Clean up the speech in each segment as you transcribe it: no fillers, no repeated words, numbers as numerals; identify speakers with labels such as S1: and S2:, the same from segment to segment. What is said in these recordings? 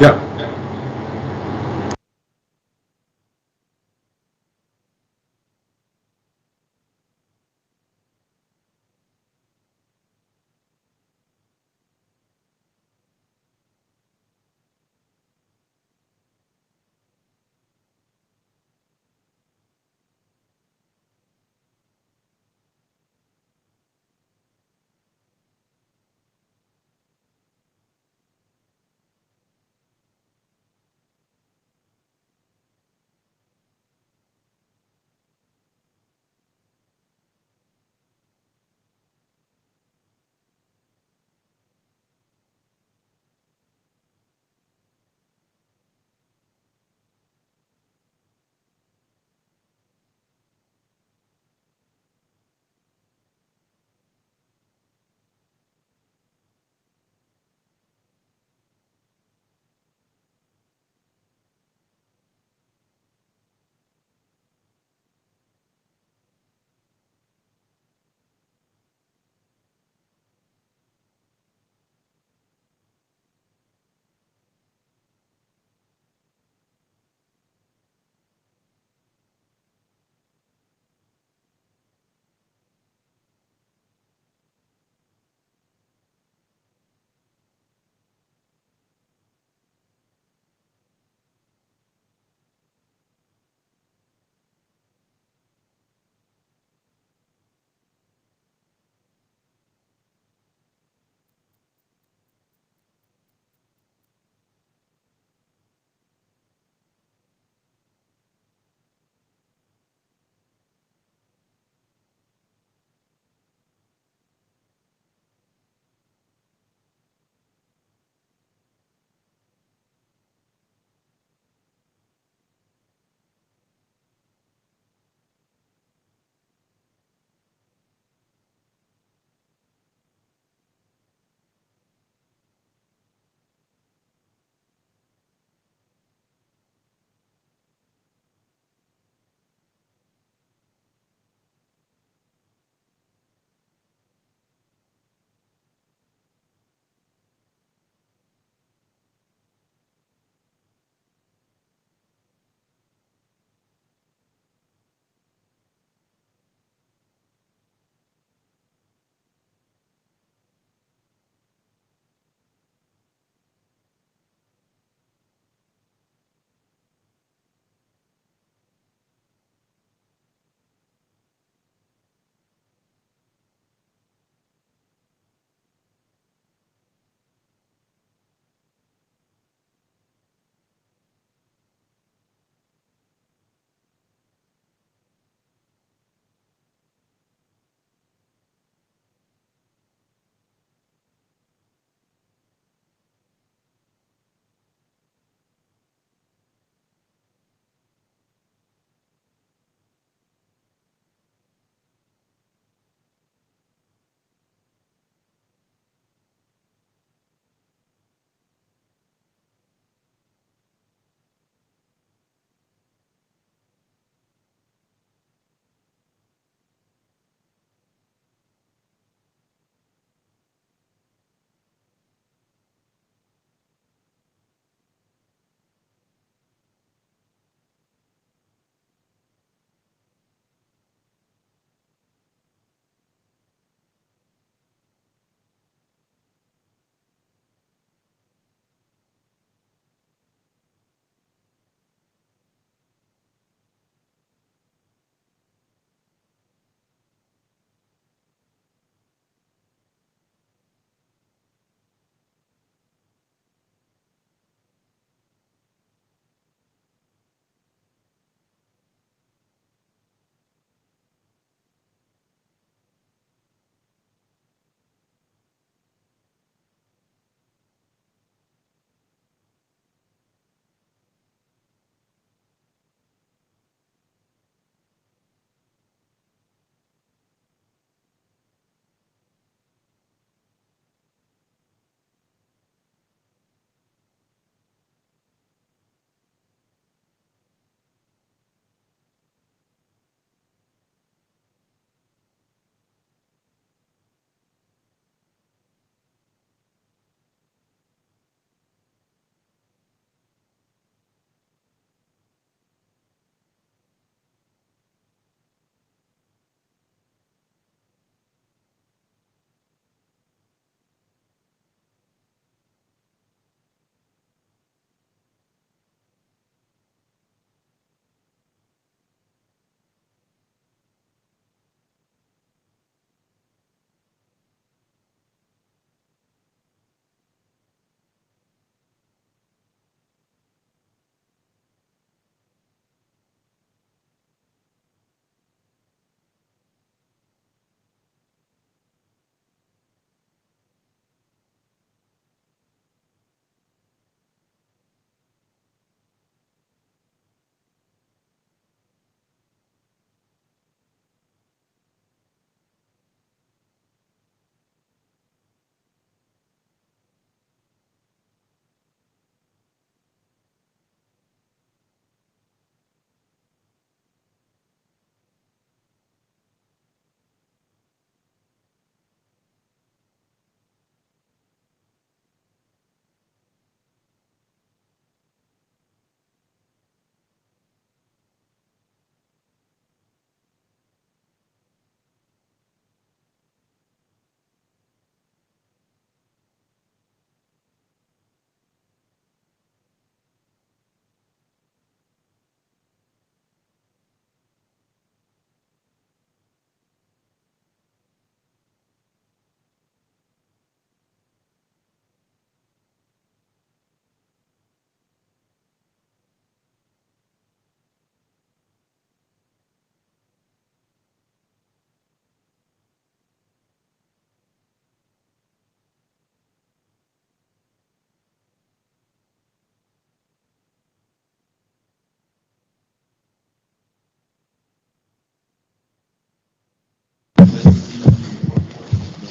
S1: Yeah.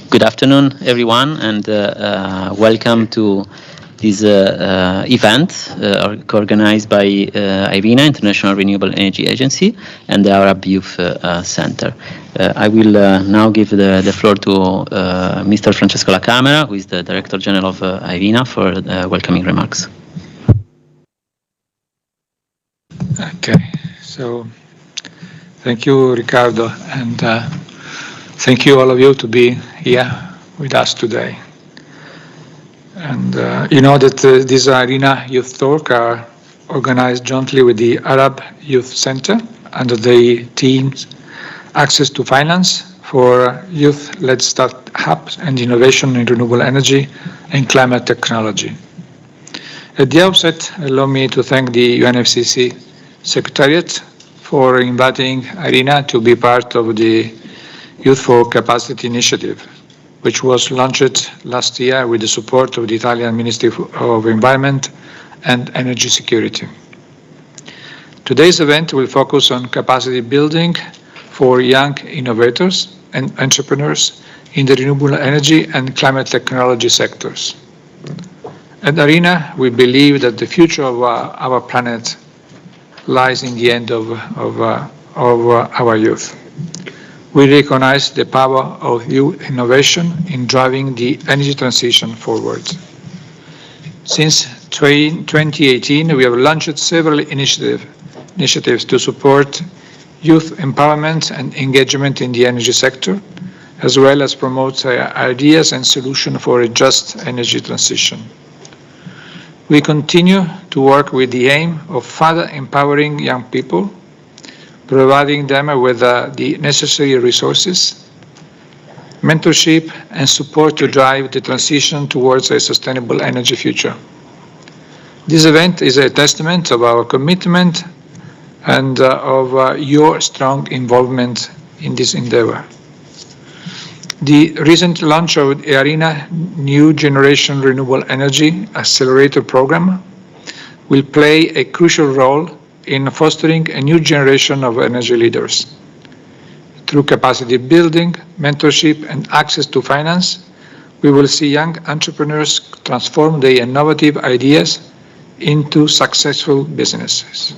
S1: Good afternoon, everyone, and welcome to this event organized by IRENA, International Renewable Energy Agency, and the Arab Youth Center. I will now give the floor to Mr. Francesco La Camera, who is the Director General of IRENA, for welcoming remarks.
S2: Okay, so thank you, Riccardo, and thank you all of you to be here with us today. And you know that these IRENA Youth Talk are organized jointly with the Arab Youth Center under the themes Access to Finance for Youth-Led Startups and Innovation in Renewable Energy and Climate Technology. At the outset, allow me to thank the UNFCCC Secretariat for inviting IRENA to be part of the Youth4Capacity initiative, which was launched last year with the support of the Italian Ministry of Environment and Energy Security. Today's event will focus on capacity building for young innovators and entrepreneurs in the renewable energy and climate technology sectors. At IRENA, we believe that the future of our planet lies in the hand of our youth. We recognize the power of youth innovation in driving the energy transition forward. Since 2018, we have launched several initiatives to support youth empowerment and engagement in the energy sector, as well as promote ideas and solutions for a just energy transition. We continue to work with the aim of further empowering young people, providing them with the necessary resources, mentorship, and support to drive the transition towards a sustainable energy future. This event is a testament of our commitment and of your strong involvement in this endeavor. The recent launch of the IRENA New Generation Renewable Energy Accelerator Program will play a crucial role in fostering a new generation of energy leaders. Through capacity building, mentorship, and access to finance, we will see young entrepreneurs transform their innovative ideas into successful businesses.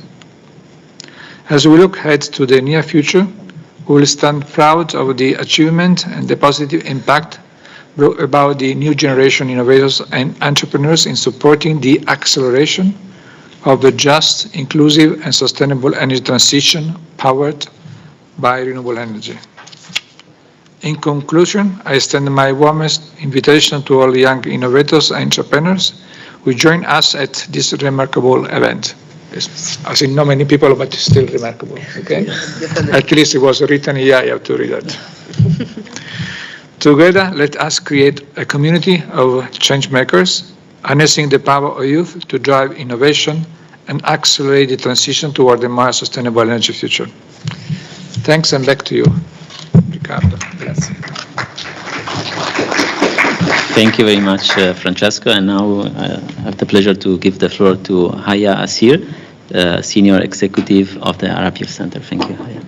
S2: As we look ahead to the near future, we will stand proud of the achievement and the positive impact brought about the new generation innovators and entrepreneurs in supporting the acceleration of the just, inclusive, and sustainable energy transition powered by renewable energy. In conclusion, I extend my warmest invitation to all young innovators and entrepreneurs who join us at this remarkable event. I think not many people, but it's still remarkable, okay? At least it was written here, I have to read it. Together, let us create a community of change makers, harnessing the power of youth to drive innovation and accelerate the transition toward a more sustainable energy future. Thanks, and back to you, Riccardo. Grazie.
S1: Thank you very much, Francesco. And now I have the pleasure to give the floor to Haya Asir, Senior Executive of the Arab Youth Center. Thank you, Haya.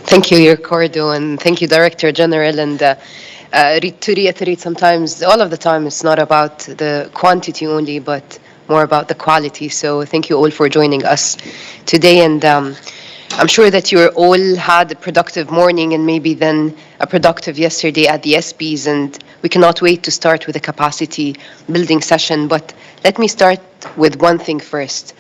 S3: Thank you, Riccardo, and thank you, Director General. And to reiterate, sometimes, all of the time, it's not about the quantity only, but more about the quality. So thank you all for joining us today. And I'm sure that you all had a productive morning and maybe then a productive yesterday at the SPs, and we cannot wait to start with a capacity building session. But let me start with one thing first.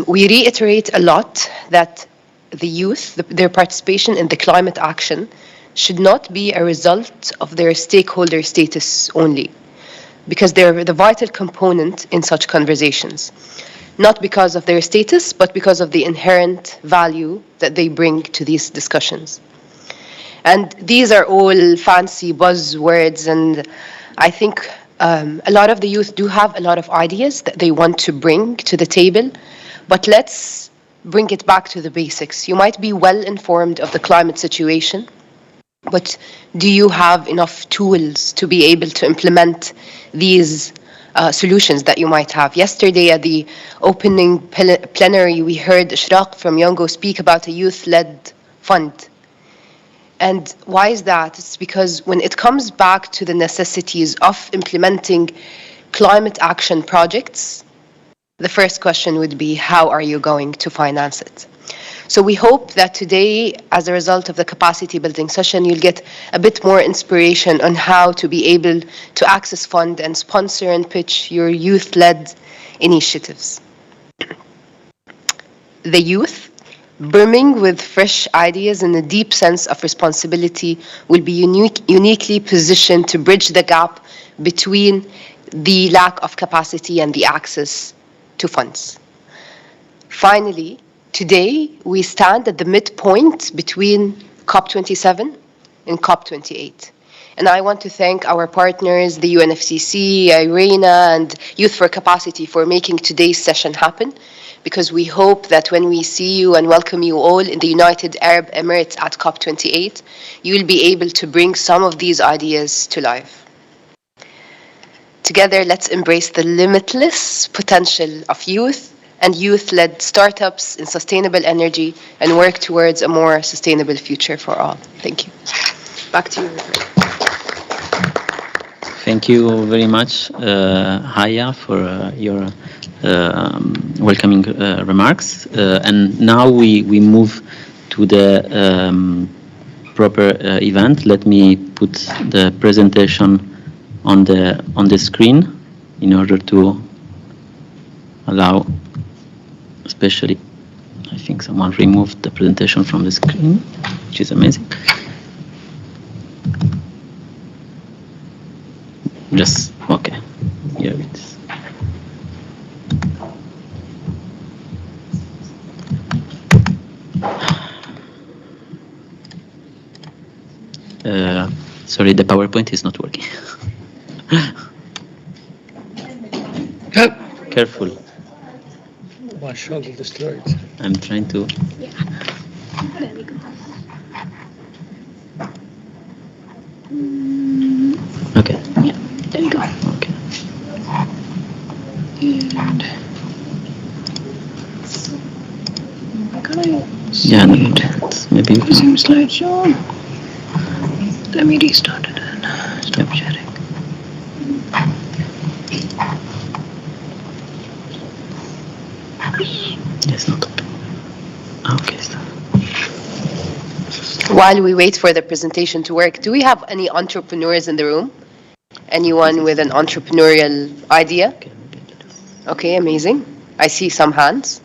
S3: We reiterate a lot that the youth, their participation in the climate action should not be a result of their stakeholder status only, because they're the vital component in such conversations. Not because of their status, but because of the inherent value that they bring to these discussions. And these are all fancy buzzwords, and I think a lot of the youth do have a lot of ideas that they want to bring to the table, but let's bring it back to the basics. You might be well informed of the climate situation, but do you have enough tools to be able to implement these solutions that you might have? Yesterday at the opening plenary, we heard Ishraq from Yongo speak about a youth-led fund. And why is that? It's because when it comes back to the necessities of implementing climate action projects, the first question would be, how are you going to finance it? So we hope that today, as a result of the capacity building session, you'll get a bit more inspiration on how to be able to access fund and sponsor and pitch your youth-led initiatives. The youth, brimming with fresh ideas and a deep sense of responsibility, will be uniquely positioned to bridge the gap between the lack of capacity and the access to funds. Finally, today we stand at the midpoint between COP27 and COP28. And I want to thank our partners, the UNFCCC, IRENA, and Youth4Capacity for making today's session happen, because we hope that when we see you and welcome you all in the United Arab Emirates at COP28, you will be able to bring some of these ideas to life. Together, let's embrace the limitless potential of youth and youth-led startups in sustainable energy and work towards a more sustainable future for all. Thank you. Back to you, Ricardo.
S1: Thank you very much, Haya, for your welcoming remarks. And now we move to the proper event. Let me put the presentation on the screen in order to allow, especially, I think someone removed the presentation from the screen, which is amazing. Just, okay, here it is. Sorry, the PowerPoint is not working. Careful.
S2: One shoulder destroyed.
S1: I'm trying to.
S4: Yeah. There we go.
S1: Okay.
S4: Yeah, there we go.
S1: Okay.
S4: And can I?
S1: Yeah, no, maybe you can.
S4: Same slideshow. Let me restart it and stop sharing.
S1: Yes, not open. Okay.
S3: While we wait for the presentation to work, do we have any entrepreneurs in the room? Anyone with an entrepreneurial idea? Okay, amazing. I see some hands.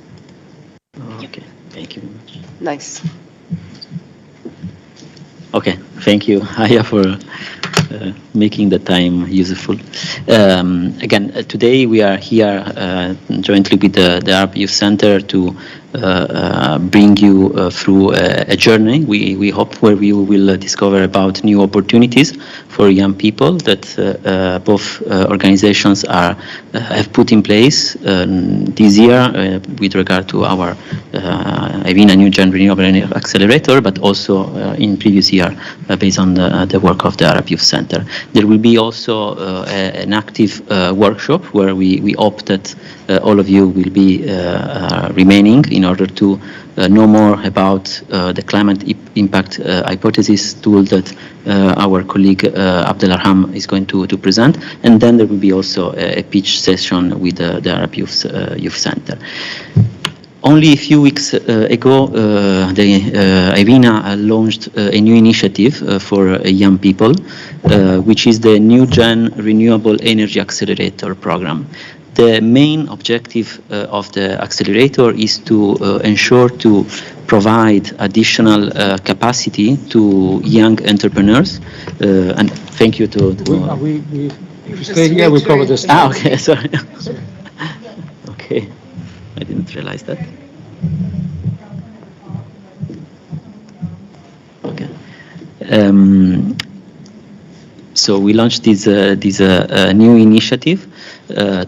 S1: Okay, thank you very much.
S3: Nice.
S1: Okay, thank you, Haya, for making the time useful. Again, today we are here jointly with the Arab Youth Center to bring you through a journey, we hope, where we will discover about new opportunities for young people that both organizations have put in place this year with regard to our IRENA New Gen Renewable Energy Accelerator, but also in previous year based on the work of the Arab Youth Center. There will be also an active workshop where we hope that all of you will be remaining in order to know more about the climate impact hypothesis tool that our colleague Abdelarham is going to present. And then there will be also a pitch session with the Arab Youth Center. Only a few weeks ago, the IRENA launched a new initiative for young people, which is the New Gen Renewable Energy Accelerator program. The main objective of the accelerator is to ensure to provide additional capacity to young entrepreneurs. And thank you to
S2: If you stay here, we cover this.
S1: okay, sorry. Okay, I didn't realize that. Okay. So we launched this new initiative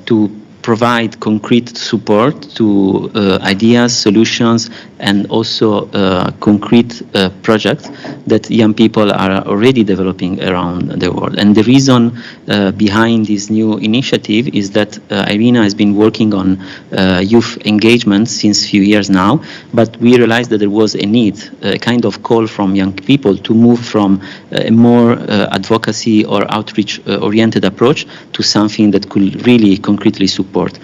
S1: to provide concrete support to ideas, solutions, and also concrete projects that young people are already developing around the world. And the reason behind this new initiative is that IRENA has been working on youth engagement since a few years now, but we realized that there was a need, a kind of call from young people to move from a more advocacy or outreach oriented approach to something that could really concretely support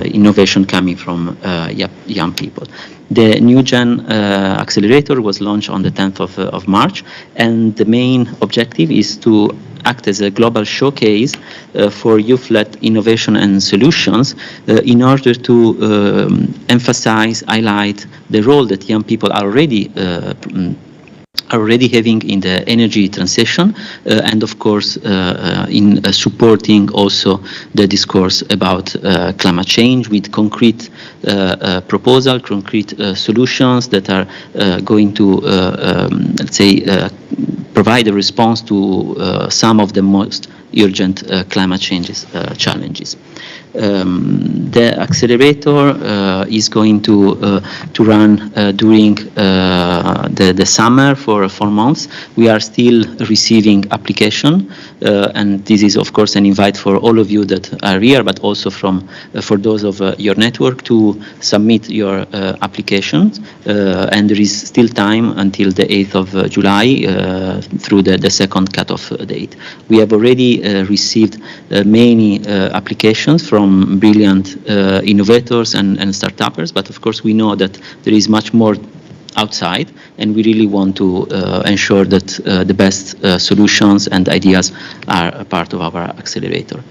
S1: innovation coming from young people. The New Gen Accelerator was launched on the 10th of March, and the main objective is to act as a global showcase for youth-led innovation and solutions in order to emphasize, highlight the role that young people are already having in the energy transition, and of course in supporting also the discourse about climate change with concrete proposals, concrete solutions that are going to, let's say, provide a response to some of the most urgent climate changes challenges. The accelerator is going to run during the summer for 4 months. We are still receiving application, and this is of course an invite for all of you that are here, but also for those of your network to submit your applications. And there is still time until the 8th of July through the second cutoff date. We have already received many applications from brilliant innovators and startups, but of course we know that there is much more outside, and we really want to ensure that the best solutions and ideas are a part of our accelerator.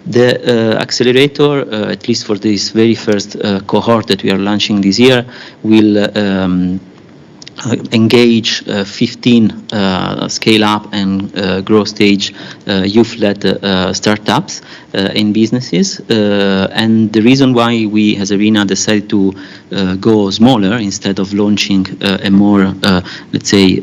S1: The accelerator, at least for this very first cohort that we are launching this year, will engage 15 scale-up and growth stage youth-led startups in businesses. And the reason why we as Arena decided to go smaller instead of launching a more, let's say,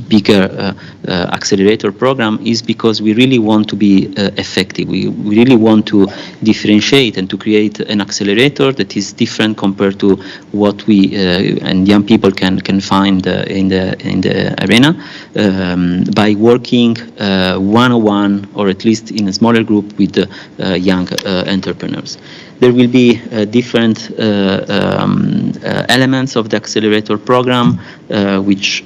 S1: bigger accelerator program is because we really want to be effective. We really want to differentiate and to create an accelerator that is different compared to what we and young people can find in the arena by working one-on-one or at least in a smaller group with young entrepreneurs. There will be different elements of the accelerator program which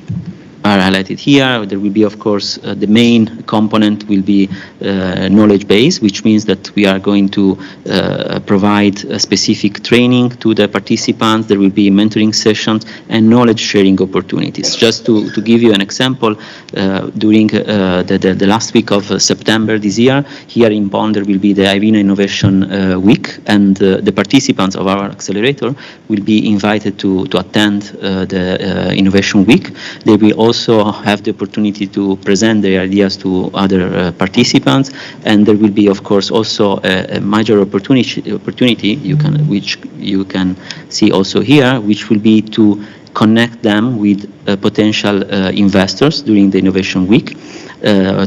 S1: are highlighted here. There will be, of course, the main component will be knowledge base, which means that we are going to provide a specific training to the participants. There will be mentoring sessions and knowledge sharing opportunities. Just to give you an example, during the last week of September this year, here in Bonn, there will be the Arena Innovation Week, and the participants of our accelerator will be invited to attend the Innovation Week. They will also have the opportunity to present their ideas to other participants, and there will be, of course, also a major opportunity which you can see also here, which will be to connect them with potential investors during the Innovation Week,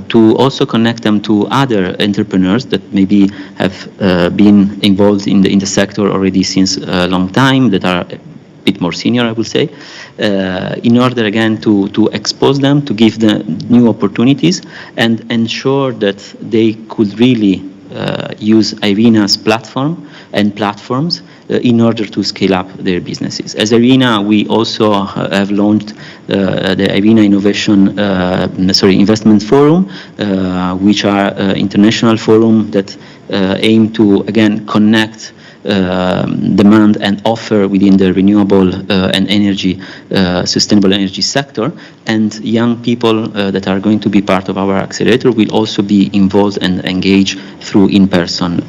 S1: to also connect them to other entrepreneurs that maybe have been involved in the sector already since a long time, that are bit more senior, I would say, in order again to expose them, to give them new opportunities, and ensure that they could really use Arena's platform and platforms in order to scale up their businesses. As Arena, we also have launched the Arena Investment Forum, which are international forum that aim to again connect demand and offer within the renewable and sustainable energy sector, and young people that are going to be part of our accelerator will also be involved and engaged through in-person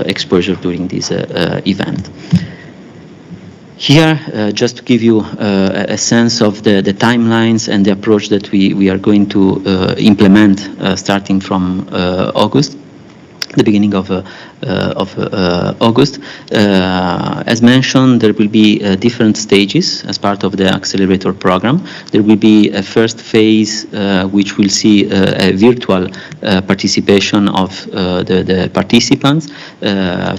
S1: exposure during this event. Here, just to give you a sense of the timelines and the approach that we are going to implement starting from August, the beginning of August. As mentioned, there will be different stages as part of the accelerator program. There will be a first phase which will see a virtual participation of the participants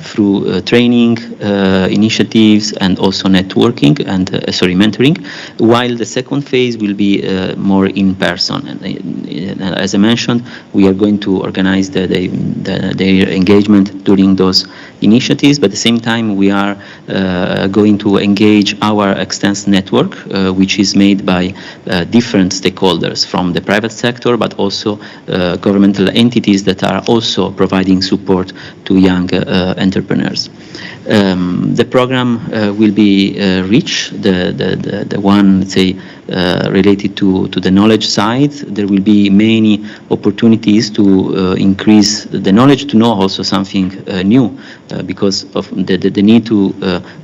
S1: through training initiatives and also networking and mentoring, while the second phase will be more in person. And as I mentioned, we are going to organize their engagement during those initiatives, but at the same time we are going to engage our extensive network, which is made by different stakeholders from the private sector, but also governmental entities that are also providing support to young entrepreneurs. The program will be rich, the one, let's say, related to the knowledge side. There will be many opportunities to increase the knowledge, to know also something new, because of the need to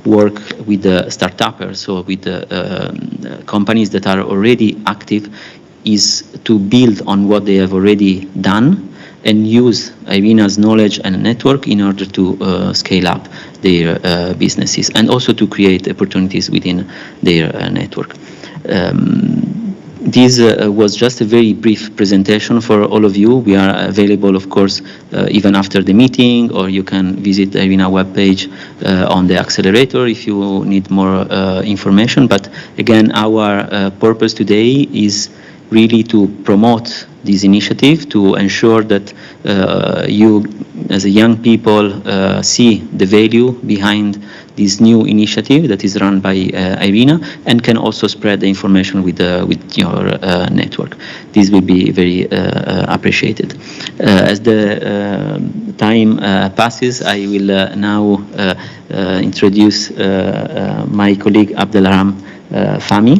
S1: work with the startuppers, so with the companies that are already active, is to build on what they have already done and use IRENA's knowledge and network in order to scale up their businesses, and also to create opportunities within their network. This was just a very brief presentation for all of you. We are available, of course, even after the meeting, or you can visit the IRENA webpage on the accelerator if you need more information. But again, our purpose today is really to promote this initiative, to ensure that you, as a young people, see the value behind this new initiative that is run by IRENA, and can also spread the information with your network. This will be very appreciated. As the time passes, I will now introduce my colleague Abdelrahman Fahmy,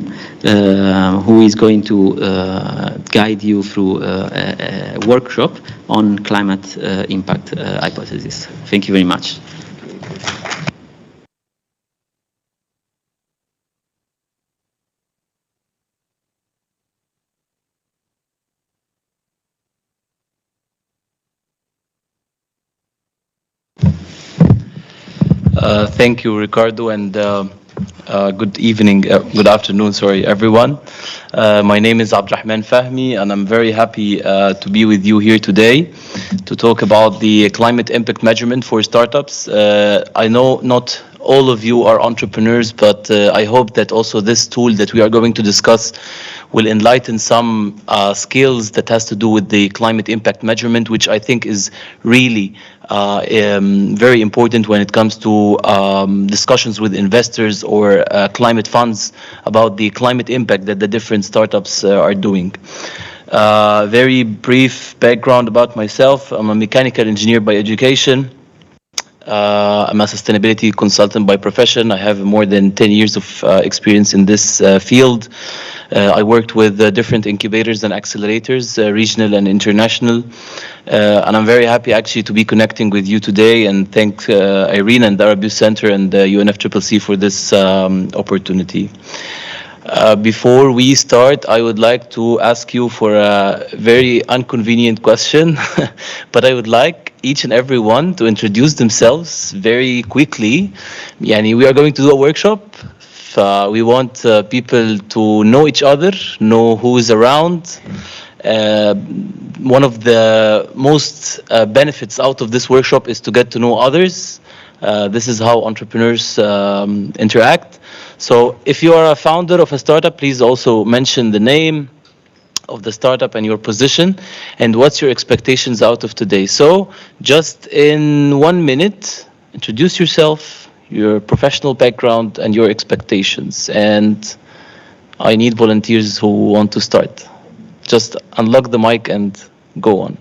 S1: who is going to guide you through a workshop on climate impact hypothesis. Thank you very much.
S5: Thank you, Ricardo, and good evening, good afternoon, sorry, everyone. My name is Abdelrahman Fahmy, and I'm very happy to be with you here today to talk about the climate impact measurement for startups. I know not all of you are entrepreneurs, but I hope that also this tool that we are going to discuss will enlighten some skills that has to do with the climate impact measurement, which I think is really very important when it comes to discussions with investors or climate funds about the climate impact that the different startups are doing. Very brief background about myself. I'm a mechanical engineer by education. I'm a sustainability consultant by profession. I have more than 10 years of experience in this field. I worked with different incubators and accelerators, regional and international. And I'm very happy actually to be connecting with you today, and thank IRENA and the Arab Youth Center and the UNFCCC for this opportunity. Before we start, I would like to ask you for a very inconvenient question, but I would like each and every one to introduce themselves very quickly. Yani, we are going to do a workshop. We want people to know each other, know who is around. One of the most benefits out of this workshop is to get to know others. This is how entrepreneurs interact. So if you are a founder of a startup, please also mention the name of the startup and your position and what's your expectations out of today. So just in 1 minute, introduce yourself, your professional background and your expectations. And I need volunteers who want to start. Just unlock the mic and go on.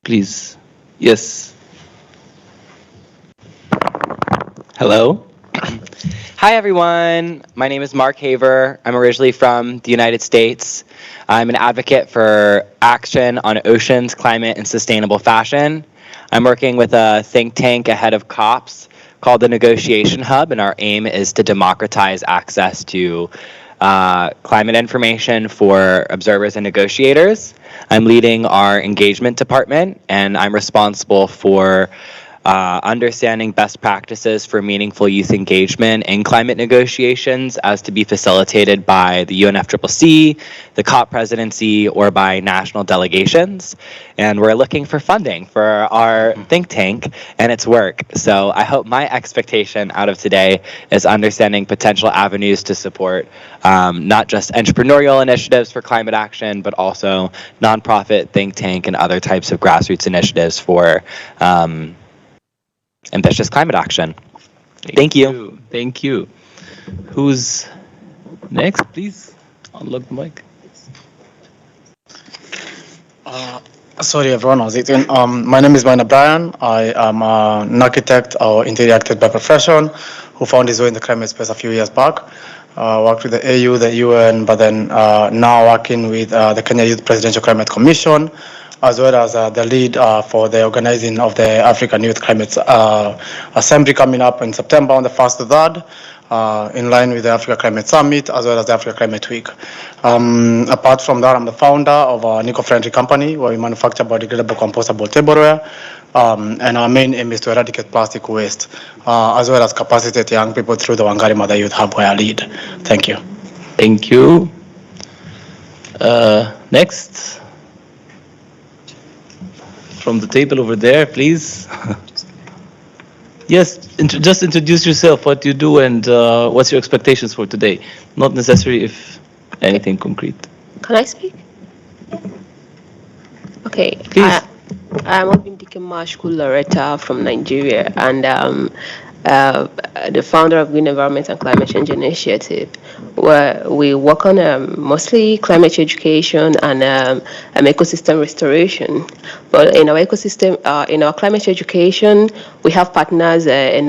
S5: Please. Yes. Hello.
S6: Hi, everyone. My name is Mark Haver. I'm originally from the United States. I'm an advocate for action on oceans, climate, and sustainable fashion. I'm working with a think tank ahead of COPs called the Negotiation Hub, and our aim is to democratize access to climate information for observers and negotiators. I'm leading our engagement department, and I'm responsible for understanding best practices for meaningful youth engagement in climate negotiations as to be facilitated by the UNFCCC, the COP presidency, or by national delegations. And we're looking for funding for our think tank and its work. So I hope my expectation out of today is understanding potential avenues to support not just entrepreneurial initiatives for climate action, but also nonprofit, think tank, and other types of grassroots initiatives for ambitious climate action. Thank you.
S5: Thank you. Who's next? Please unlock the mic.
S7: Sorry everyone, how's it doing? My name is Maina Brian. I am an architect or interior architect by profession who found his way in the climate space a few years back. Worked with the AU, the UN, but then now working with the Kenya Youth Presidential Climate Commission, as well as the lead for the organizing of the African Youth Climate Assembly coming up in September on the 1st to 3rd. In line with the Africa Climate Summit as well as the Africa Climate Week. Apart from that, I'm the founder of an eco-friendly company where we manufacture biodegradable compostable tableware. And our main aim is to eradicate plastic waste as well as capacitate young people through the Wangari Mother Youth Hub where I lead. Thank you.
S5: Thank you. Next. From the table over there, please. Yes, just introduce yourself, what you do, and what's your expectations for today. Not necessarily if anything concrete.
S4: Can I speak? Okay.
S5: Please.
S4: I'm Obindike Mashku Loretta from Nigeria, and the founder of Green Environment and Climate Change Initiative, where we work on mostly climate change education and ecosystem restoration. But in our ecosystem, in our climate change education, we have partners in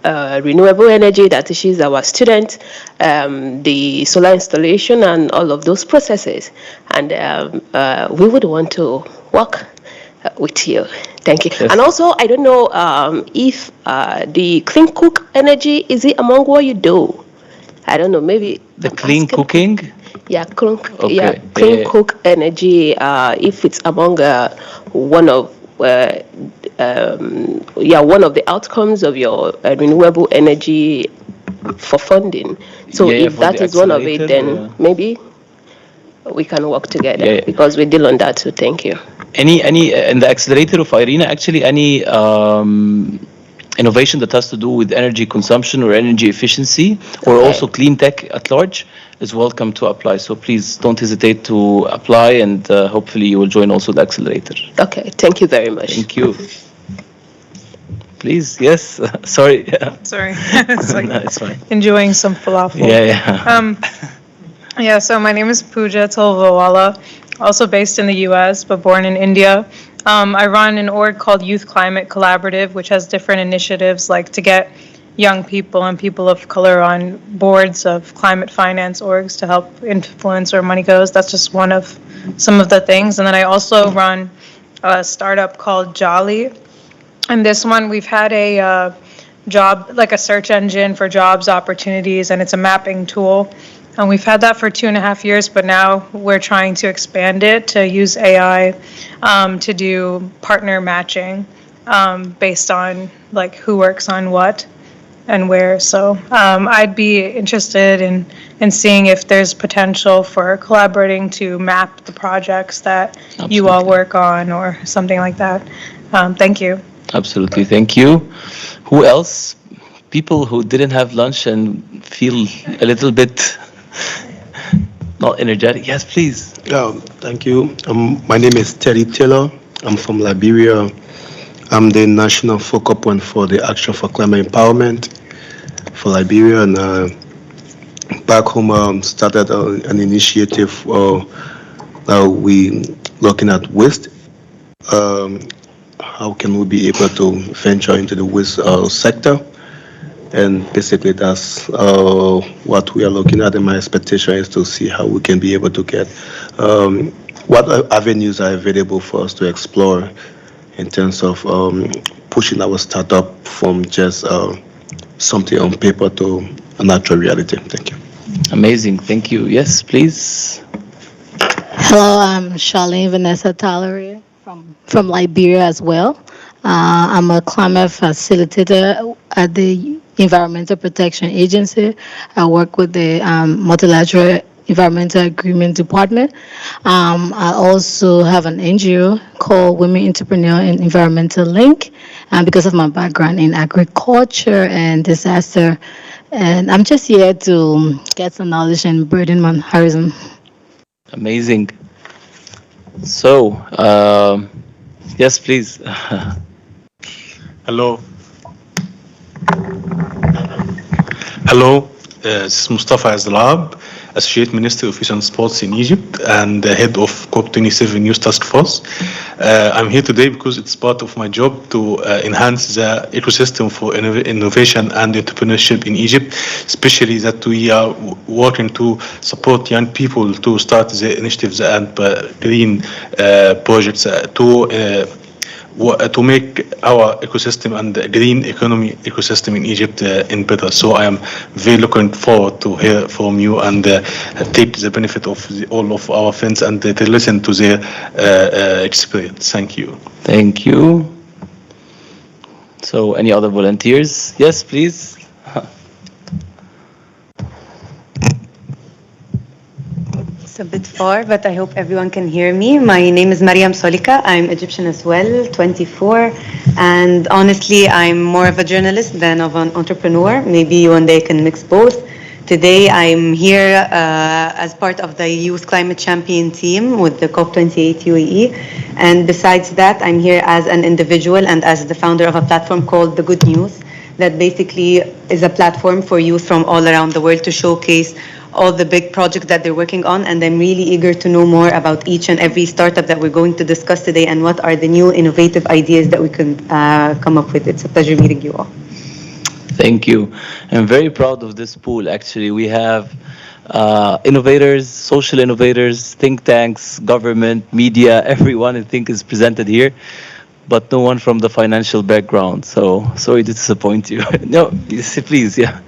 S4: renewable energy that teaches our students the solar installation and all of those processes. And we would want to work with you. Thank you.
S5: Yes.
S4: And also, I don't know if the clean cook energy, is it among what you do? I don't know, maybe.
S5: The clean cooking?
S4: Yeah, clean
S5: Okay.
S4: cook energy, if it's among one of the outcomes of your renewable energy for funding. So
S5: Yeah,
S4: if
S5: for
S4: that
S5: the
S4: is one of it, then
S5: accelerator,
S4: maybe we can work together
S5: Yeah.
S4: because we deal on that too. Thank you.
S5: Any in the accelerator of IRENA, actually any innovation that has to do with energy consumption or energy efficiency or
S4: Okay.
S5: also clean tech at large is welcome to apply. So please don't hesitate to apply, and hopefully you will join also the accelerator.
S4: Okay, thank you very much.
S5: Thank you. Please, yes. Sorry.
S8: Sorry, it's like
S5: No, it's fine.
S8: enjoying some falafel.
S5: Yeah.
S8: Yeah, so my name is Pooja Tolvawala, also based in the US, but born in India. I run an org called Youth Climate Collaborative, which has different initiatives like to get young people and people of color on boards of climate finance orgs to help influence where money goes. That's just one of some of the things. And then I also run a startup called Jolly. And this one, we've had a job, like a search engine for jobs opportunities, and it's a mapping tool. And we've had that for 2.5 years, but now we're trying to expand it to use AI to do partner matching based on like who works on what and where. So I'd be interested in seeing if there's potential for collaborating to map the projects that you all work on or something like that. Thank you.
S5: Absolutely. Thank you. Who else? People who didn't have lunch and feel a little bit not energetic. Yes, please.
S9: Thank you. My name is Terry Taylor. I'm from Liberia. I'm the national focal point for the Action for Climate Empowerment for Liberia. And back home, started an initiative we looking at waste. How can we be able to venture into the waste sector? And basically that's what we are looking at, and my expectation is to see how we can be able to get what avenues are available for us to explore in terms of pushing our startup from just something on paper to an actual reality. Thank you.
S5: Amazing. Thank you. Yes, please.
S10: Hello, I'm Charlene Vanessa Tollery from Liberia as well. I'm a climate facilitator at the Environmental Protection Agency. I work with the Multilateral Environmental Agreement Department. I also have an NGO called Women Entrepreneur and Environmental Link, because of my background in agriculture and disaster. And I'm just here to get some knowledge and broaden my horizon.
S5: Amazing. So, yes, please.
S11: Hello. Hello, this is Mustafa Azlab, Associate Minister of Youth and Sports in Egypt and the head of COP27 Youth Task Force. I'm here today because it's part of my job to enhance the ecosystem for innovation and entrepreneurship in Egypt, especially that we are working to support young people to start the initiatives and green projects to make our ecosystem and the green economy ecosystem in Egypt in better. So I am very looking forward to hear from you and take the benefit of all of our friends and to listen to their experience. Thank you.
S5: Thank you. So, any other volunteers? Yes, please.
S12: It's a bit far, but I hope everyone can hear me. My name is Mariam Solika. I'm Egyptian as well, 24. And honestly, I'm more of a journalist than of an entrepreneur. Maybe one day I can mix both. Today, I'm here as part of the Youth Climate Champion team with the COP28 UAE. And besides that, I'm here as an individual and as the founder of a platform called The Good News that basically is a platform for youth from all around the world to showcase all the big projects that they're working on, and I'm really eager to know more about each and every startup that we're going to discuss today and what are the new innovative ideas that we can come up with. It's a pleasure meeting you all.
S5: Thank you. I'm very proud of this pool, actually. We have innovators, social innovators, think tanks, government, media, everyone I think is presented here, but no one from the financial background. So sorry to disappoint you. No, please, yeah.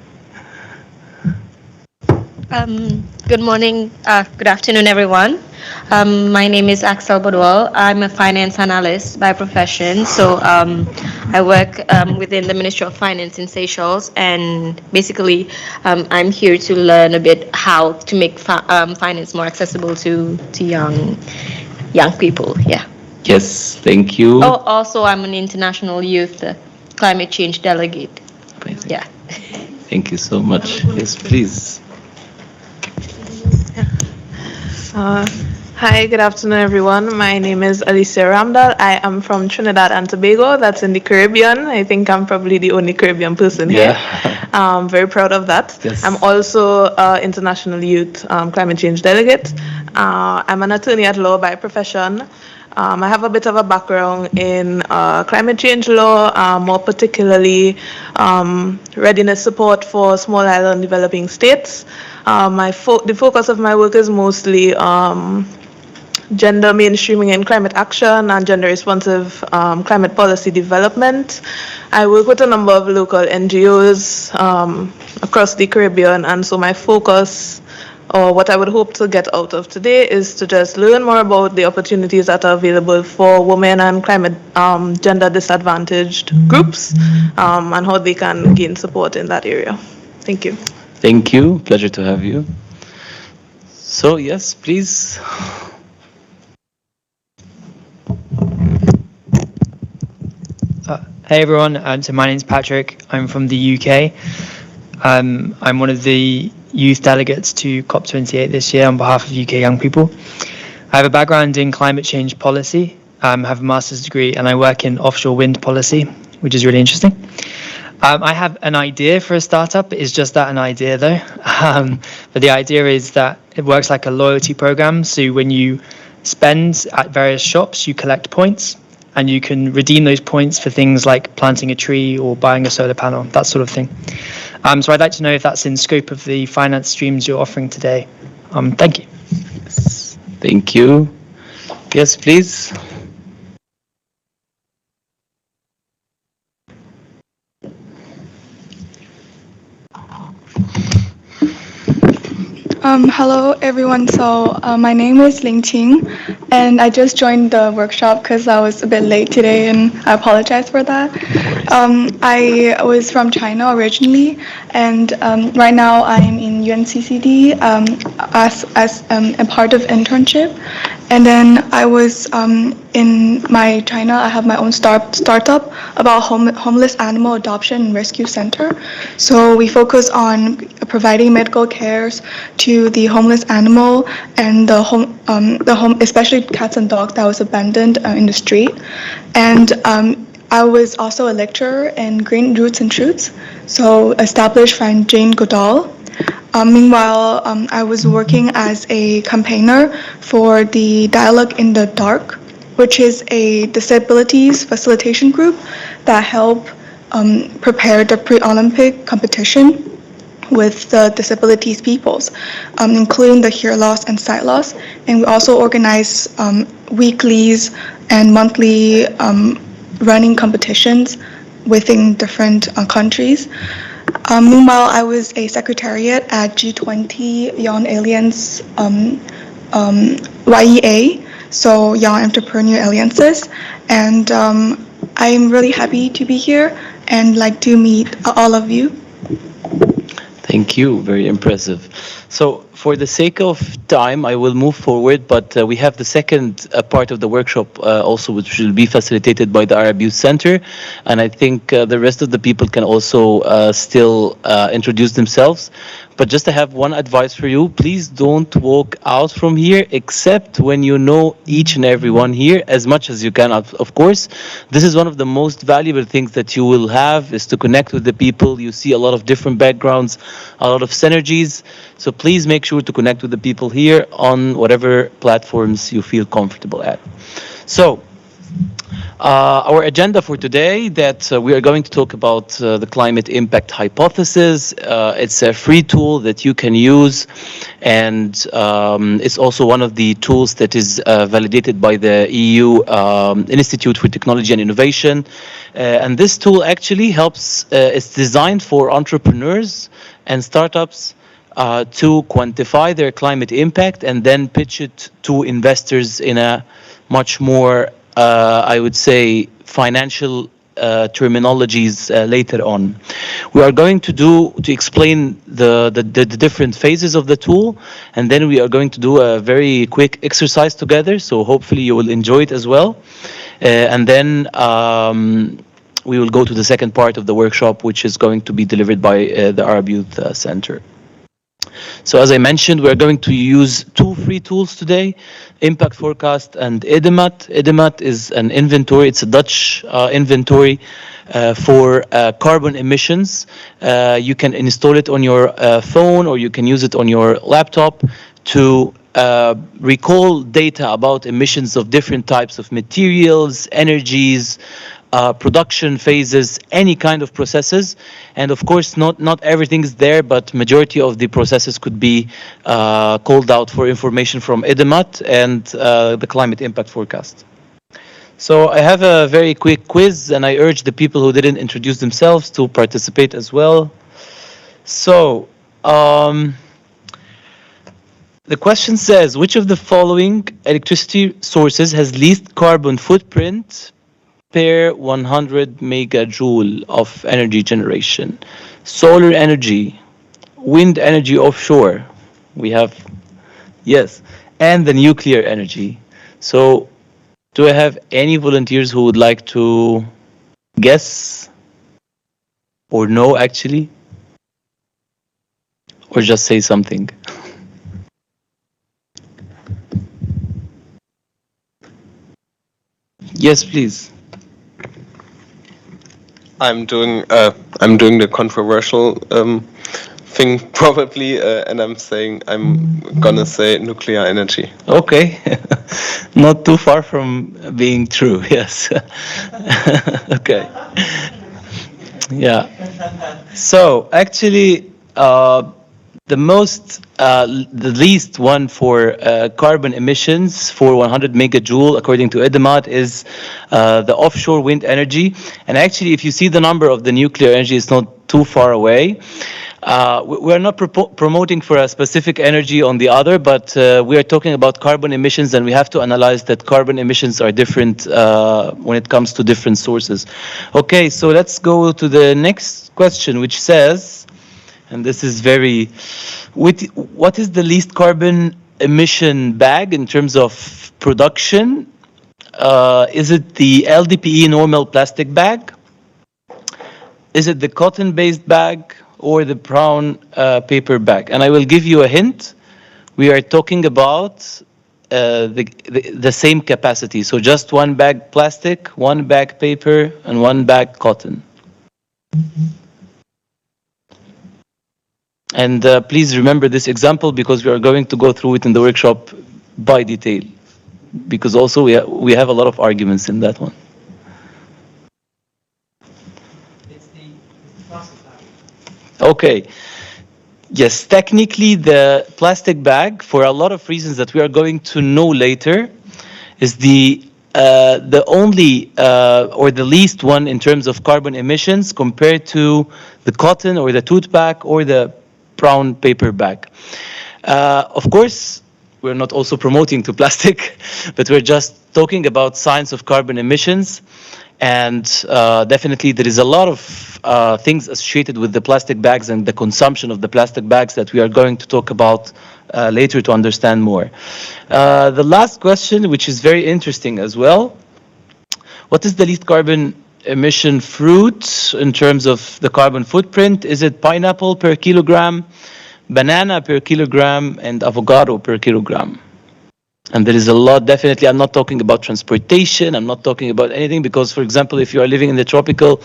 S13: Good morning, good afternoon, everyone. My name is Axel Bodwell. I'm a finance analyst by profession. So I work within the Ministry of Finance in Seychelles, and basically I'm here to learn a bit how to make finance more accessible to young people. Yeah.
S5: Yes, thank you.
S13: Oh, also I'm an international youth climate change delegate.
S5: Amazing.
S13: Yeah.
S5: Thank you so much. Yes, please.
S14: Hi, good afternoon, everyone. My name is Alicia Ramdal. I am from Trinidad and Tobago. That's in the Caribbean. I think I'm probably the only Caribbean person here. I'm very proud of that.
S5: Yes.
S14: I'm also International Youth Climate Change Delegate. I'm an attorney at law by profession. I have a bit of a background in climate change law, more particularly readiness support for small island developing states. The focus of my work is mostly gender mainstreaming in climate action and gender responsive climate policy development. I work with a number of local NGOs across the Caribbean, and so my focus, or what I would hope to get out of today, is to just learn more about the opportunities that are available for women and climate gender disadvantaged groups and how they can gain support in that area. Thank you.
S5: Thank you. Pleasure to have you. So, yes, please.
S15: Hey everyone, so my name's Patrick. I'm from the UK. I'm one of the youth delegates to COP28 this year on behalf of UK young people. I have a background in climate change policy, have a master's degree, and I work in offshore wind policy, which is really interesting. I have an idea for a startup. It's just that, an idea though. But the idea is that it works like a loyalty program. So when you spend at various shops, you collect points, and you can redeem those points for things like planting a tree or buying a solar panel, that sort of thing. So I'd like to know if that's in scope of the finance streams you're offering today. Thank you.
S5: Thank you. Yes, please.
S16: Hello everyone, so my name is Ling Qing. and I just joined the workshop because I was a bit late today, and I apologize for that. I was from China originally, and right now I'm in UNCCD as a part of internship. And then I was in my China. I have my own startup about homeless animal adoption and rescue center. So we focus on providing medical cares to the homeless animal and the home, especially cats and dogs that was abandoned in the street. And I was also a lecturer in Green Roots and Shoots, so established by Jane Goodall. Meanwhile, I was working as a campaigner for the Dialogue in the Dark, which is a disabilities facilitation group that help prepare the pre-Olympic competition with the disabilities peoples, including the hear loss and sight loss. And we also organize weeklies and monthly running competitions within different countries. Meanwhile, I was a secretariat at G20 Young Alliance YEA, so Young Entrepreneur Alliances, and I'm really happy to be here and like to meet all of you.
S5: Thank you. Very impressive. So, for the sake of time, I will move forward, but we have the second part of the workshop also, which will be facilitated by the Arab Youth Center. And I think the rest of the people can also still introduce themselves. But just to have one advice for you, please don't walk out from here except when you know each and every one here as much as you can, of course. This is one of the most valuable things that you will have, is to connect with the people. You see a lot of different backgrounds, a lot of synergies. So please make sure to connect with the people here on whatever platforms you feel comfortable at. So, our agenda for today, that we are going to talk about the climate impact hypothesis. It's a free tool that you can use, and it's also one of the tools that is validated by the EU Institute for Technology and Innovation. And this tool actually helps, it's designed for entrepreneurs and startups to quantify their climate impact and then pitch it to investors in a much more I would say, financial terminologies later on. We are going to explain the different phases of the tool, and then we are going to do a very quick exercise together, so hopefully you will enjoy it as well. And then we will go to the second part of the workshop, which is going to be delivered by the Arab Youth Center. So as I mentioned, we're going to use two free tools today, Impact Forecast and Edemat. Edemat is an inventory, it's a Dutch inventory for carbon emissions. You can install it on your phone, or you can use it on your laptop to recall data about emissions of different types of materials, energies, production phases, any kind of processes. And of course, not everything is there, but majority of the processes could be called out for information from Edemat and the climate impact forecast. So I have a very quick quiz, and I urge the people who didn't introduce themselves to participate as well. So the question says, which of the following electricity sources has least carbon footprint per 100 megajoule of energy generation? Solar energy, wind energy offshore, we have, yes, and the nuclear energy. So do I have any volunteers who would like to guess or know actually? Or just say something? Yes, please.
S17: I'm doing the controversial thing probably, and I'm gonna say nuclear energy.
S5: Okay, not too far from being true. Yes. Okay. Yeah. So actually, the least one for carbon emissions for 100 megajoule, according to Edemat, is the offshore wind energy. And actually, if you see the number of the nuclear energy, it's not too far away. we're not promoting for a specific energy on the other, but we are talking about carbon emissions, and we have to analyze that carbon emissions are different when it comes to different sources. Okay, so let's go to the next question, which says, and this is very, what is the least carbon emission bag in terms of production? Is it the LDPE normal plastic bag? Is it the cotton-based bag or the brown paper bag? And I will give you a hint. We are talking about the same capacity. So just one bag plastic, one bag paper, and one bag cotton. And please remember this example because we are going to go through it in the workshop by detail. Because also we have a lot of arguments in that one. Okay. Yes, technically the plastic bag, for a lot of reasons that we are going to know later, is the only or the least one in terms of carbon emissions compared to the cotton or the tote bag or the brown paper bag. Of course, we're not also promoting to plastic, but we're just talking about science of carbon emissions. And definitely there is a lot of things associated with the plastic bags and the consumption of the plastic bags that we are going to talk about later to understand more. The last question, which is very interesting as well. What is the least carbon emission fruit in terms of the carbon footprint? Is it pineapple per kilogram, banana per kilogram, and avocado per kilogram? And there is a lot, definitely. I'm not talking about transportation. I'm not talking about anything because, for example, if you are living in the tropical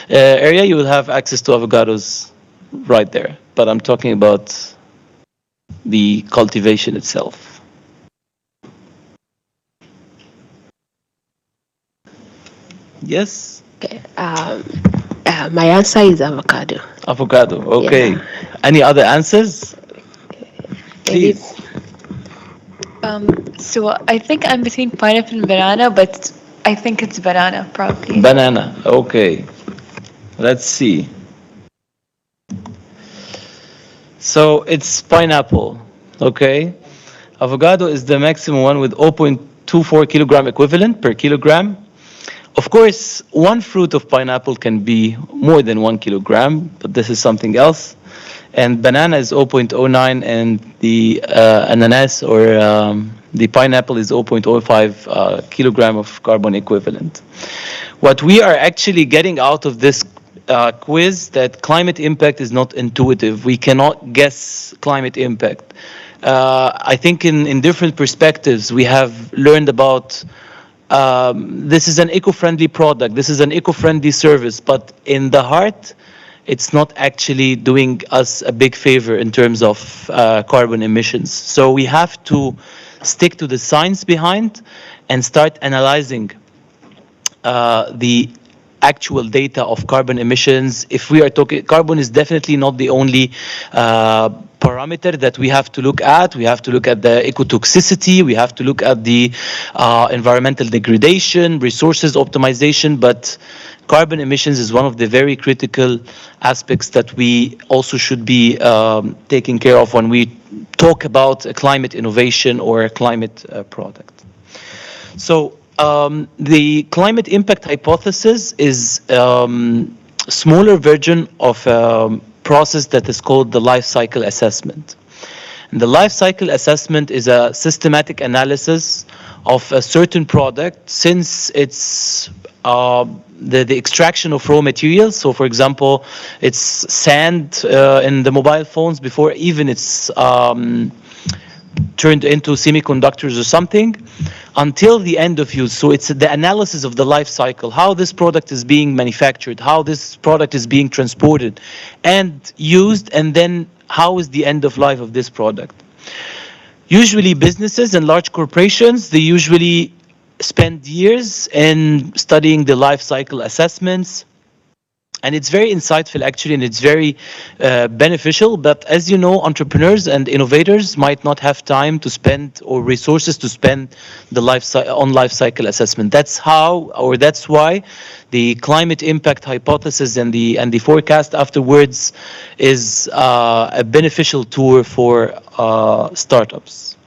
S5: area, you will have access to avocados right there. But I'm talking about the cultivation itself. Yes?
S4: Okay. My answer is avocado.
S5: Avocado, okay.
S4: Yeah.
S5: Any other answers? Please.
S18: So I think I'm between pineapple and banana, but I think it's banana, probably.
S5: Banana, okay. Let's see. So it's pineapple, okay. Avocado is the maximum one with 0.24 kilogram equivalent per kilogram. Of course, one fruit of pineapple can be more than 1 kilogram, but this is something else. And banana is 0.09, and the ananas or the pineapple is 0.05 kilogram of carbon equivalent. What we are actually getting out of this quiz that climate impact is not intuitive. We cannot guess climate impact. I think in different perspectives we have learned about this is an eco-friendly product, this is an eco-friendly service, but in the heart, it's not actually doing us a big favor in terms of carbon emissions. So we have to stick to the science behind and start analyzing the actual data of carbon emissions. If we are talking, carbon is definitely not the only parameter that we have to look at. We have to look at the ecotoxicity, we have to look at the environmental degradation, resources optimization, but carbon emissions is one of the very critical aspects that we also should be taking care of when we talk about a climate innovation or a climate product. So the climate impact hypothesis is a smaller version of a process that is called the life cycle assessment. And the life cycle assessment is a systematic analysis of a certain product since it's the extraction of raw materials. So for example, it's sand in the mobile phones before even it's turned into semiconductors or something until the end of use. So it's the analysis of the life cycle, how this product is being manufactured, how this product is being transported and used, and then how is the end of life of this product. Usually businesses and large corporations, they usually spend years in studying the life cycle assessments And it's very insightful actually, and it's very beneficial. But as you know, entrepreneurs and innovators might not have time to spend or resources to spend the life cycle assessment. That's how, or that's why, the climate impact hypothesis and the forecast afterwards is a beneficial tool for startups.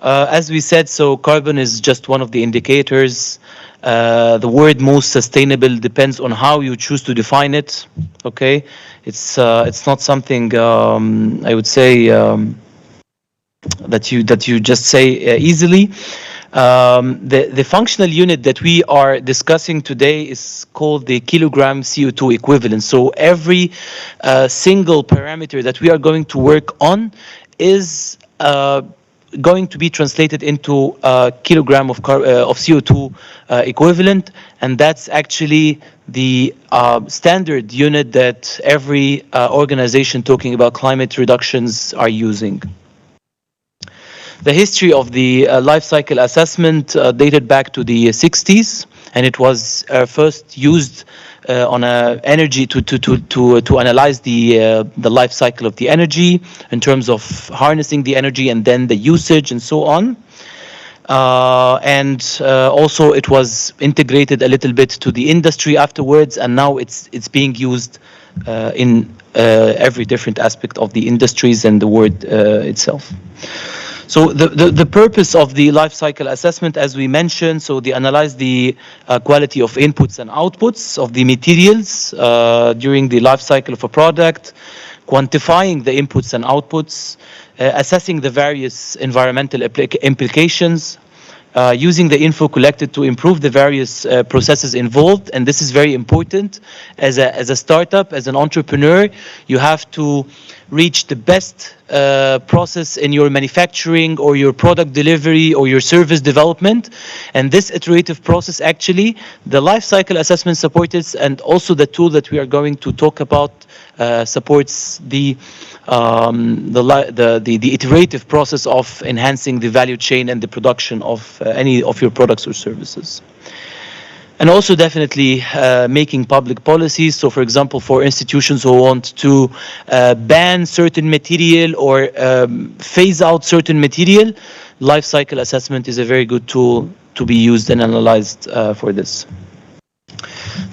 S5: As we said, so carbon is just one of the indicators. The word most sustainable depends on how you choose to define it. Okay, it's not something I would say that you just say easily. The functional unit that we are discussing today is called the kilogram CO2 equivalent. So every single parameter that we are going to work on is going to be translated into a kilogram of CO2 equivalent, and that's actually the standard unit that every organization talking about climate reductions are using. The history of the life cycle assessment dated back to the 60s, and it was first used on energy to analyze the life cycle of the energy in terms of harnessing the energy and then the usage and so on. And also it was integrated a little bit to the industry afterwards, and now it's being used in every different aspect of the industries and the world itself. So the purpose of the life cycle assessment, as we mentioned, so they analyze the quality of inputs and outputs of the materials during the life cycle of a product, quantifying the inputs and outputs, assessing the various environmental implications, using the info collected to improve the various processes involved. And this is very important. As a startup, as an entrepreneur, you have to reach the best process in your manufacturing or your product delivery or your service development. And this iterative process, actually, the life cycle assessment supports, and also the tool that we are going to talk about supports the iterative process of enhancing the value chain and the production of any of your products or services. And also definitely making public policies. So for example, for institutions who want to ban certain material or phase out certain material, life cycle assessment is a very good tool to be used and analyzed for this.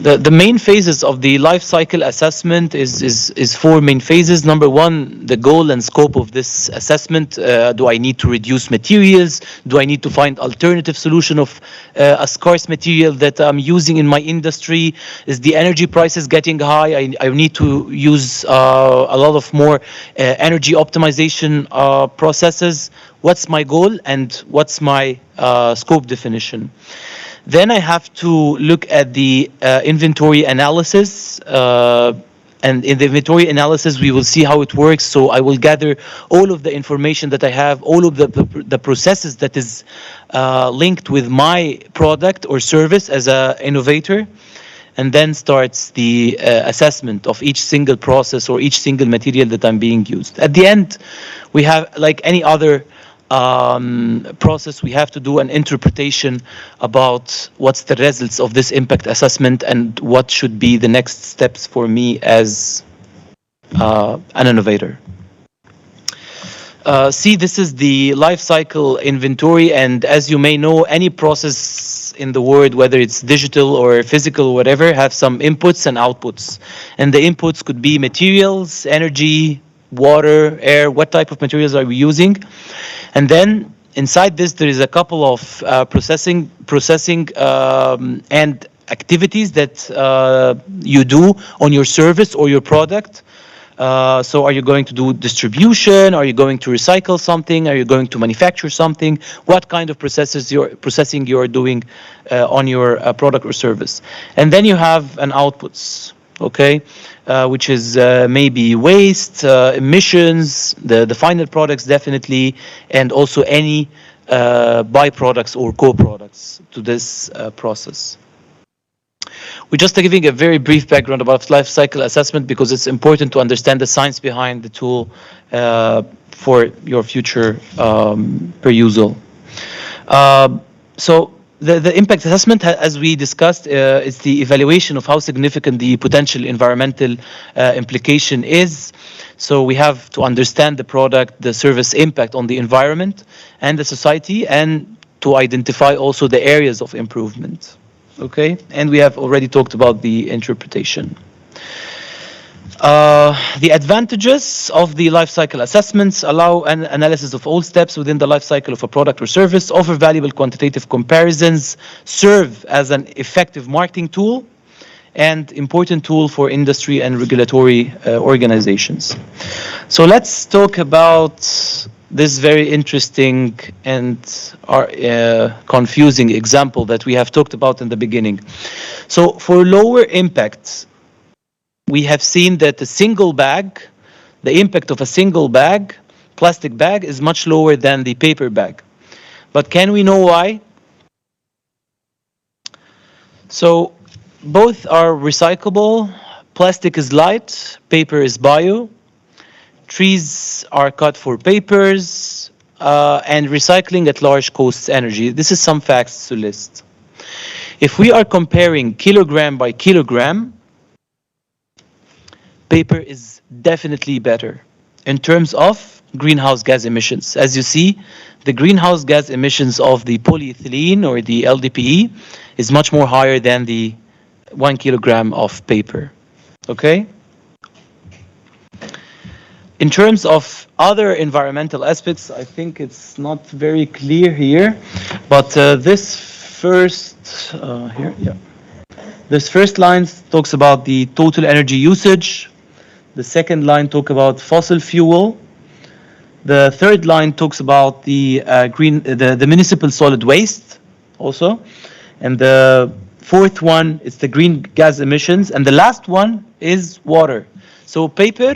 S5: The main phases of the life cycle assessment is four main phases. Number one, the goal and scope of this assessment. Do I need to reduce materials? Do I need to find alternative solution of a scarce material that I'm using in my industry? Is the energy prices getting high? I need to use a lot of more energy optimization processes. What's my goal and what's my scope definition? Then I have to look at the inventory analysis. And in the inventory analysis, we will see how it works. So I will gather all of the information that I have, all of the processes that is linked with my product or service as an innovator. And then starts the assessment of each single process or each single material that I'm being used. At the end, we have, like any other process, we have to do an interpretation about what's the results of this impact assessment and what should be the next steps for me as an innovator. See, this is the life cycle inventory, and as you may know, any process in the world, whether it's digital or physical or whatever, have some inputs and outputs. And the inputs could be materials, energy, water, air, what type of materials are we using? And then inside this, there is a couple of processing and activities that you do on your service or your product. So are you going to do distribution? Are you going to recycle something? Are you going to manufacture something? What kind of processing you're doing on your product or service? And then you have an outputs, okay, which is maybe waste, emissions, the final products definitely, and also any byproducts or co-products to this process. We're just giving a very brief background about life cycle assessment because it's important to understand the science behind the tool for your future perusal. So the impact assessment, as we discussed, is the evaluation of how significant the potential environmental implication is. So we have to understand the product, the service impact on the environment and the society, and to identify also the areas of improvement. Okay, and we have already talked about the interpretation. The advantages of the life cycle assessments allow an analysis of all steps within the life cycle of a product or service, offer valuable quantitative comparisons, serve as an effective marketing tool, and important tool for industry and regulatory organizations. So let's talk about this very interesting and confusing example that we have talked about in the beginning. So for lower impact, we have seen that a single bag, the impact of a single bag, plastic bag, is much lower than the paper bag. But can we know why? So both are recyclable. Plastic is light, paper is bio. Trees are cut for papers, and recycling at large costs energy. This is some facts to list. If we are comparing kilogram by kilogram, paper is definitely better in terms of greenhouse gas emissions. As you see, the greenhouse gas emissions of the polyethylene or the LDPE is much more higher than the 1 kilogram of paper. Okay? In terms of other environmental aspects, I think it's not very clear here, but this first this first line talks about the total energy usage. The second line talks about fossil fuel. The third line talks about the the municipal solid waste also, and the fourth one is the green gas emissions, and the last one is water. So paper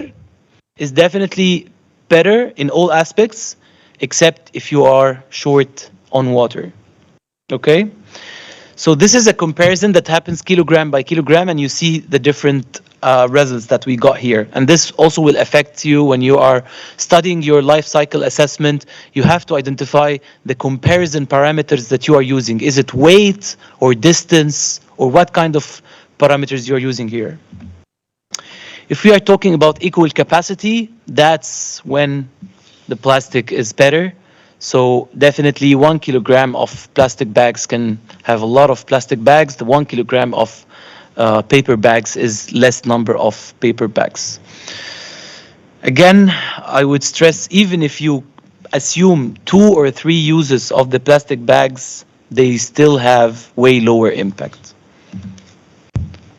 S5: is definitely better in all aspects, except if you are short on water. Okay? So this is a comparison that happens kilogram by kilogram, and you see the different results that we got here. And this also will affect you when you are studying your life cycle assessment. You have to identify the comparison parameters that you are using. Is it weight or distance, or what kind of parameters you are using here? If we are talking about equal capacity, that's when the plastic is better. So definitely 1 kilogram of plastic bags can have a lot of plastic bags. The 1 kilogram of paper bags is less number of paper bags. Again, I would stress, even if you assume 2 or 3 uses of the plastic bags, they still have way lower impact.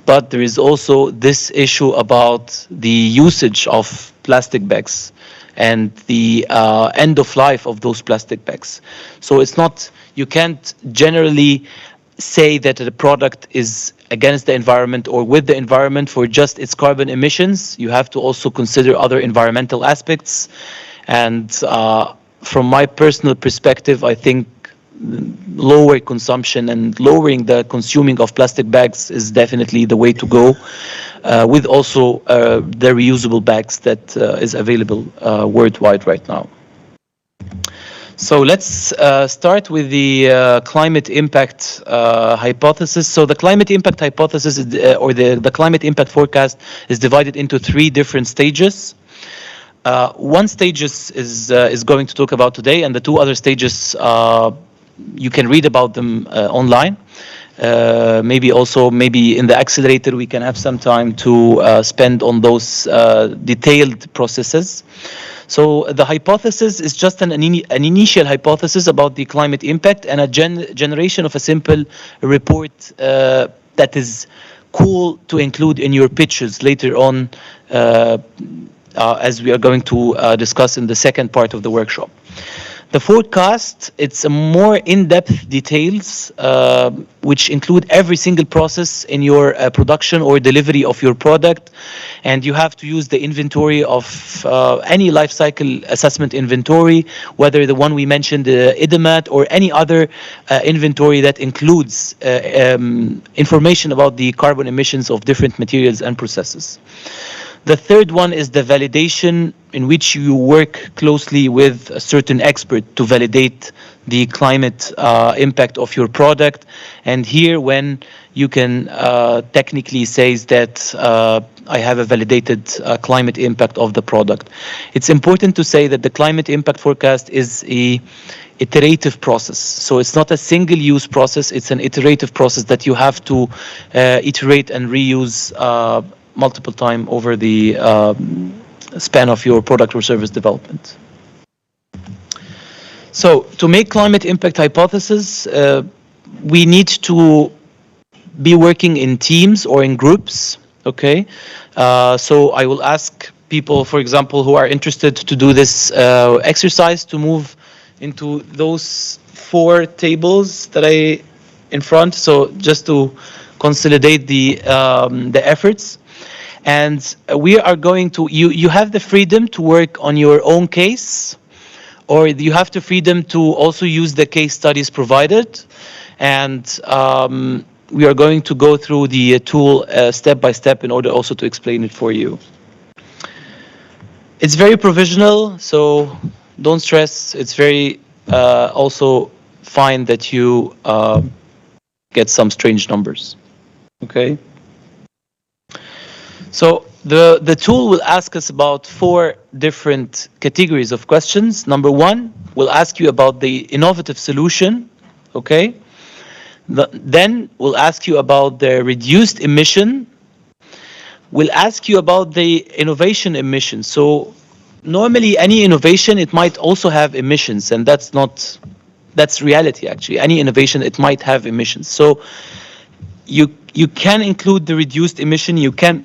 S5: But there is also this issue about the usage of plastic bags and the end of life of those plastic bags. So it's not, you can't generally say that the product is against the environment or with the environment for just its carbon emissions. You have to also consider other environmental aspects. And from my personal perspective, I think lower consumption and lowering the consuming of plastic bags is definitely the way to go, with also the reusable bags that is available worldwide right now. So let's start with the climate impact hypothesis. So the climate impact hypothesis is, or the climate impact forecast is divided into 3 different stages. One stage is going to talk about today, and the 2 other stages you can read about them online. Maybe in the accelerator we can have some time to spend on those detailed processes. So the hypothesis is just an initial hypothesis about the climate impact, and a generation of a simple report that is cool to include in your pitches later on, as we are going to discuss in the second part of the workshop. The forecast, it's a more in-depth details, which include every single process in your production or delivery of your product. And you have to use the inventory of any life cycle assessment inventory, whether the one we mentioned, the IDEMAT, or any other inventory that includes information about the carbon emissions of different materials and processes. The third one is the validation in which you work closely with a certain expert to validate the climate impact of your product. And here, when you can technically say that I have a validated climate impact of the product. It's important to say that the climate impact forecast is a iterative process. So it's not a single use process, it's an iterative process that you have to iterate and reuse multiple time over the span of your product or service development. So to make climate impact hypothesis, we need to be working in teams or in groups, okay? So I will ask people, for example, who are interested to do this exercise to move into those 4 tables that I in front. So just to consolidate the efforts. And we are going to, you have the freedom to work on your own case, or you have the freedom to also use the case studies provided. And we are going to go through the tool step by step in order also to explain it for you. It's very provisional, so don't stress. It's very also fine that you get some strange numbers. Okay. So the tool will ask us about 4 different categories of questions. Number 1, we'll ask you about the innovative solution. Okay. Then we'll ask you about the reduced emission. We'll ask you about the innovation emission. So normally any innovation, it might also have emissions, and that's reality actually. Any innovation, it might have emissions. So you can include the reduced emission, you can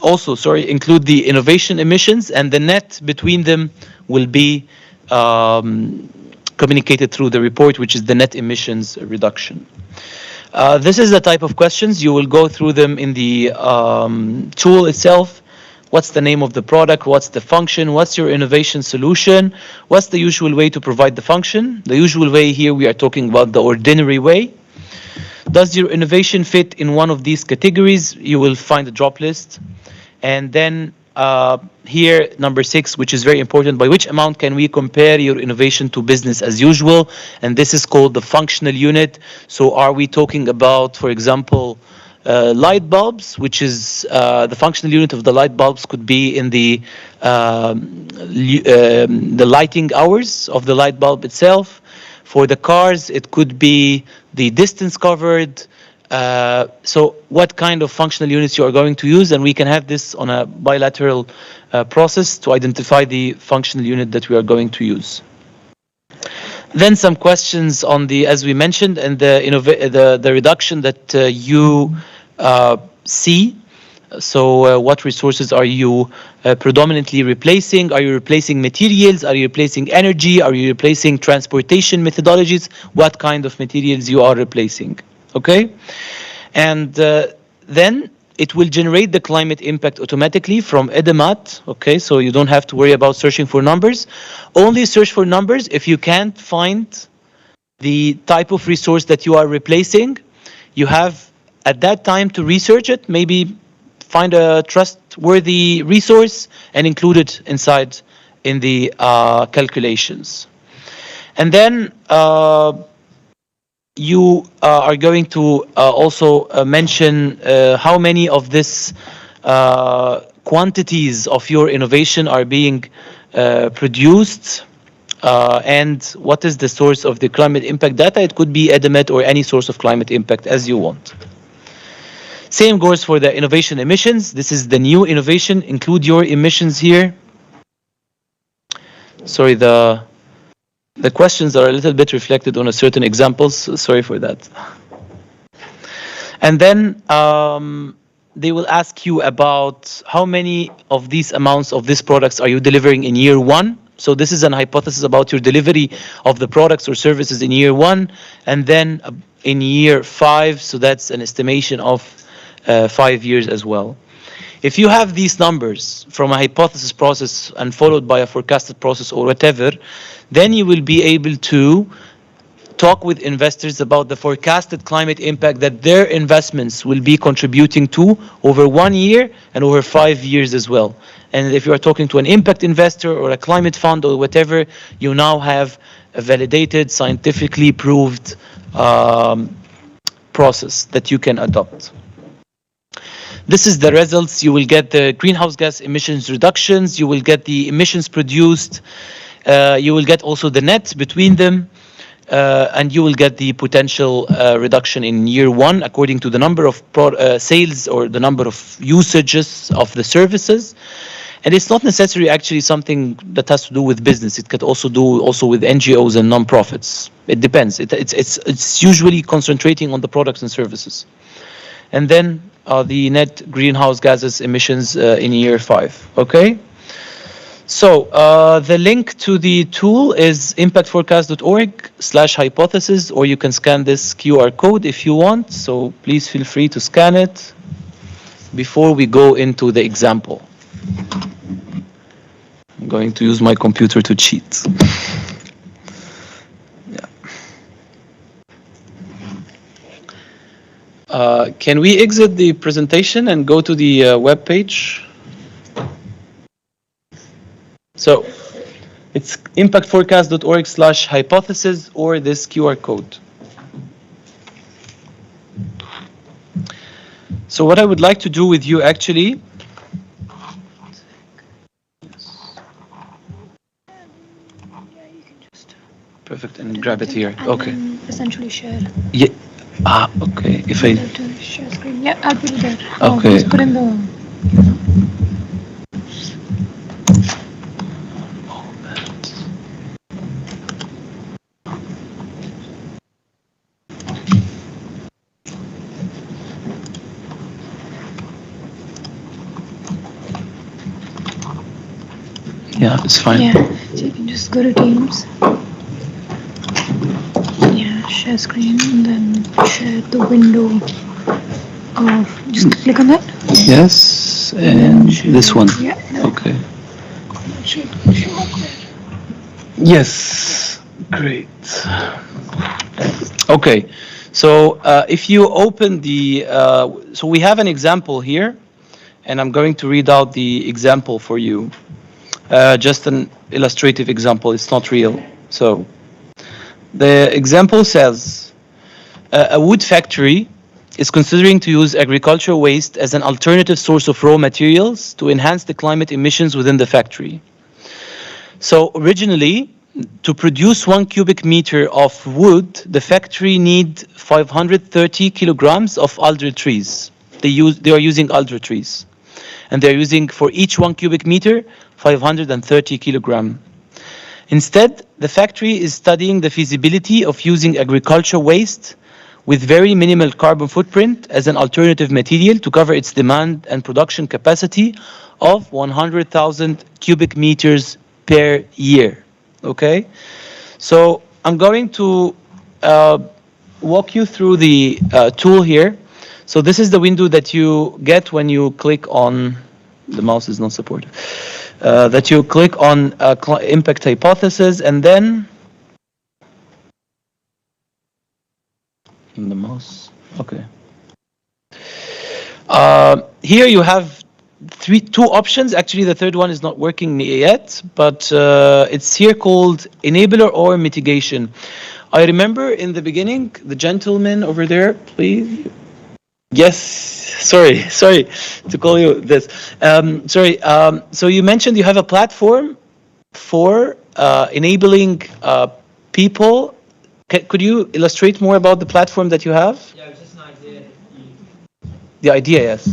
S5: also, include the innovation emissions, and the net between them will be communicated through the report, which is the net emissions reduction. This is the type of questions. You will go through them in the tool itself. What's the name of the product? What's the function? What's your innovation solution? What's the usual way to provide the function? The usual way here, we are talking about the ordinary way. Does your innovation fit in one of these categories? You will find a drop list. And then here, number 6, which is very important, by which amount can we compare your innovation to business as usual? And this is called the functional unit. So are we talking about, for example, light bulbs, which is the functional unit of the light bulbs could be in the lighting hours of the light bulb itself. For the cars, it could be the distance covered. So what kind of functional units you are going to use, and we can have this on a bilateral process to identify the functional unit that we are going to use. Then some questions on the, as we mentioned, and the reduction that you see. So what resources are you predominantly replacing? Are you replacing materials? Are you replacing energy? Are you replacing transportation methodologies? What kind of materials you are replacing? Okay, and then it will generate the climate impact automatically from Edemat. Okay, so you don't have to worry about searching for numbers. Only search for numbers if you can't find the type of resource that you are replacing. You have at that time to research it, maybe find a trustworthy resource and include it inside in the calculations. And then you are going to also mention how many of this quantities of your innovation are being produced and what is the source of the climate impact data. It could be Edemet or any source of climate impact as you want. Same goes for the innovation emissions. This is the new innovation. Include your emissions here. Sorry, the questions are a little bit reflected on a certain examples. Sorry for that. And then they will ask you about how many of these amounts of these products are you delivering in year 1. So this is an hypothesis about your delivery of the products or services in year 1, and then in year 5. So that's an estimation of 5 years as well. If you have these numbers from a hypothesis process and followed by a forecasted process or whatever, then you will be able to talk with investors about the forecasted climate impact that their investments will be contributing to over 1 year and over 5 years as well.
S19: And if you are talking to an impact investor or a climate fund or whatever, you now have a validated, scientifically proved process that you can adopt. This is the results. You will get the greenhouse gas emissions reductions. You will get the emissions produced. You will get also the net between them. And you will get the potential reduction in year one according to the number of sales or the number of usages of the services. And it's not necessarily actually something that has to do with business. It could also do with NGOs and non-profits. It depends. It's usually concentrating on the products and services. And then the net greenhouse gases emissions in year 5. Okay. So the link to the tool is impactforecast.org/hypothesis, or you can scan this QR code if you want. So please feel free to scan it before we go into the example. I'm going to use my computer to cheat. Can we exit the presentation and go to the web page? So it's impactforecast.org/hypothesis or this QR code. So what I would like to do with you actually, perfect, and grab it here. Okay.
S20: Essentially share.
S19: Yeah. Okay. If I
S20: Share screen. Yeah, I'll put it there.
S19: Okay.
S20: Just put in the.
S19: Yeah, it's fine.
S20: Yeah, so you can just go to Teams. Yeah, share screen and then share the window. Just click on that.
S19: Yes, and this one.
S20: Yeah.
S19: Okay.
S20: It should show up there.
S19: Yes, great. Okay, so if you open the, so we have an example here, and I'm going to read out the example for you. Just an illustrative example, it's not real. So the example says, a wood factory is considering to use agricultural waste as an alternative source of raw materials to enhance the climate emissions within the factory. So originally, to produce 1 cubic meter of wood, the factory need 530 kilograms of alder trees. They are using alder trees. And they're using, for each 1 cubic meter, 530 kilogram. Instead, the factory is studying the feasibility of using agricultural waste with very minimal carbon footprint as an alternative material to cover its demand and production capacity of 100,000 cubic meters per year. Okay, so I'm going to walk you through the tool here. So this is the window that you get when you click on, the mouse is not supported, that you click on impact hypothesis, and then the mouse. Okay. Here you have two options. Actually, the third one is not working yet, but it's here called enabler or mitigation. I remember in the beginning, the gentleman over there, please. Yes, sorry to call you this. So you mentioned you have a platform for enabling people. Could you illustrate more about the platform that you have?
S15: Yeah, just an idea.
S19: The idea, yes.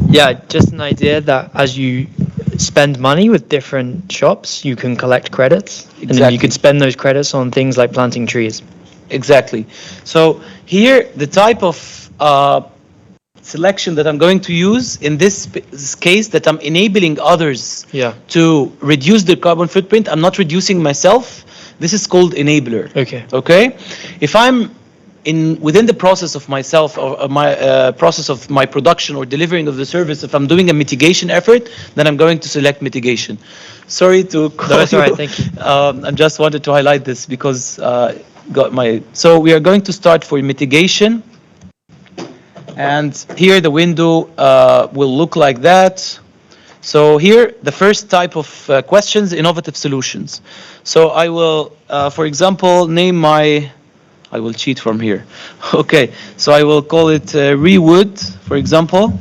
S15: Yeah, just an idea that as you spend money with different shops, you can collect credits. And then you could spend those credits on things like planting trees.
S19: Exactly. So here, the type of selection that I'm going to use in this case, that I'm enabling others to reduce their carbon footprint. I'm not reducing myself. This is called enabler. Okay. If I'm within the process of myself or my process of my production or delivering of the service, if I'm doing a mitigation effort, then I'm going to select mitigation. Sorry to call
S15: that's all right. Thank you.
S19: I just wanted to highlight this because so we are going to start for mitigation. And here the window will look like that. So here, the first type of questions, innovative solutions. So I will, for example, name my, I will cheat from here. Okay, so I will call it Rewood, for example.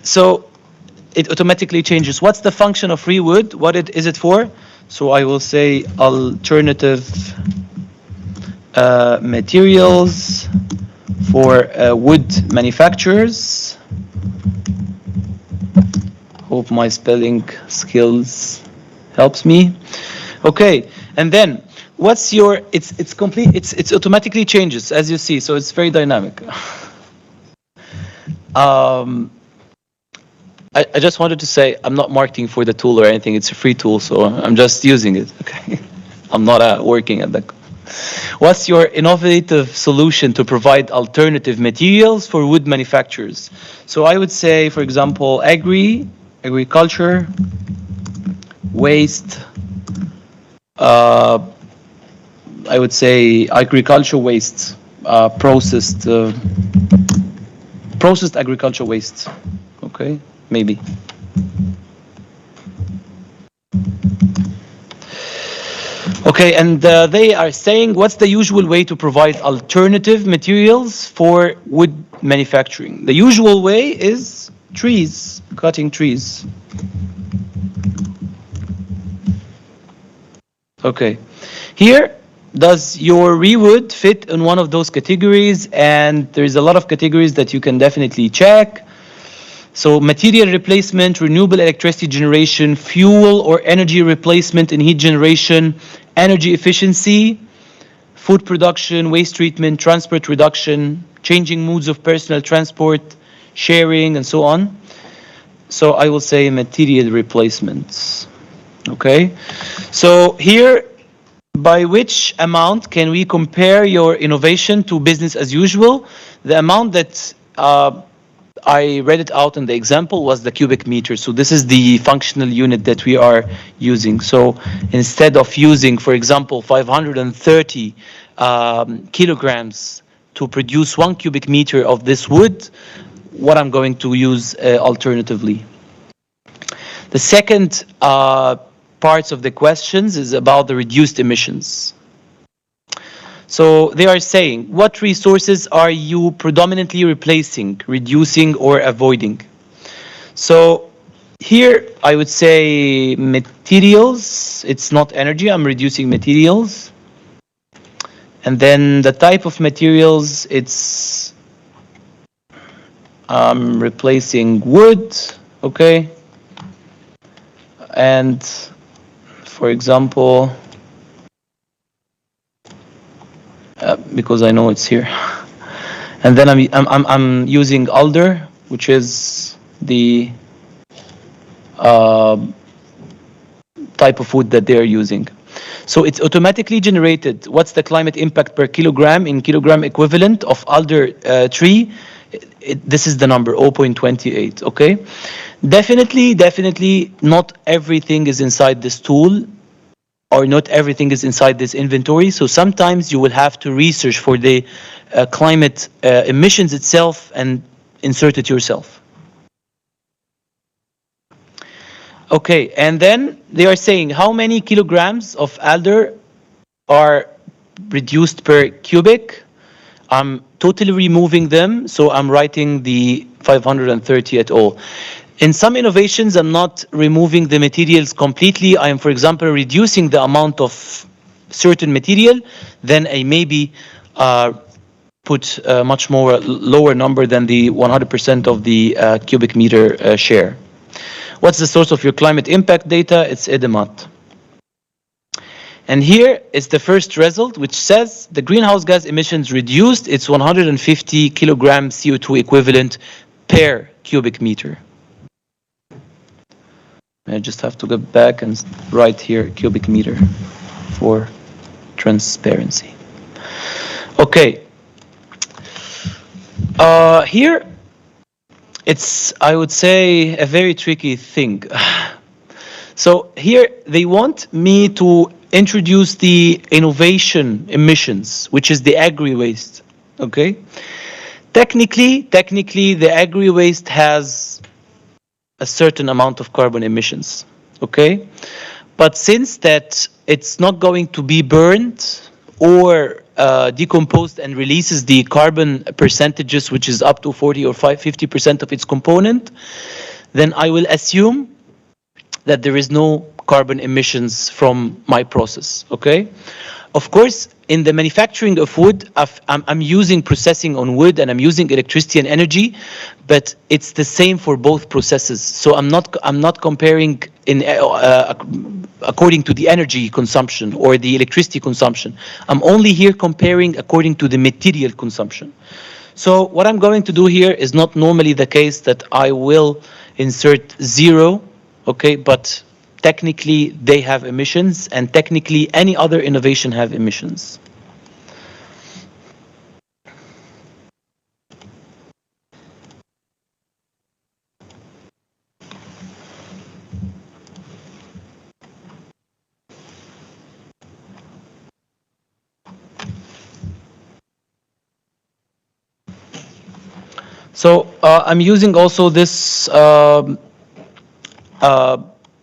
S19: So it automatically changes. What's the function of Rewood? What is it for? So I will say alternative materials for wood manufacturers. Hope my spelling skills helps me. Okay, and then what's your? It's complete. It's automatically changes as you see. So it's very dynamic. I just wanted to say I'm not marketing for the tool or anything. It's a free tool, so I'm just using it. Okay, I'm not working at that. What's your innovative solution to provide alternative materials for wood manufacturers? So I would say, for example, agriculture, waste. I would say agriculture waste, processed agriculture waste. Okay, maybe. Okay, and they are saying, what's the usual way to provide alternative materials for wood manufacturing? The usual way is trees, cutting trees. Okay, here, does your Rewood fit in one of those categories? And there's a lot of categories that you can definitely check. So material replacement, renewable electricity generation, fuel or energy replacement in heat generation, energy efficiency, food production, waste treatment, transport reduction, changing modes of personal transport, sharing, and so on. So I will say material replacements. Okay, so here, by which amount can we compare your innovation to business as usual? The amount that I read it out in the example was the cubic meter. So this is the functional unit that we are using. So instead of using, for example, 530 kilograms to produce 1 cubic meter of this wood, what I'm going to use alternatively. The second parts of the questions is about the reduced emissions. So they are saying, what resources are you predominantly replacing, reducing, or avoiding? So here I would say materials. It's not energy. I'm reducing materials. And then the type of materials, it's replacing wood. Okay. And for example, because I know it's here. And then I'm using alder, which is the type of wood that they are using. So it's automatically generated. What's the climate impact per kilogram in kilogram equivalent of alder tree? This is the number, 0.28. Okay. Definitely not everything is inside this tool, or not everything is inside this inventory. So sometimes you will have to research for the climate emissions itself and insert it yourself. Okay, and then they are saying how many kilograms of alder are reduced per cubic. I'm totally removing them, so I'm writing the 530 at all. In some innovations, I'm not removing the materials completely. I am, for example, reducing the amount of certain material. Then I maybe put a much more lower number than the 100% of the cubic meter share. What's the source of your climate impact data? It's EDEMAT. And here is the first result, which says the greenhouse gas emissions reduced. It's 150 kilogram CO2 equivalent per cubic meter. I just have to go back and write here cubic meter for transparency. Okay. Here, it's, I would say, a very tricky thing. So here they want me to introduce the innovation emissions, which is the agri-waste. Okay. Technically, the agri-waste has a certain amount of carbon emissions, okay? But since that it's not going to be burned or decomposed and releases the carbon percentages, which is up to 40 or 50% of its component, then I will assume that there is no carbon emissions from my process, okay? Of course, in the manufacturing of wood, I'm using processing on wood and I'm using electricity and energy, but it's the same for both processes. So I'm not comparing in according to the energy consumption or the electricity consumption. I'm only here comparing according to the material consumption. So what I'm going to do here is not normally the case that I will insert 0, okay, but technically they have emissions, and technically any other innovation have emissions. So I'm using also this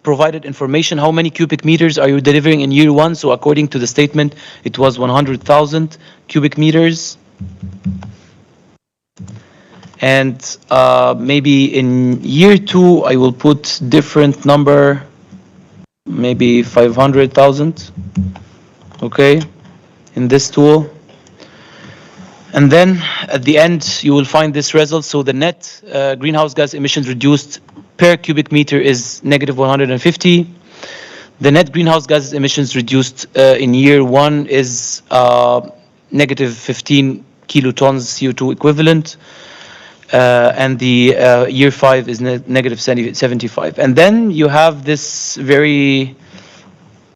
S19: provided information. How many cubic meters are you delivering in year 1? So according to the statement, it was 100,000 cubic meters. And maybe in year 2, I will put different number, maybe 500,000, okay, in this tool. And then at the end, you will find this result. So the net greenhouse gas emissions reduced per cubic meter is negative 150. The net greenhouse gas emissions reduced in year 1 is negative 15 kilotons CO2 equivalent. And the year 5 is negative 75. And then you have this very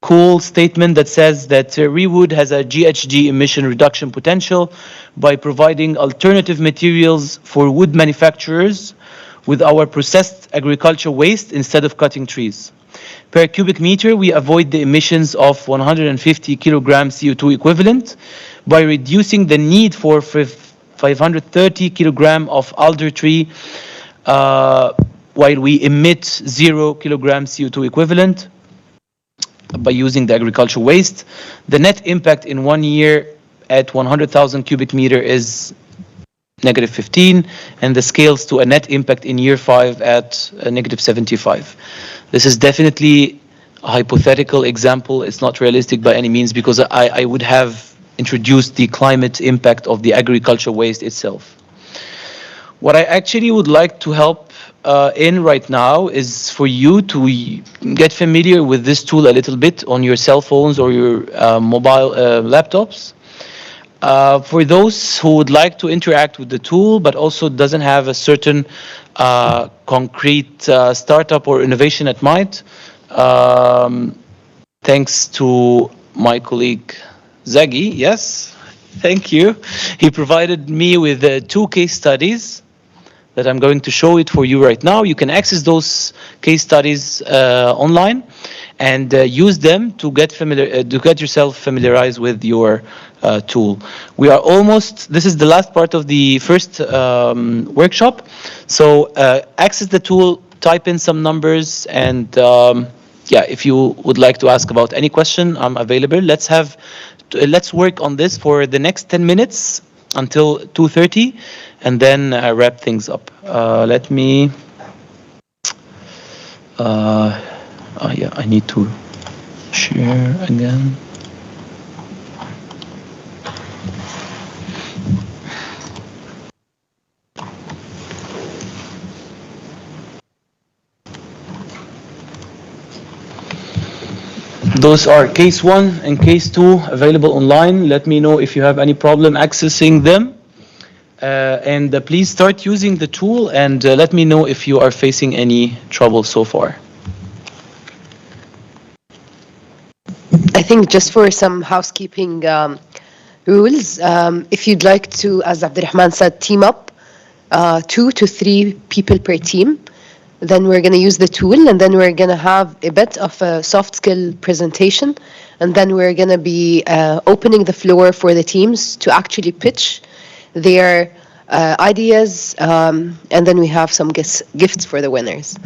S19: cool statement that says that Rewood has a GHG emission reduction potential by providing alternative materials for wood manufacturers with our processed agriculture waste instead of cutting trees. Per cubic meter, we avoid the emissions of 150 kilograms CO2 equivalent by reducing the need for 530 kilogram of alder tree while we emit 0 kilograms CO2 equivalent by using the agricultural waste. The net impact in 1 year at 100,000 cubic meter is negative 15, and the scales to a net impact in year 5 at negative 75. This is definitely a hypothetical example. It's not realistic by any means, because I would have introduced the climate impact of the agricultural waste itself. What I actually would like to help in right now is for you to get familiar with this tool a little bit on your cell phones or your mobile laptops. For those who would like to interact with the tool but also doesn't have a certain concrete startup or innovation at mind, thanks to my colleague Zagi, yes, thank you. He provided me with 2 case studies that I'm going to show it for you right now. You can access those case studies online and use them to get yourself familiarized with your tool. We are almost, this is the last part of the first workshop. So access the tool, type in some numbers, and yeah, if you would like to ask about any question, I'm available. Let's work on this for the next 10 minutes until 2:30, and then wrap things up. Let me, yeah, I need to share again. Those are case 1 and case 2 available online. Let me know if you have any problem accessing them. And please start using the tool, and let me know if you are facing any trouble so far.
S3: I think just for some housekeeping rules, if you'd like to, as Abdurrahman said, team up 2 to 3 people per team, then we're going to use the tool, and then we're going to have a bit of a soft skill presentation, and then we're going to be opening the floor for the teams to actually pitch their ideas, and then we have some gifts for the winners.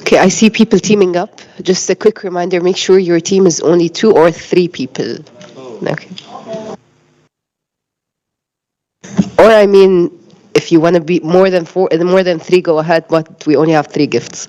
S3: Okay, I see people teaming up. Just a quick reminder, make sure your team is only 2 or 3 people. Okay. Or I mean, if you want to be more than 4, more than 3, go ahead, but we only have 3 gifts.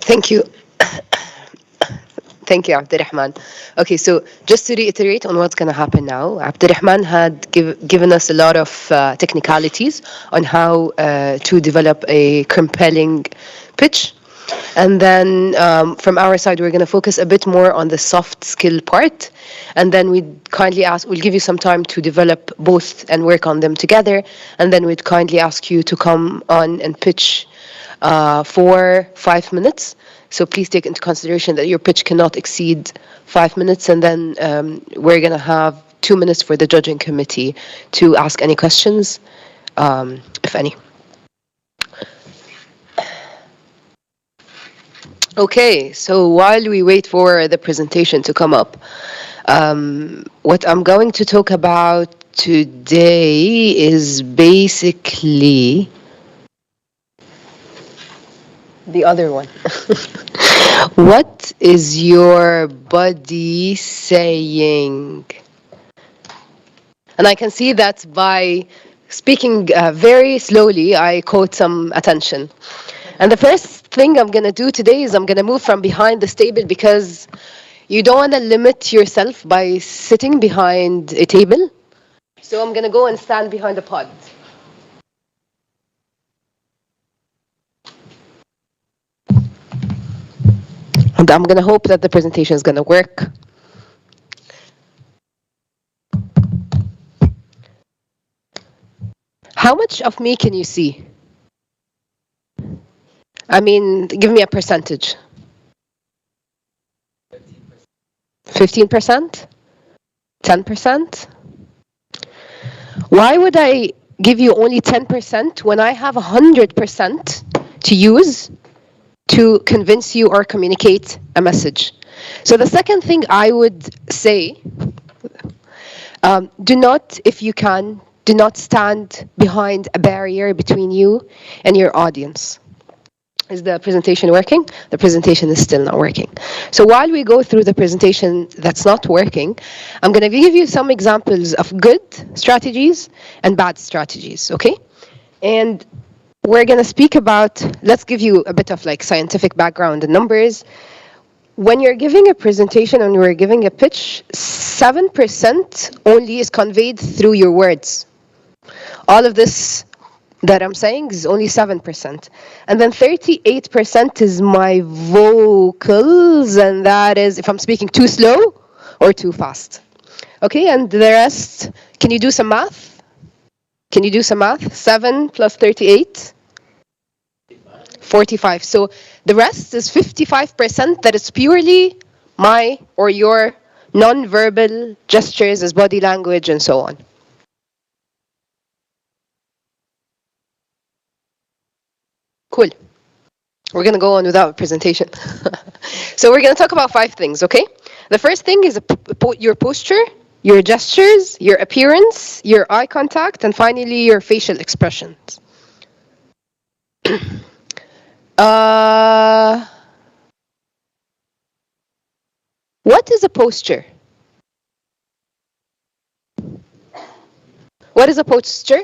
S3: Thank you. Thank you, Abdurrahman. Okay, so just to reiterate on what's going to happen now, Abdurrahman had given us a lot of technicalities on how to develop a compelling pitch. And then from our side, we're going to focus a bit more on the soft skill part. And then we'll give you some time to develop both and work on them together. And then we'd kindly ask you to come on and pitch for 5 minutes. So please take into consideration that your pitch cannot exceed 5 minutes. And then we're going to have 2 minutes for the judging committee to ask any questions, if any. Okay, so while we wait for the presentation to come up, what I'm going to talk about today is basically the other one. What is your body saying? And I can see that by speaking very slowly, I caught some attention. And the first thing I'm going to do today is I'm going to move from behind this table because you don't want to limit yourself by sitting behind a table. So I'm going to go and stand behind a pod. And I'm going to hope that the presentation is going to work. How much of me can you see? I mean, give me a percentage. 15%? 10%? Why would I give you only 10% when I have 100% to use to convince you or communicate a message? So the second thing I would say, do not, if you can, do not stand behind a barrier between you and your audience. Is the presentation working? The presentation is still not working. So while we go through the presentation that's not working, I'm going to give you some examples of good strategies and bad strategies, okay? And we're going to speak about, let's give you a bit of like scientific background and numbers. When you're giving a presentation and you're giving a pitch, 7% only is conveyed through your words. All of this that I'm saying is only 7%. And then 38% is my vocals, and that is if I'm speaking too slow or too fast. Okay, and the rest, can you do some math? Can you do some math? 7 plus 38? 45. So the rest is 55% that is purely my or your non-verbal gestures as body language and so on. Cool. We're going to go on without a presentation. So we're going to talk about 5 things, okay? The first thing is your posture, your gestures, your appearance, your eye contact, and finally your facial expressions. What is a posture? What is a posture?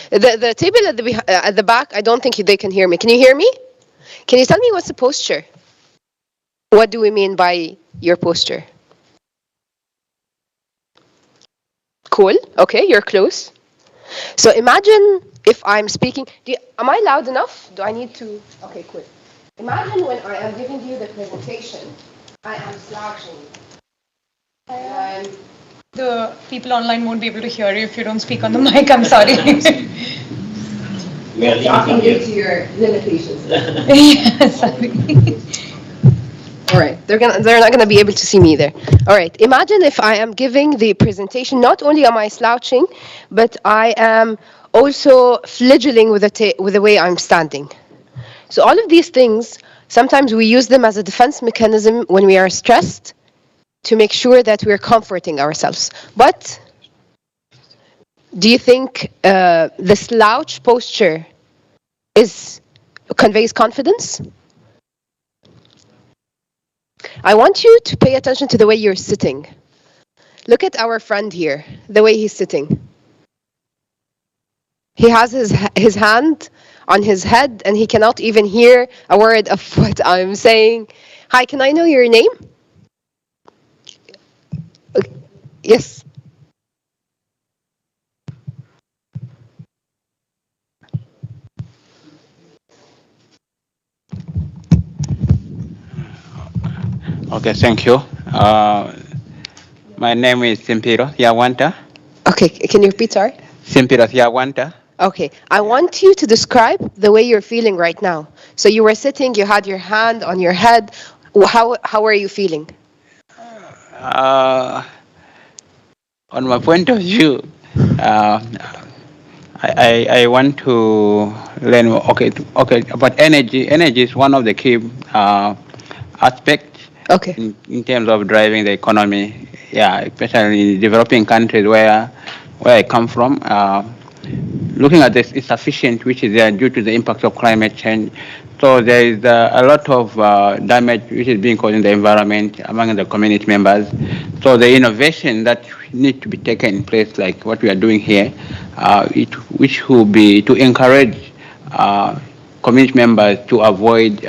S3: The table at the back, I don't think they can hear me. Can you hear me? Can you tell me what's a posture? What do we mean by your posture? Cool. Okay, you're close. So imagine if I'm speaking. Am I loud enough? Do I need to? Okay, cool. Imagine when I am giving you the presentation, I am slouching.
S8: The people online won't be able to hear you if you don't speak on the mic. I'm sorry.
S3: Talking to your limitations.
S8: Yeah, sorry.
S3: All right, they're not gonna be able to see me either. All right, imagine if I am giving the presentation. Not only am I slouching, but I am also flagellating with the way I'm standing. So all of these things, sometimes we use them as a defense mechanism when we are stressed to make sure that we're comforting ourselves. But do you think the slouch posture conveys confidence? I want you to pay attention to the way you're sitting. Look at our friend here, the way he's sitting. He has his hand on his head, and he cannot even hear a word of what I'm saying. Hi, can I know your name? Okay. Yes.
S21: Okay, thank you. My name is Simpiro Yawanta.
S3: Okay, can you repeat, sorry?
S21: Simpiro Yawanta.
S3: Okay, I want you to describe the way you're feeling right now. So you were sitting, you had your hand on your head. How are you feeling?
S21: On my point of view, I want to learn. Okay, but energy is one of the key aspects.
S3: Okay.
S21: In terms of driving the economy, yeah, especially in developing countries where I come from. Looking at this insufficient which is there due to the impact of climate change. So there is a lot of damage which is being caused in the environment among the community members. So the innovation that need to be taken in place, like what we are doing here, which will be to encourage community members to avoid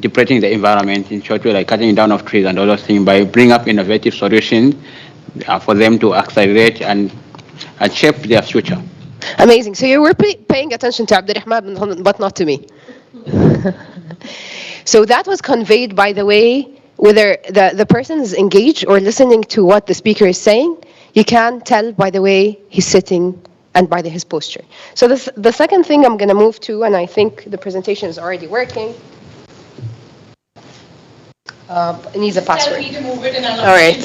S21: depleting the environment, in short way, like cutting down of trees and all those things, by bringing up innovative solutions for them to accelerate and shape their future.
S3: Amazing. So you were paying attention to Abdurrahman, but not to me. So that was conveyed by the way, whether the person is engaged or listening to what the speaker is saying, you can tell by the way he's sitting and by his posture. So the second thing I'm going to move to, and I think the presentation is already working. It needs a password. All right.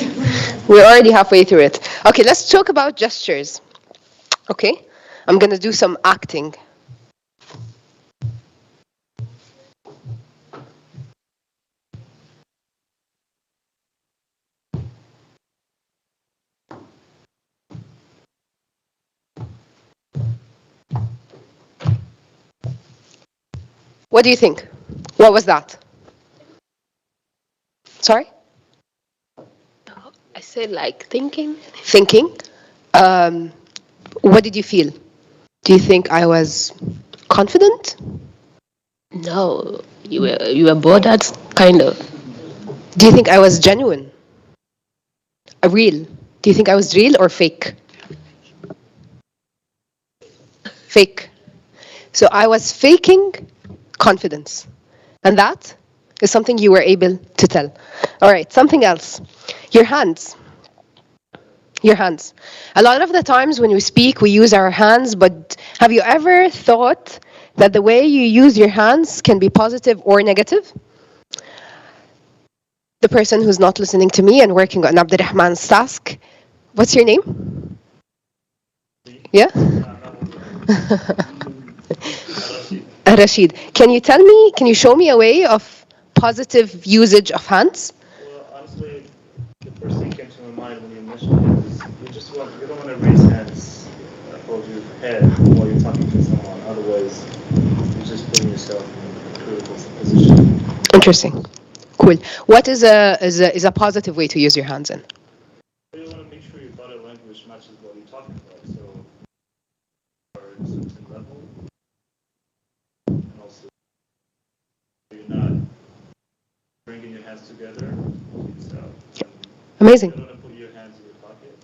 S3: We're already halfway through it. Okay, let's talk about gestures. Okay, I'm going to do some acting. What do you think? What was that? Sorry?
S4: I said like thinking.
S3: Thinking. What did you feel? Do you think I was confident?
S4: No, you were bothered, kind of.
S3: Do you think I was genuine? Real? Do you think I was real or fake? Fake. So I was faking confidence. And that is something you were able to tell. All right, something else. Your hands. Your hands. A lot of the times when we speak, we use our hands, but have you ever thought that the way you use your hands can be positive or negative? The person who's not listening to me and working on Abdurrahman's task, what's your name? Yeah? Rashid. Can you show me a way of positive usage of hands?
S22: Well, honestly, the first thing came to my mind when you mentioned it is you don't want to raise hands above your head while you're talking to someone. Otherwise, you're just putting yourself in a critical position.
S3: Interesting. Cool. What is a positive way to use your hands in?
S22: You want to make sure your body language matches what you're talking about. So, at a certain level, and also you're not bringing your hands together. So,
S3: Amazing.
S22: you don't want to put your hands in your pocket.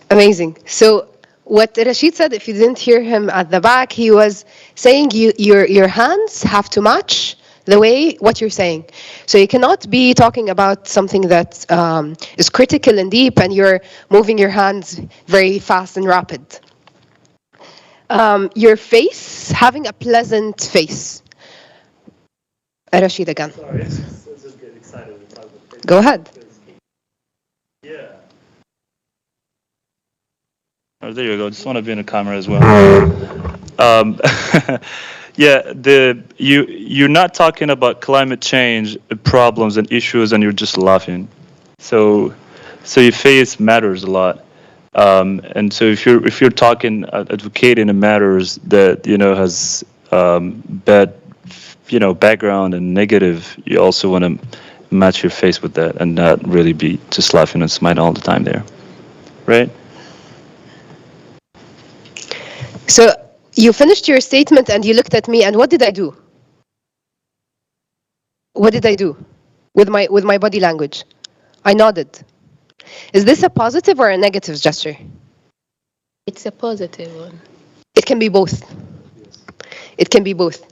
S3: Amazing. So what Rashid said, if you didn't hear him at the back, he was saying your hands have to match the way what you're saying. So you cannot be talking about something that is critical and deep and you're moving your hands very fast and rapid. Your face, having a pleasant face. Rashid again.
S22: Sorry, I just get excited when talking about face.
S3: Go ahead.
S22: Yeah.
S23: Oh, there you go. Just want to be in the camera as well. Yeah, you're not talking about climate change problems and issues, and you're just laughing. So your face matters a lot. And so if you're talking, advocating in matters that has bad background and negative, you also want to match your face with that and not really be just laughing and smiling all the time there, right?
S3: So you finished your statement and you looked at me, and what did I do? What did I do with my body language? I nodded. Is this a positive or a negative gesture?
S4: It's a positive one.
S3: It can be both. It can be both.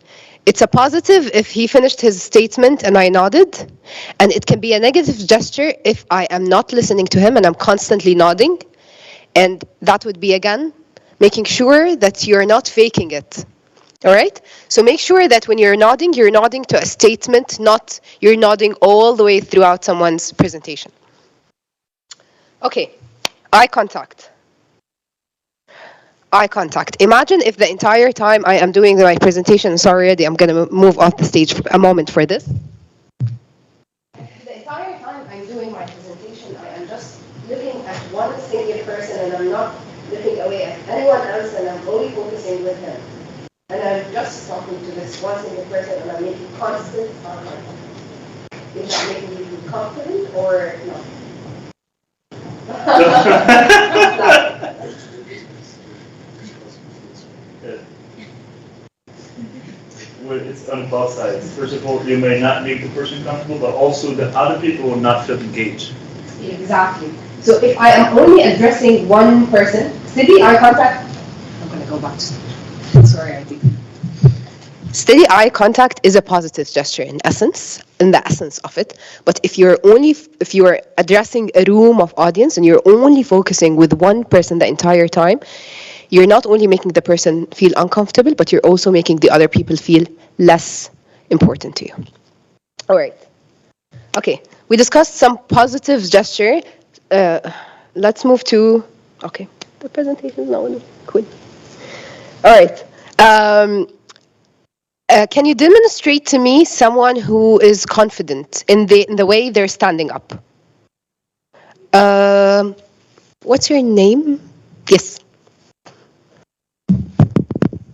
S3: It's a positive if he finished his statement and I nodded, and it can be a negative gesture if I am not listening to him and I'm constantly nodding, and that would be, again, making sure that you're not faking it. All right? So make sure that when you're nodding to a statement, not you're nodding all the way throughout someone's presentation. Okay, eye contact. Eye contact. Imagine if the entire time I am doing my presentation, sorry, already, I'm going to move off the stage for a moment for this. The entire time I'm doing my presentation, I am just looking at one single person and I'm not looking away at anyone else and I'm only focusing with him. And I'm just talking to this one single person and I'm making constant eye contact. Is that making you feel confident or not?
S23: It's on both sides. First of all, you may not make the person comfortable, but also the other people will not feel engaged.
S3: Exactly. So if I am only addressing one person, steady eye contact. I'm going to go back to stage. Sorry, I think. Steady eye contact is a positive gesture in the essence of it. But if you're addressing a room of audience and you're only focusing with one person the entire time, you're not only making the person feel uncomfortable, but you're also making the other people feel less important to you. All right. Okay, we discussed some positive gesture. Let's move to, okay, the presentation is now cool. All right. Can you demonstrate to me someone who is confident in the way they're standing up? What's your name? Yes.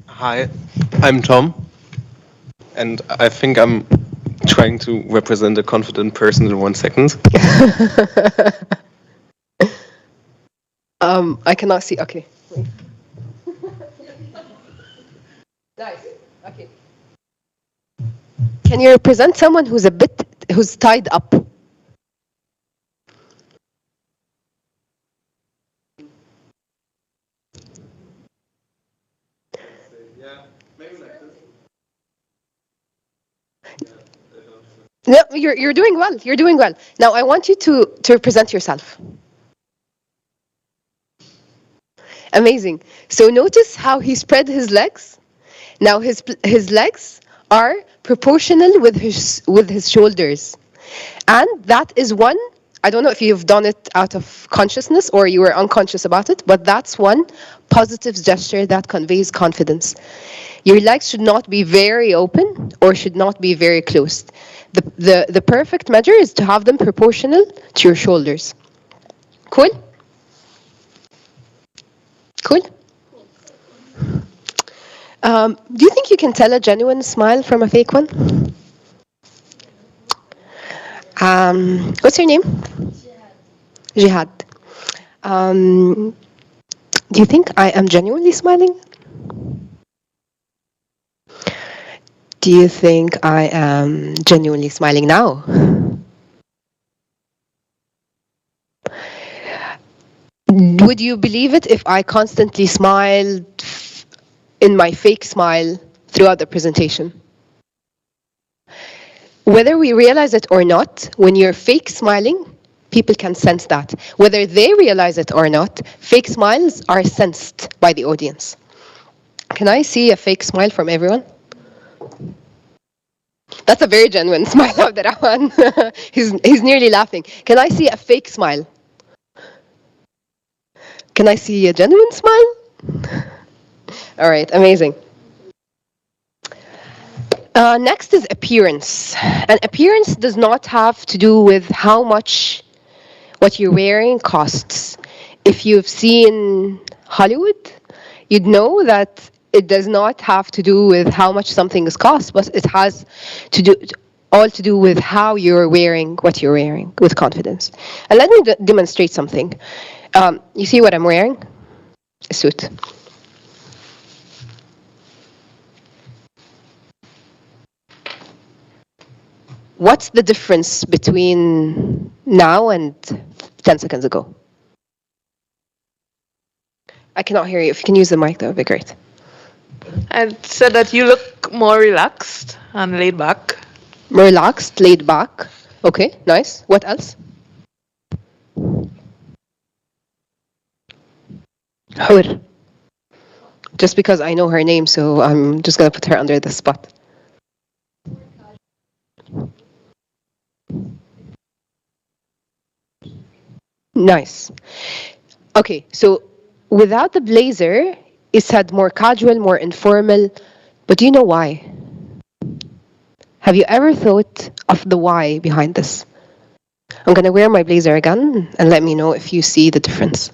S17: Hi, I'm Tom, and I think I'm trying to represent a confident person in 1 second.
S3: I cannot see. Okay. Wait. Nice. Okay. Can you represent someone who's tied up? No, you're doing well. You're doing well. Now I want you to represent yourself. Amazing. So notice how he spread his legs. Now his legs are proportional with his shoulders, and that is one. I don't know if you've done it out of consciousness or you were unconscious about it, but that's one positive gesture that conveys confidence. Your legs should not be very open or should not be very closed. The perfect measure is to have them proportional to your shoulders. Cool? Cool? Do you think you can tell a genuine smile from a fake one? What's your name? Jihad. Do you think I am genuinely smiling? Do you think I am genuinely smiling now? Would you believe it if I constantly smiled in my fake smile throughout the presentation? Whether we realize it or not, when you're fake smiling, people can sense that. Whether they realize it or not, fake smiles are sensed by the audience. Can I see a fake smile from everyone? That's a very genuine smile, Abdurrahman. he's nearly laughing. Can I see a fake smile? Can I see a genuine smile? All right, amazing. Next is appearance. And appearance does not have to do with how much what you're wearing costs. If you've seen Hollywood, you'd know that it does not have to do with how much something is cost, but it has to do all to do with how you're wearing what you're wearing with confidence. And let me demonstrate something. You see what I'm wearing? A suit. What's the difference between now and 10 seconds ago? I cannot hear you. If you can use the mic, that would be great.
S14: I said that you look more relaxed and laid back.
S3: More relaxed, laid back. Okay, nice. What else? Hur. Just because I know her name, so I'm just going to put her under the spot. Nice. Okay, so without the blazer, it's had more casual, more informal. But do you know why? Have you ever thought of the why behind this? I'm going to wear my blazer again and let me know if you see the difference.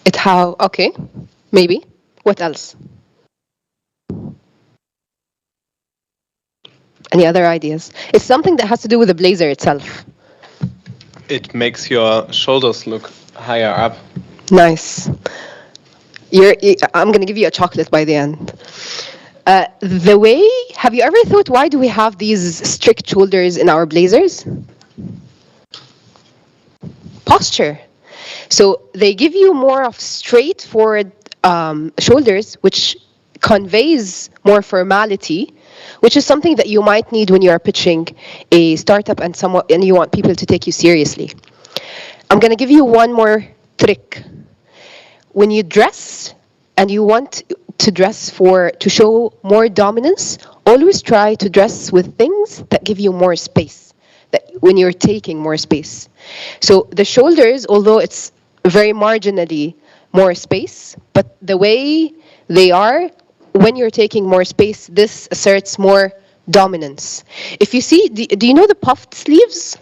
S3: It how, okay, maybe. What else? Any other ideas? It's something that has to do with the blazer itself.
S17: It makes your shoulders look higher up.
S3: Nice. I'm going to give you a chocolate by the end. Have you ever thought, why do we have these strict shoulders in our blazers? Posture. So they give you more of straightforward shoulders, which conveys more formality, which is something that you might need when you are pitching a startup and you want people to take you seriously. I'm going to give you one more trick. When you dress and you want to dress to show more dominance, always try to dress with things that give you more space, that when you're taking more space. So the shoulders, although it's very marginally more space, but the way they are, when you're taking more space, this asserts more dominance. If you see, do you know the puffed sleeves?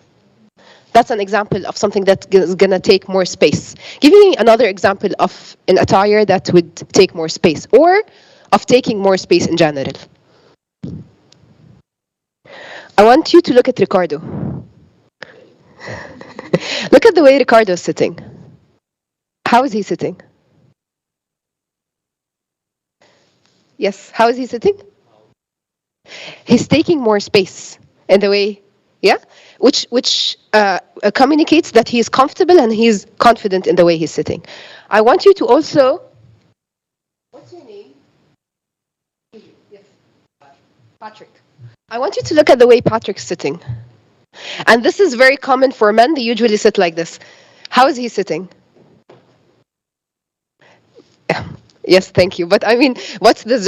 S3: That's an example of something that is going to take more space. Give me another example of an attire that would take more space, or of taking more space in general. I want you to look at Ricardo. Look at the way Ricardo is sitting. How is he sitting? Yes, how is he sitting? He's taking more space in the way, yeah? Which communicates that he is comfortable and he's confident in the way he's sitting. I want you to also... What's your name? Yes. Patrick. I want you to look at the way Patrick's sitting. And this is very common for men. They usually sit like this. How is he sitting? Yes, thank you. But I mean, what's the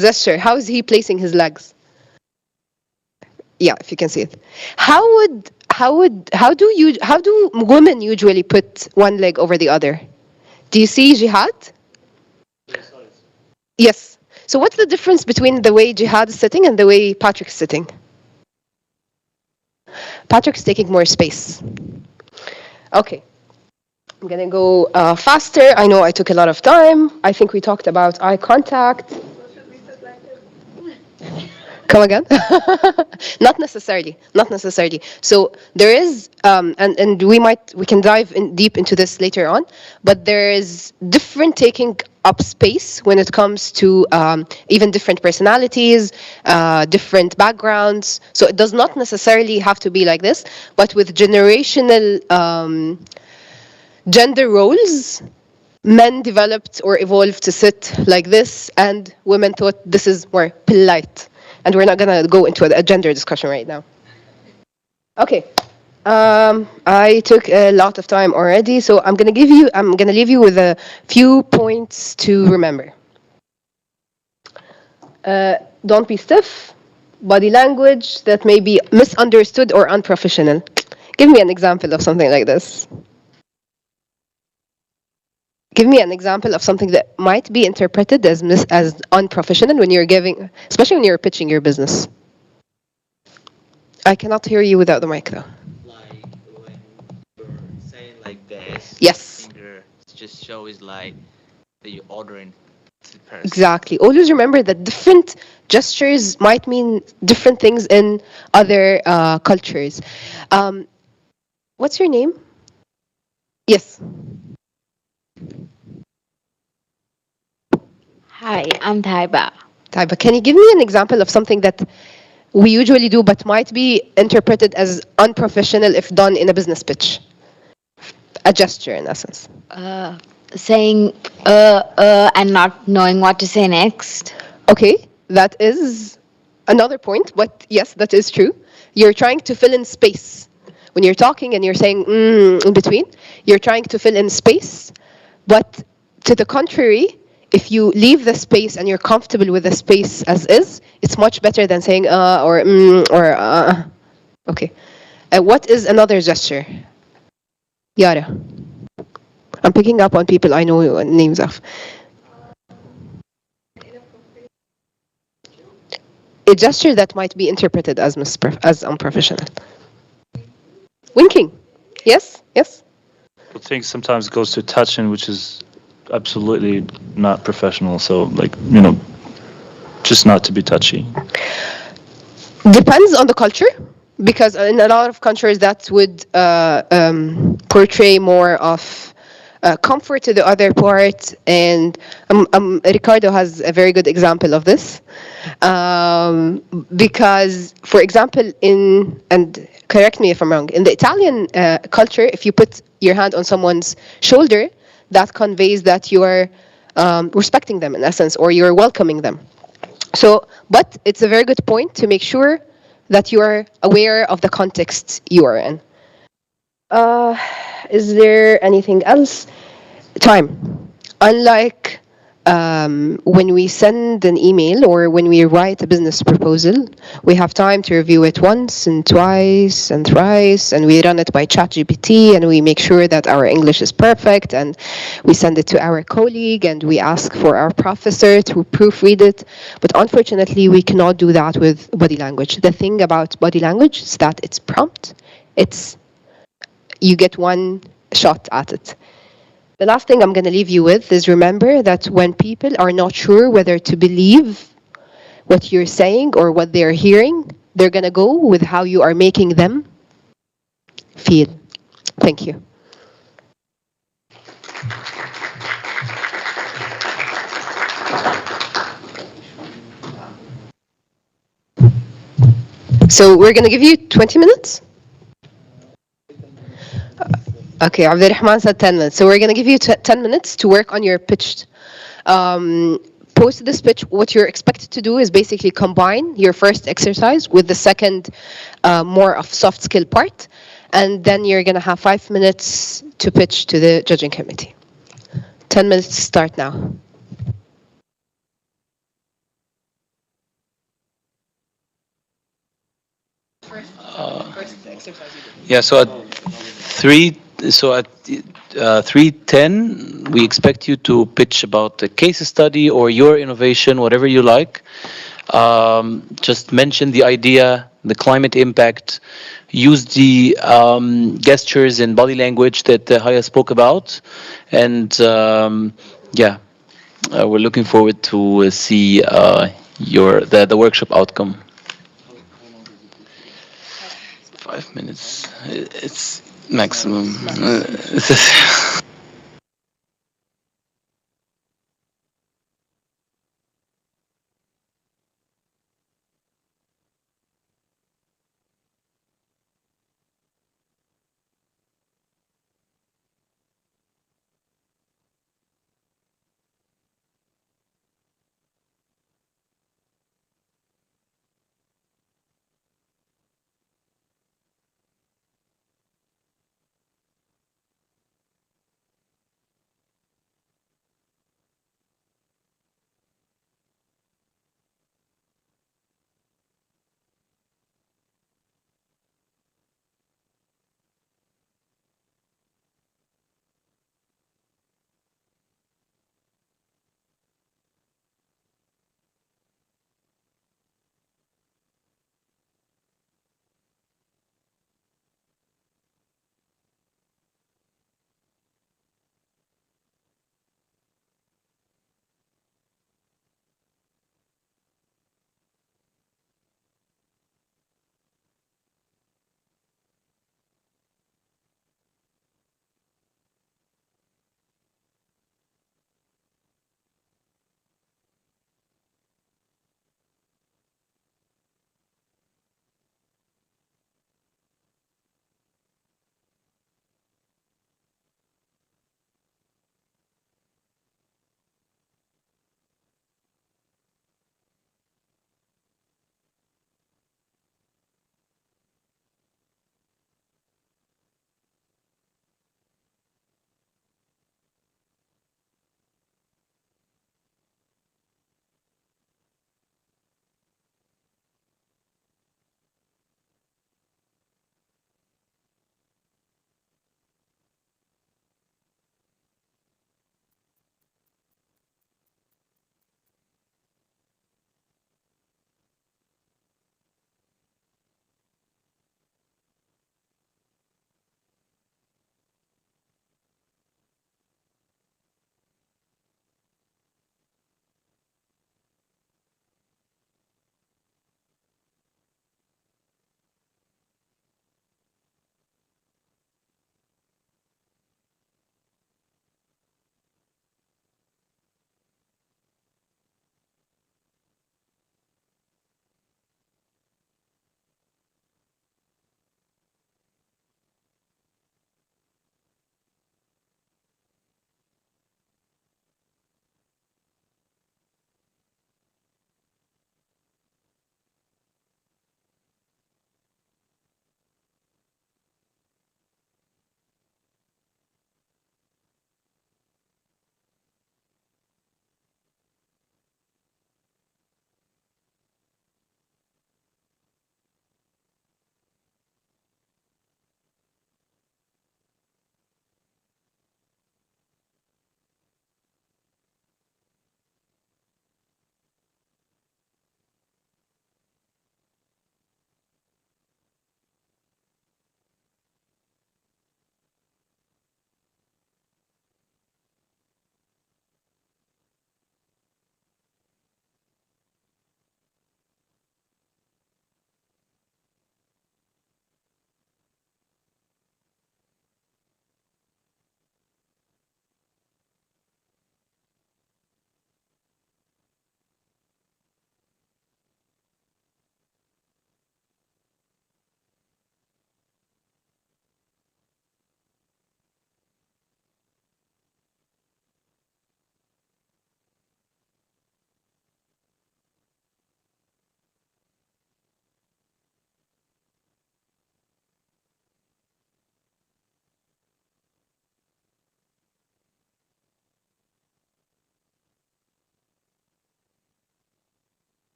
S3: gesture? How is he placing his legs? Yeah, if you can see it. How do women usually put one leg over the other? Do you see Jihad? Yes. So what's the difference between the way Jihad is sitting and the way Patrick's sitting? Patrick's taking more space. Okay. I'm going to go faster. I know I took a lot of time. I think we talked about eye contact. Come again? Not necessarily. Not necessarily. So there is, and we can dive deep into this later on, but there is different taking up space when it comes to even different personalities, different backgrounds. So it does not necessarily have to be like this, but with generational gender roles, men developed or evolved to sit like this, and women thought this is more polite. And we're not going to go into a gender discussion right now. Okay. I took a lot of time already, so I'm going to leave you with a few points to remember. Don't be stiff. Body language that may be misunderstood or unprofessional. Give me an example of something like this. Give me an example of something that might be interpreted as unprofessional when you're giving, especially when you're pitching your business. I cannot hear you without the mic, though.
S1: Like when you're saying like this.
S3: Yes.
S1: Finger just shows like that you're ordering to the person.
S3: Exactly. Always remember that different gestures might mean different things in other cultures. What's your name? Yes.
S2: Hi, I'm Taiba.
S3: Taiba, can you give me an example of something that we usually do but might be interpreted as unprofessional if done in a business pitch? A gesture, in essence.
S2: Saying and not knowing what to say next.
S3: Okay, that is another point, but yes, that is true. You're trying to fill in space. When you're talking and you're saying in between, you're trying to fill in space, but to the contrary, if you leave the space and you're comfortable with the space as is, it's much better than saying or. Okay. What is another gesture? Yara. I'm picking up on people I know names of. A gesture that might be interpreted as as unprofessional. Winking. Yes, yes.
S23: I think sometimes it goes to touching, which is absolutely not professional. So, like, just not to be touchy.
S3: Depends on the culture, because in a lot of countries that would portray more of comfort to the other part, and Ricardo has a very good example of this. Because, for example, and correct me if I'm wrong, in the Italian culture, if you put your hand on someone's shoulder, that conveys that you are respecting them in essence, or you're welcoming them. So, but it's a very good point to make sure that you are aware of the context you are in. Is there anything else? Time. Unlike when we send an email or when we write a business proposal, we have time to review it once and twice and thrice, and we run it by ChatGPT, and we make sure that our English is perfect, and we send it to our colleague, and we ask for our professor to proofread it. But unfortunately, we cannot do that with body language. The thing about body language is that it's prompt. You get one shot at it. The last thing I'm going to leave you with is remember that when people are not sure whether to believe what you're saying or what they're hearing, they're going to go with how you are making them feel. Thank you. So we're going to give you 20 minutes? Okay, Abdurrahman said 10 minutes. So we're going to give you 10 minutes to work on your pitch. Post this pitch, what you're expected to do is basically combine your first exercise with the second, more of soft skill part. And then you're going to have 5 minutes to pitch to the judging committee. 10 minutes to start now.
S19: Yeah, so at 3:10, we expect you to pitch about the case study or your innovation, whatever you like. Just mention the idea, the climate impact, use the gestures and body language that Haya spoke about, and we're looking forward to see the workshop outcome. 5 minutes. It's maximum.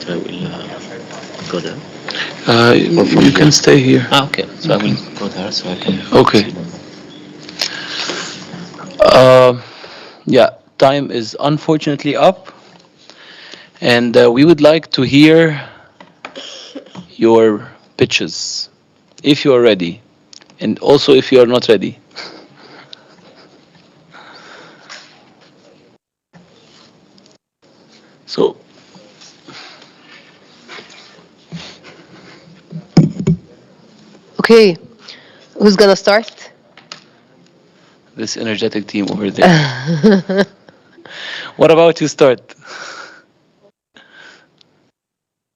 S6: So I will go there.
S19: You can stay here.
S6: Okay. So I will go there so I can.
S19: Okay. Yeah, time is unfortunately up, and we would like to hear your pitches, if you are ready, and also if you are not ready. So,
S3: Okay, who's gonna start?
S19: this energetic team over there. What about you start?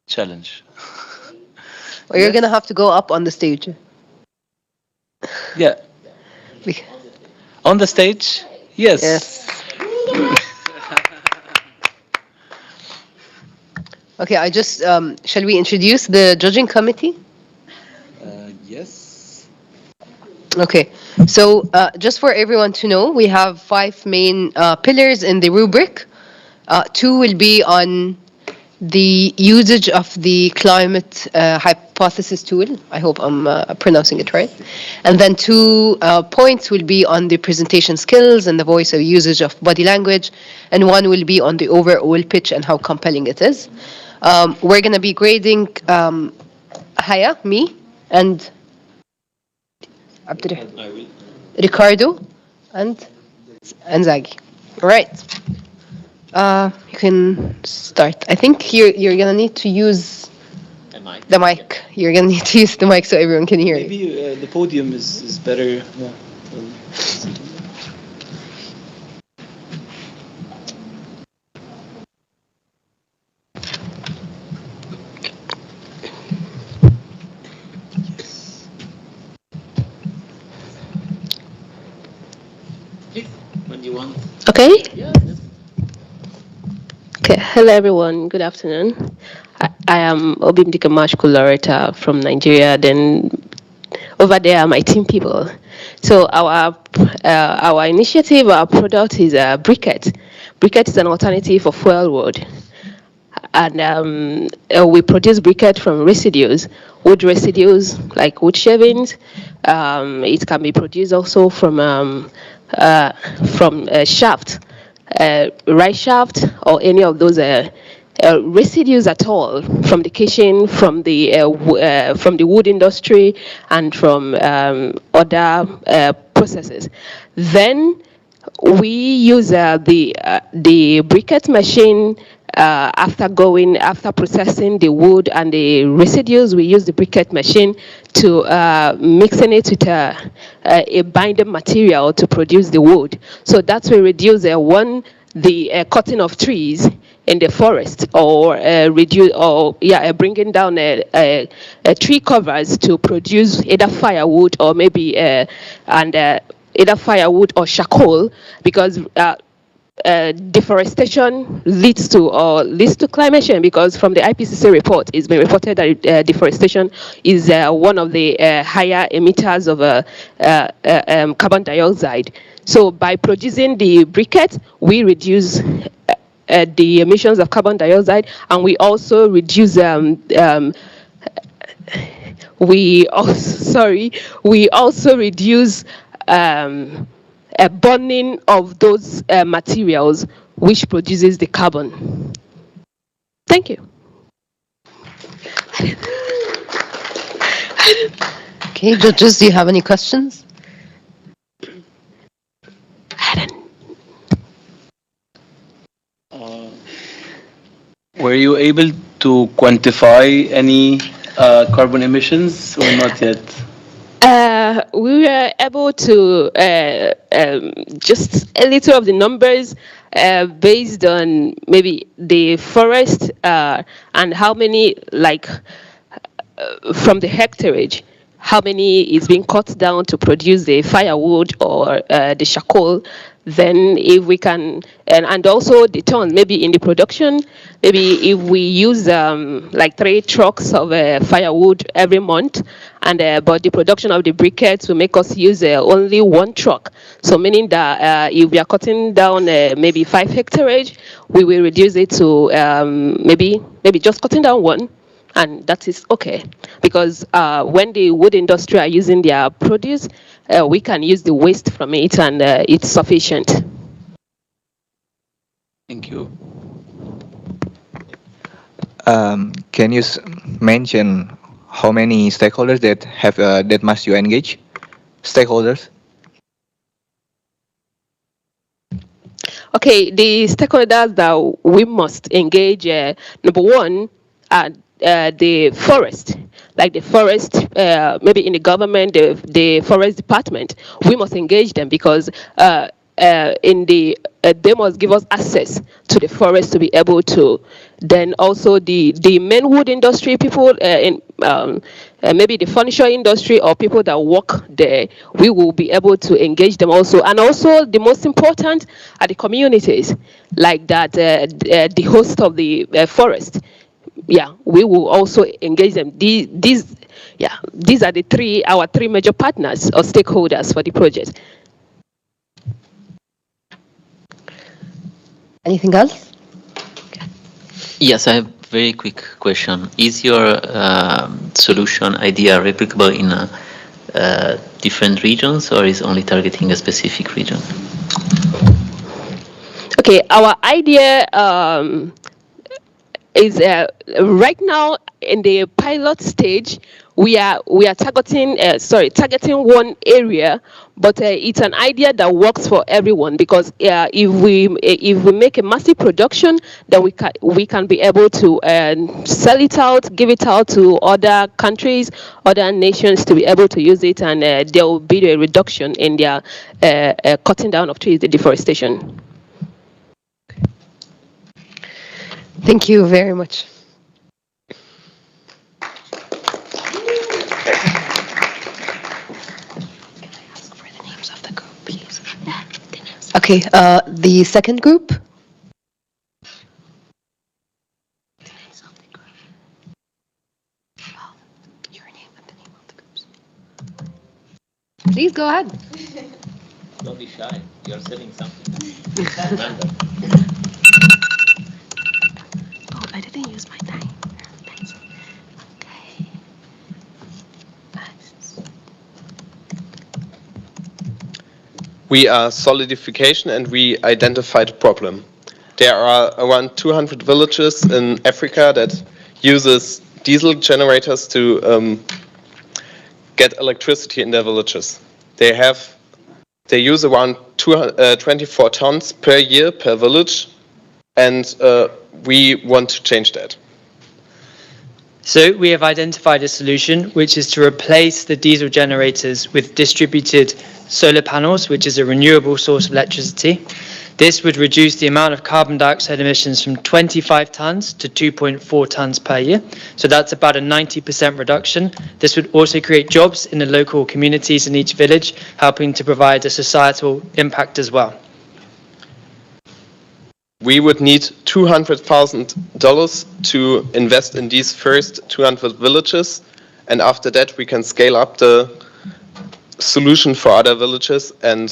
S19: Challenge.
S3: Or you're gonna have to go up on the stage.
S19: Yeah. On the stage? Yes.
S3: Yes. Okay, I just shall we introduce the judging committee?
S19: Yes.
S3: Okay, so just for everyone to know, we have 5 main pillars in the rubric. 2 will be on the usage of the climate hypothesis tool. I hope I'm pronouncing it right. And then 2 points will be on the presentation skills and the voice of usage of body language. And 1 will be on the overall pitch and how compelling it is. We're going to be grading Haya, me, and Ricardo, and Zagi. All right. You can start. I think you're gonna need to use the mic. You're gonna need to use the mic so everyone can hear you.
S19: Maybe the podium is better. Yeah.
S6: What do you want?
S4: Okay.
S6: Yeah.
S4: Okay. Hello, everyone. Good afternoon. I am Obimdike Mashku Loretta from Nigeria. Then over there are my team people. So our initiative, our product is a briquette. Briquette is an alternative for fuel wood. And we produce briquette from residues, wood residues like wood shavings. It can be produced also from shaft, rice shaft, or any of those residues at all from the kitchen, from the wood industry, and from other processes. Then we use the briquette machine. After processing the wood and the residues, we use the briquette machine to mixing it with a binding material to produce the wood. So that's we reduce the cutting of trees in the forest, or bringing down a tree covers to produce either firewood or maybe either firewood or charcoal, because deforestation leads to climate change, because from the IPCC report, it's been reported that deforestation is one of the higher emitters of carbon dioxide. So by producing the briquette, we reduce the emissions of carbon dioxide, and we also reduce we also reduce a burning of those materials, which produces the carbon. Thank you.
S3: Okay, judges, do you have any questions?
S19: Were you able to quantify any carbon emissions or not yet?
S4: We were able to just a little of the numbers based on maybe the forest and how many, from the hectareage, how many is being cut down to produce the firewood or the charcoal. Then if we can, and also the tons, maybe in the production, maybe if we use like 3 trucks of firewood every month, and but the production of the briquettes will make us use only 1 truck. So meaning that if we are cutting down maybe 5 hectareage, we will reduce it to maybe just cutting down 1. And that is okay, because when the wood industry are using their produce, we can use the waste from it, and it's sufficient.
S7: Thank you. Can you mention how many stakeholders that have that must you engage? Stakeholders.
S4: Okay, the stakeholders that we must engage. Number 1, the forest, like the forest, maybe in the government, the forest department. We must engage them, because they must give us access to the forest to be able to. Then also the main wood industry people, in maybe the furniture industry or people that work there, we will be able to engage them also. And also the most important are the communities, like that, the host of the forest. Yeah, we will also engage them. These are our 3 major partners or stakeholders for the project.
S3: Anything else?
S6: Yes, I have a very quick question. Is your solution idea replicable in different regions, or is only targeting a specific region?
S4: Okay, our idea is right now in the pilot stage. We are targeting 1 area, but it's an idea that works for everyone, because if we make a massive production, then we can be able to sell it out, give it out to other countries, other nations to be able to use it, and there will be a reduction in their cutting down of trees, the deforestation.
S3: Thank you very much. Okay, the second group. Please go ahead.
S6: Don't be shy. You're selling something.
S4: Oh, I didn't use my time. Okay.
S17: We are solidification, and we identified a problem. There are around 200 villages in Africa that uses diesel generators to get electricity in their villages. They use around 24 tons per year per village, and we want to change that.
S15: So we have identified a solution, which is to replace the diesel generators with distributed solar panels, which is a renewable source of electricity. This would reduce the amount of carbon dioxide emissions from 25 tons to 2.4 tons per year. So that's about a 90% reduction. This would also create jobs in the local communities in each village, helping to provide a societal impact as well.
S17: We would need $200,000 to invest in these first 200 villages, and after that we can scale up the solution for other villages. And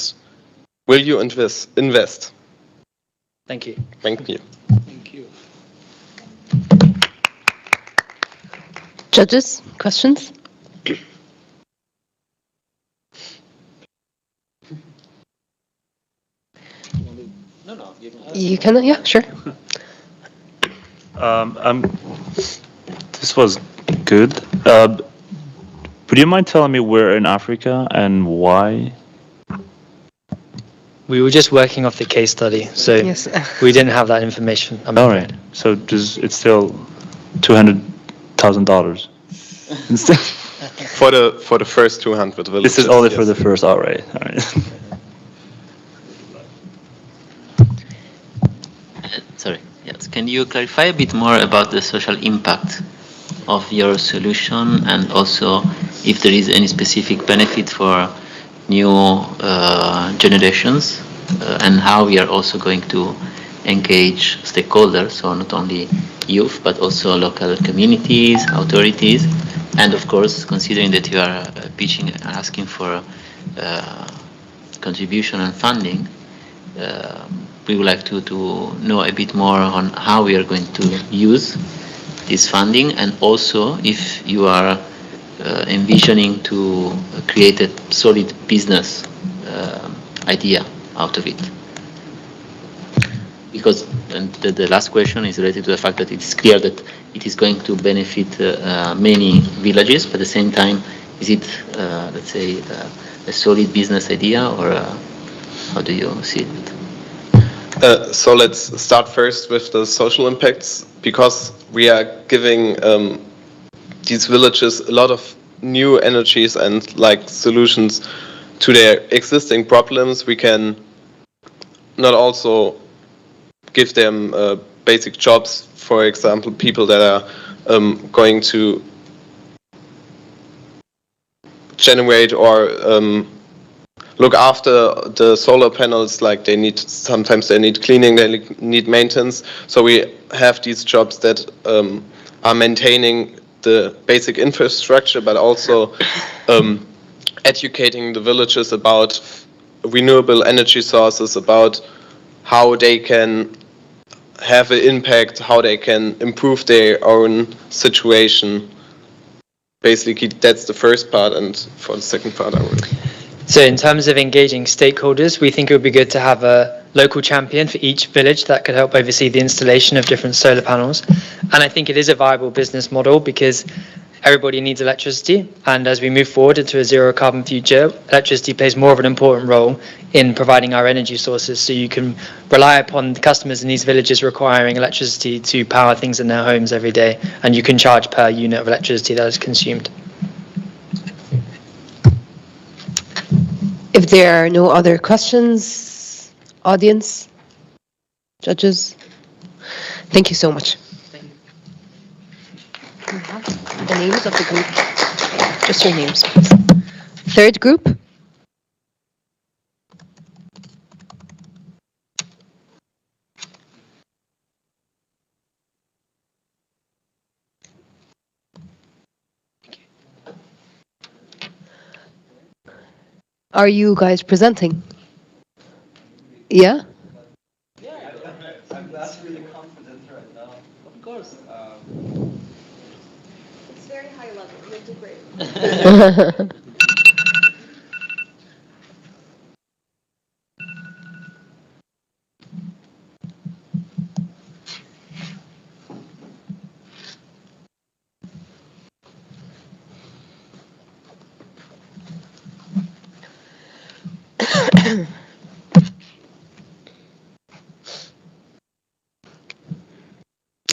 S17: will you invest?
S15: Thank you.
S17: Thank you.
S15: Thank you.
S3: Judges, questions? You can, yeah, sure.
S23: This was good. Would you mind telling me where in Africa and why?
S15: We were just working off the case study, so
S3: Yes.
S15: we didn't have that information.
S23: All right. So it's still $200,000 instead.
S17: For the first 200 villages.
S23: This is only
S17: yes.
S23: for the first. All right. All right.
S6: Sorry. Yes. Can you clarify a bit more about the social impact of your solution, and also if there is any specific benefit for new generations and how we are also going to engage stakeholders, so not only youth, but also local communities, authorities, and of course, considering that you are pitching and asking for contribution and funding, we would like to know a bit more on how we are going to use this funding, and also if you are envisioning to create a solid business idea out of it. Because the last question is related to the fact that it's clear that it is going to benefit many villages, but at the same time, is it, let's say, a solid business idea, or how do you see it?
S17: So let's start first with the social impacts, because we are giving these villages a lot of new energies and like solutions to their existing problems. We can not also give them basic jobs, for example, people that are going to generate or look after the solar panels. Like sometimes they need cleaning, they need maintenance. So we have these jobs that are maintaining the basic infrastructure, but also educating the villages about renewable energy sources, about how they can have an impact, how they can improve their own situation. Basically, that's the first part, and for the second part, I will.
S15: So in terms of engaging stakeholders, we think it would be good to have a local champion for each village that could help oversee the installation of different solar panels. And I think it is a viable business model because everybody needs electricity. And as we move forward into a zero carbon future, electricity plays more of an important role in providing our energy sources. So you can rely upon the customers in these villages requiring electricity to power things in their homes every day. And you can charge per unit of electricity that is consumed.
S3: If there are no other questions, audience, judges, thank you so much. The names of the group, just your names, please. Third group. Are you guys presenting? Yeah?
S9: I'm not really confident right now. Of course.
S13: It's very high level. You'll do great.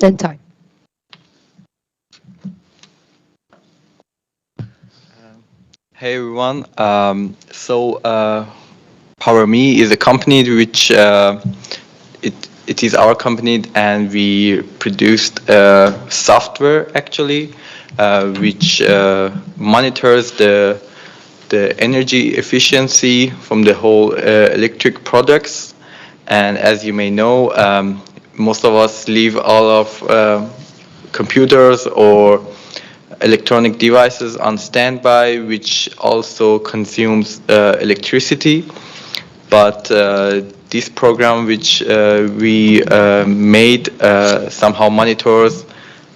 S3: And time.
S7: Hey everyone. PowerMe is a company which it is our company, and we produced software actually, which monitors the energy efficiency from the whole electric products. And as you may know, most of us leave all of computers or electronic devices on standby, which also consumes electricity. But this program, which we made, somehow monitors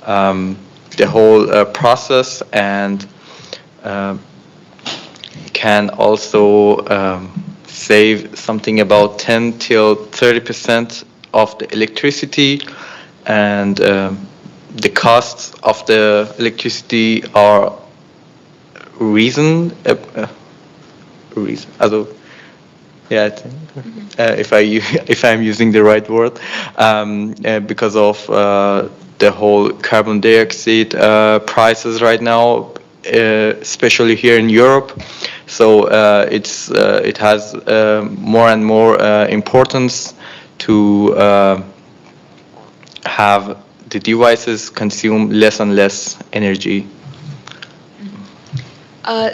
S7: the whole process, and can also save something about 10 till 30% of the electricity, and the costs of the electricity are if I'm using the right word, because of the whole carbon dioxide prices right now, especially here in Europe. So it has more and more importance to have the devices consume less and less energy.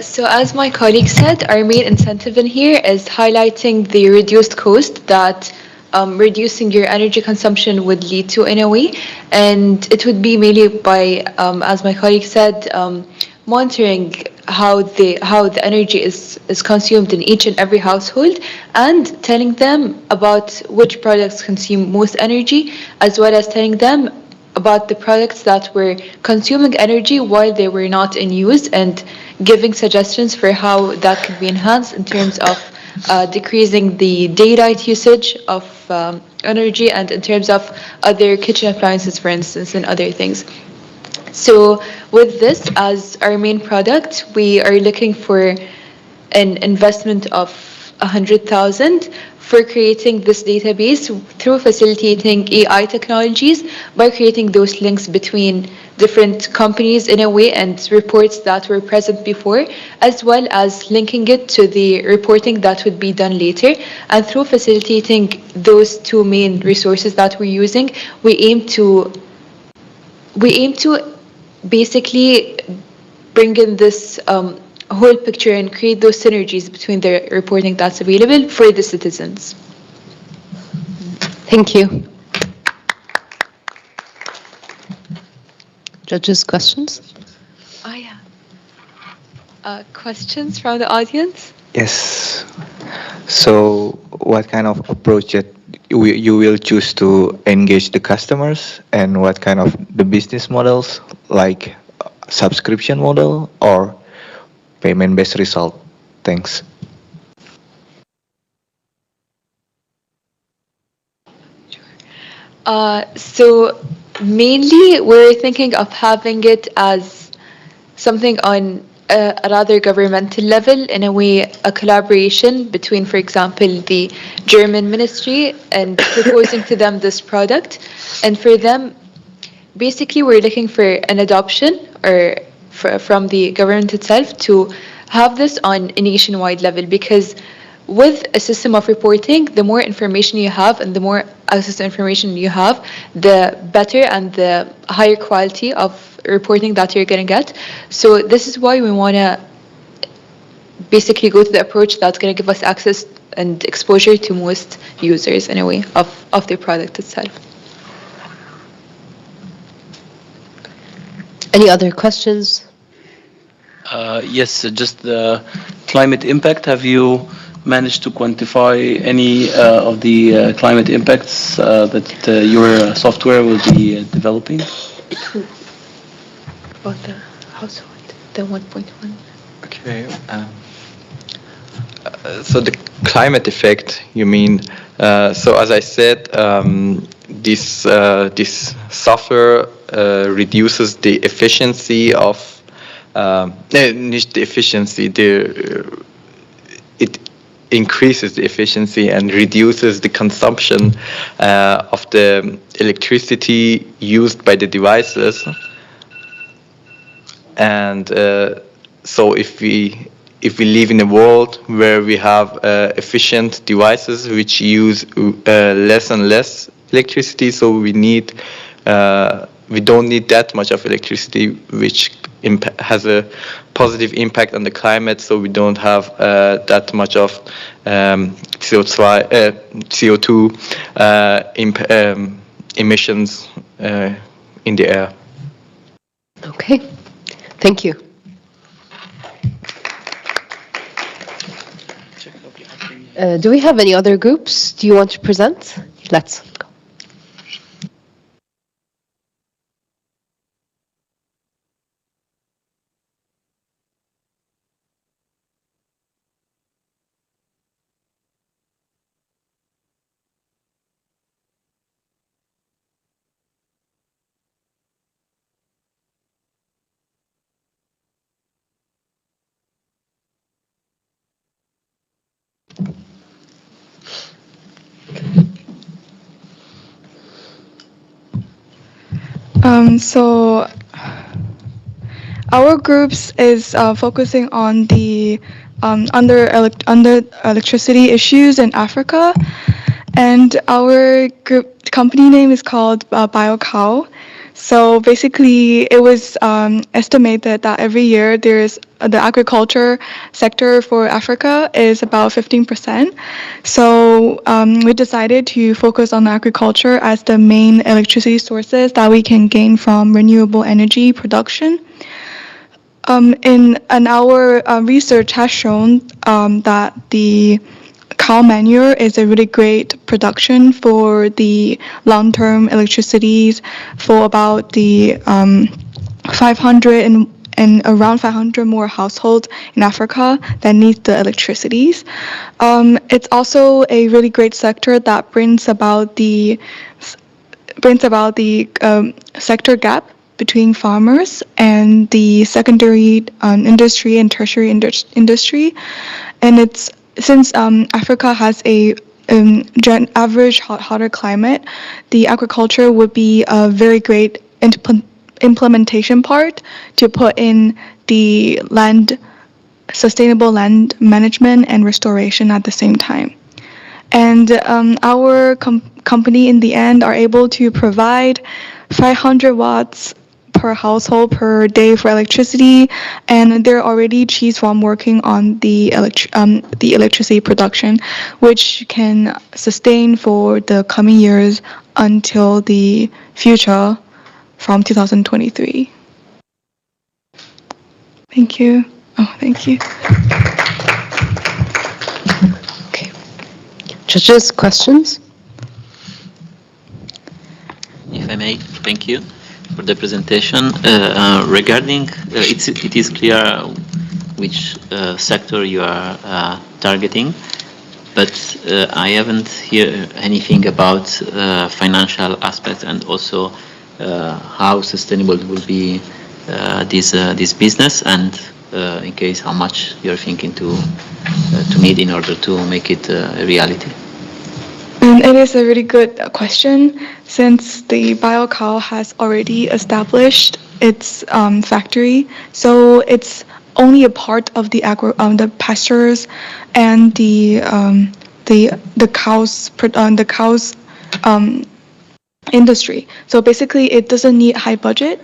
S18: So as my colleague said, our main incentive in here is highlighting the reduced cost that reducing your energy consumption would lead to in a way. And it would be mainly by, as my colleague said, monitoring how the energy is consumed in each and every household and telling them about which products consume most energy, as well as telling them about the products that were consuming energy while they were not in use and giving suggestions for how that could be enhanced in terms of decreasing the daylight usage of energy and in terms of other kitchen appliances, for instance, and other things. So with this as our main product, we are looking for an investment of 100,000 for creating this database through facilitating AI technologies by creating those links between different companies in a way and reports that were present before, as well as linking it to the reporting that would be done later. And through facilitating those two main resources that we're using, we aim to basically bring in this whole picture and create those synergies between the reporting that's available for the citizens.
S3: Thank you. Judges, questions?
S18: Oh yeah. Questions from the audience?
S7: Yes. So, what kind of approach that you will choose to engage the customers, and what kind of the business models, like subscription model or payment-based result? Thanks.
S18: So mainly we're thinking of having it as something on a rather governmental level, in a way, a collaboration between, for example, the German ministry and proposing to them this product. And for them, basically, we're looking for an adoption or from the government itself to have this on a nationwide level, because with a system of reporting, the more information you have and the more access to information you have, the better and the higher quality of reporting that you're going to get. So this is why we want to basically go to the approach that's going to give us access and exposure to most users in a way of the product itself.
S3: Any other questions?
S19: Yes, just the climate impact. Have you managed to quantify any of the climate impacts that your software will be developing?
S18: About the household, the 1.1.
S7: Okay. So the climate effect, you mean? So as I said, this software reduces the efficiency of not the efficiency. It increases the efficiency and reduces the consumption of the electricity used by the devices. And so if we live in a world where we have efficient devices which use less and less electricity, so we don't need that much of electricity, which has a positive impact on the climate, so we don't have that much of CO2 emissions in the air.
S3: Okay, thank you. Do we have any other groups? Do you want to present? Let's go.
S16: So our groups is focusing on the under electricity issues in Africa, and our group company name is called BioCow. So basically, it was estimated that every year the agriculture sector for Africa is about 15%. So we decided to focus on agriculture as the main electricity sources that we can gain from renewable energy production. And our research has shown that the cow manure is a really great production for the long-term electricities for about the 500 and around 500 more households in Africa that need the electricities. It's also a really great sector that brings about the sector gap between farmers and the secondary industry and tertiary industry. And it's since Africa has a average hotter climate, the agriculture would be a very great implementation part to put in the sustainable land management and restoration at the same time. And our company in the end are able to provide 500 watts per household per day for electricity, and they're already cheese farm working on the electricity production, which can sustain for the coming years until the future from 2023. Thank you. Oh, thank you.
S3: Judges, questions?
S6: If I may, thank you for the presentation. Regarding, it is clear which sector you are targeting, but I haven't heard anything about financial aspects and also how sustainable will be this business, and in case how much you're thinking to need in order to make it a reality.
S16: It is a really good question, since the BioCow has already established its factory. So it's only a part of the pastures and the cows industry. So basically, it doesn't need high budget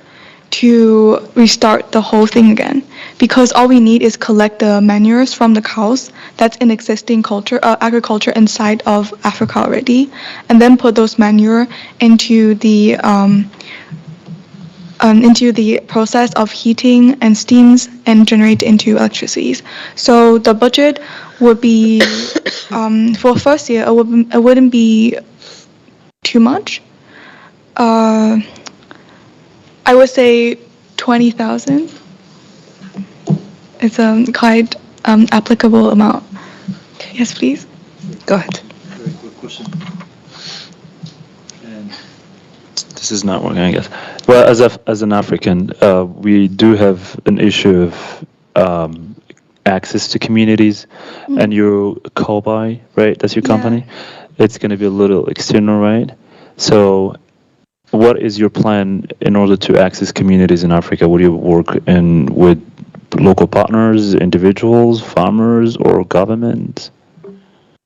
S16: to restart the whole thing again, because all we need is collect the manures from the cows that's in existing agriculture inside of Africa already, and then put those manure into the process of heating and steams and generate into electricity. So the budget would be for first year it wouldn't be too much. I would say 20,000. It's a quite applicable amount. Yes, please.
S3: Go ahead.
S22: Very quick question. This is not working, I guess. Well, as an African, we do have an issue of access to communities, and you're Kobai, right? That's your company. It's going to be a little external, right? So what is your plan in order to access communities in Africa? Would you work with local partners, individuals, farmers, or government?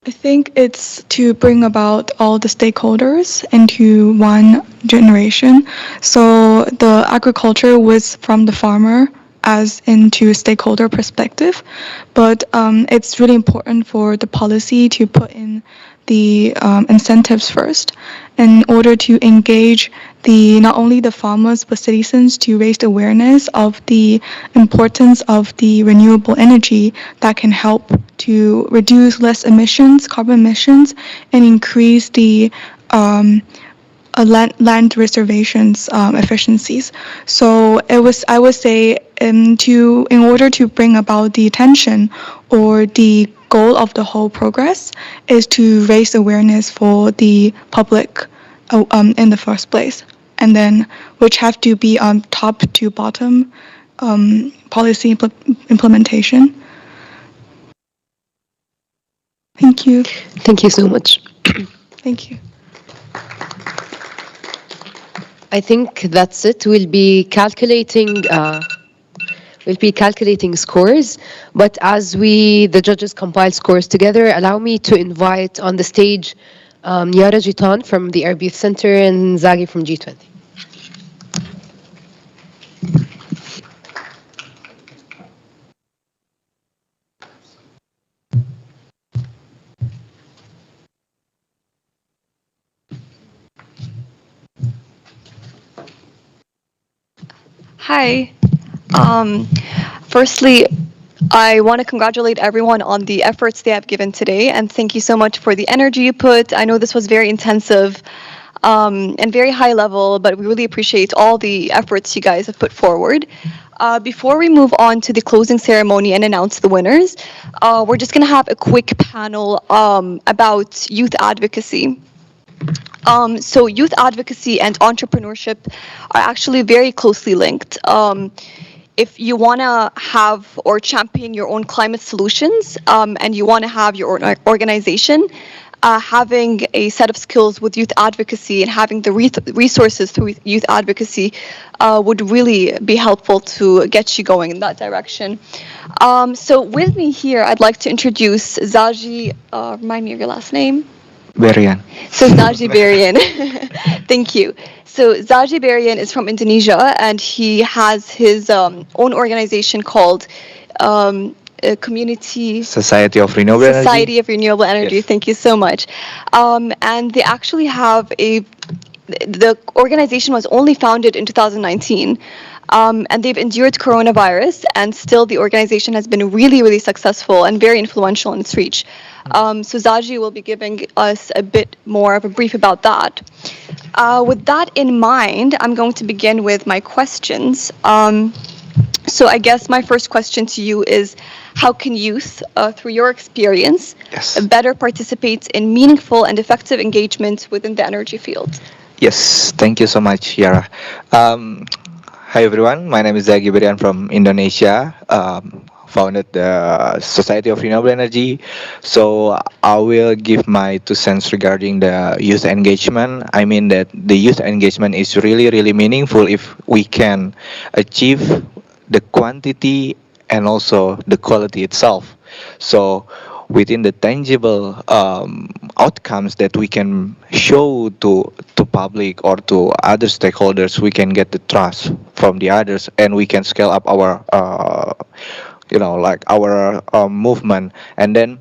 S16: I think it's to bring about all the stakeholders into one generation. So the agriculture was from the farmer as into stakeholder perspective, but it's really important for the policy to put in the incentives first in order to engage not only the farmers but citizens to raise the awareness of the importance of the renewable energy that can help to reduce less emissions, carbon emissions, and increase the land reservations efficiencies. So I would say in order to bring about the attention or the goal of the whole progress is to raise awareness for the public in the first place, and then which have to be on top to bottom policy implementation. Thank you.
S3: Thank you so much.
S16: Thank you.
S3: I think that's it. We'll be calculating scores, but as the judges compile scores together, allow me to invite on the stage Yara Jitan from the Arab Youth Center and Zagi from G20.
S10: Hi. Um, Firstly, I want to congratulate everyone on the efforts they have given today, and thank you so much for the energy you put. I know this was very intensive and very high level, but we really appreciate all the efforts you guys have put forward. Before we move on to the closing ceremony and announce the winners, we're just going to have a quick panel about youth advocacy. So youth advocacy and entrepreneurship are actually very closely linked. If you want to have or champion your own climate solutions and you want to have your own organization, having a set of skills with youth advocacy and having the resources through youth advocacy would really be helpful to get you going in that direction. So with me here, I'd like to introduce Zaji. Remind me of your last name.
S11: Berian.
S10: So Zaji Berian. Thank you. So Zaji Berian is from Indonesia, and he has his own organization called Community
S11: Society of Renewable Energy.
S10: Society of Renewable Energy.
S11: Yes.
S10: Thank you so much. And they actually have the organization was only founded in 2019. And they've endured coronavirus, and still the organization has been really, really successful and very influential in its reach. So Zaji will be giving us a bit more of a brief about that. With that in mind, I'm going to begin with my questions. So I guess my first question to you is, how can youth, through your experience, better participate in meaningful and effective engagement within the energy field?
S11: Yes, thank you so much, Yara. Hi everyone, my name is Zagi Berian from Indonesia. Founded the Society of Renewable Energy. So I will give my 2 cents regarding the youth engagement. I mean that the youth engagement is really, really meaningful if we can achieve the quantity and also the quality itself. So within the tangible outcomes that we can show to public or to other stakeholders, we can get the trust from the others, and we can scale up our like our movement. And then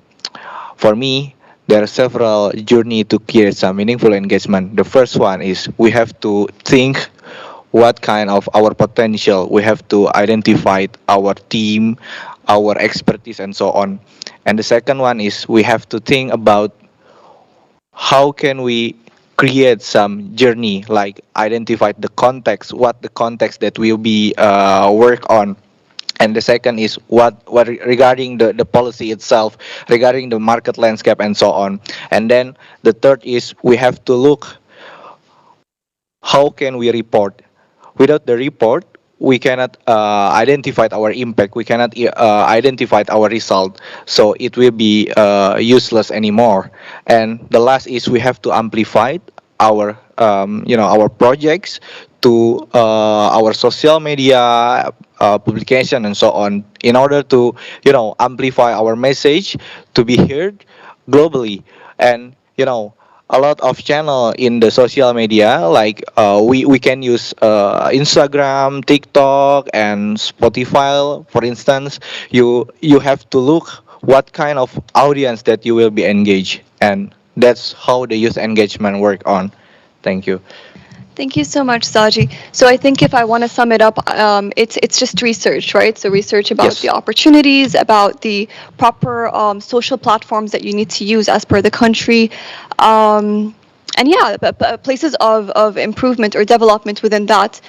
S11: for me, there are several journey to create some meaningful engagement. The first one is we have to think what kind of our potential. We have to identify our team, our expertise, and so on. And the second one is we have to think about how can we create some journey, like identify the context, what the context that will be work on. And the second is what regarding the policy itself, regarding the market landscape and so on. And then the third is we have to look how can we report. Without the report, we cannot identify our impact, we cannot identify our result, so it will be useless anymore. And the last is we have to amplify our our projects to our social media publication and so on, in order to amplify our message to be heard globally. And a lot of channel in the social media, like we can use Instagram, TikTok, and Spotify, for instance. You have to look what kind of audience that you will be engaged, and that's how the youth engagement work on. Thank you.
S10: Thank you so much, Saji. So I think if I want to sum it up, it's just research, right? So research about
S11: Yes.
S10: the opportunities, about the proper social platforms that you need to use as per the country, and yeah, places of improvement or development within that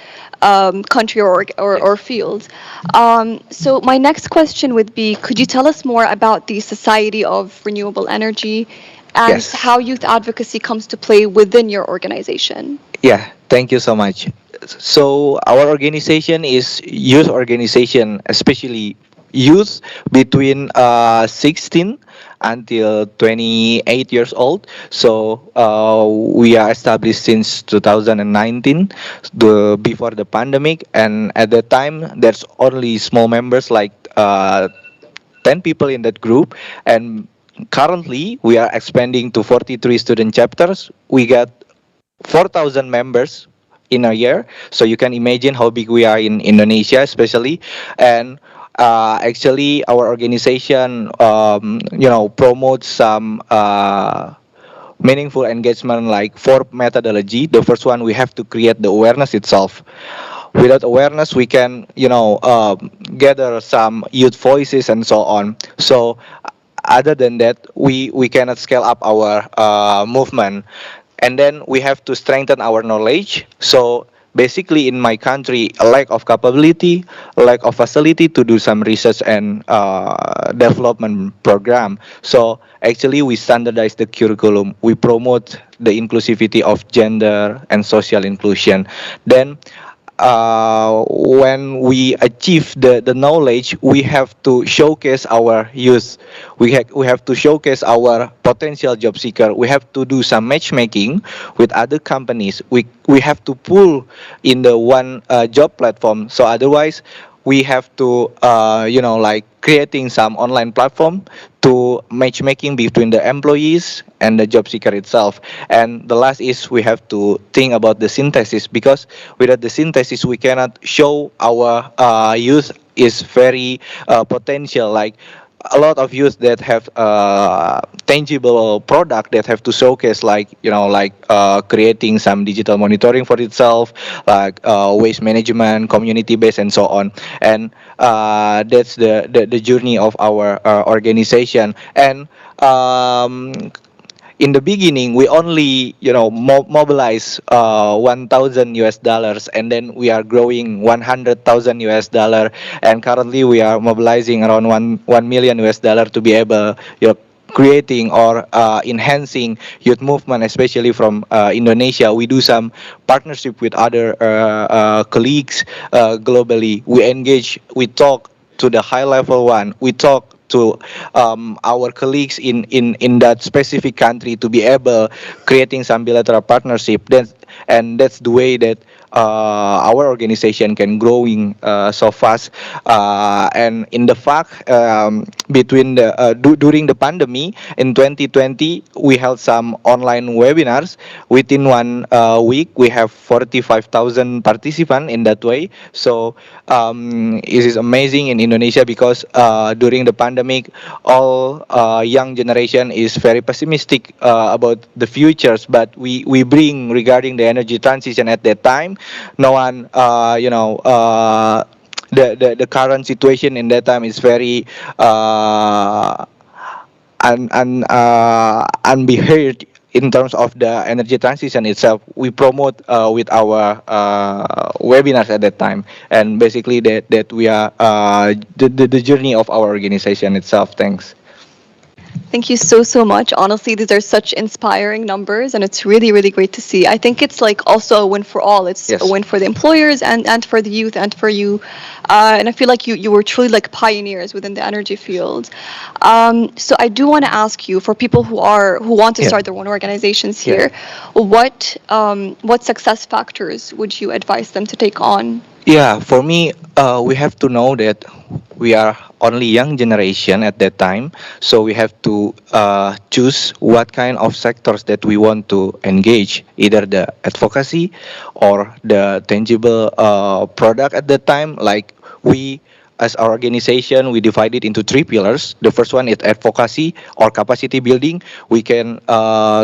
S10: country or field. So my next question would be, could you tell us more about the Society of Renewable Energy and
S11: Yes.
S10: how youth advocacy comes to play within your organization?
S11: Yeah, thank you so much. So our organization is youth organization, especially youth between 16 until 28 years old. So we are established since 2019, before the pandemic, and at that time there's only small members, like 10 people in that group. And currently we are expanding to 43 student chapters. We got 4,000 members in a year, so you can imagine how big we are in Indonesia, especially. And actually, our organization, promotes some meaningful engagement, like 4 methodology. The first one, we have to create the awareness itself. without awareness we can gather some youth voices and so on. So other than that we cannot scale up our movement, and then we have to strengthen our knowledge. So basically in my country, a lack of capability, a lack of facility to do some research and development program. So actually we standardize the curriculum, we promote the inclusivity of gender and social inclusion. Then when we achieve the knowledge, we have to showcase our youth. We have to showcase our potential job seeker. We have to do some matchmaking with other companies. We have to pull in the one job platform. So otherwise, we have to like creating some online platform to matchmaking between the employees and the job seeker itself. And the last is we have to think about the synthesis, because without the synthesis we cannot show our youth is very potential. Like a lot of youth that have tangible product that have to showcase, like creating some digital monitoring for itself, like waste management, community based, and so on. And that's the journey of our organization. And in the beginning we only mobilize 1,000 US dollars, and then we are growing 100,000 US dollar, and currently we are mobilizing around 1 million US dollar to be able creating or enhancing youth movement, especially from Indonesia. We do some partnership with other colleagues globally. We engage, we talk to the high level one, we talk to our colleagues in that specific country to be able creating some bilateral partnership. And that's the way that our organization can growing so fast. And in the fact, between the during the pandemic in 2020, we held some online webinars. Within 1 week, we have 45,000 participants in that way. So it is amazing in Indonesia, because during the pandemic, all young generation is very pessimistic about the futures, but we bring regarding the energy transition at that time. No one, the current situation in that time is very unbeheard in terms of the energy transition itself. We promote with our webinars at that time, and basically that we are the journey of our organization itself. Thanks.
S10: Thank you so much. Honestly, these are such inspiring numbers, and it's really great to see. I think it's like also a win for all. It's
S11: Yes.
S10: a win for the employers and for the youth and for you. And I feel like you were truly like pioneers within the energy field. So I do want to ask you, for people who want to
S11: Yeah.
S10: start their own organizations
S11: Yeah.
S10: here, what success factors would you advise them to take on?
S11: Yeah, for me, we have to know that we are only young generation at that time, so we have to choose what kind of sectors that we want to engage, either the advocacy or the tangible product at that time. Like we, as our organization, we divide it into three pillars. The first one is advocacy or capacity building. We can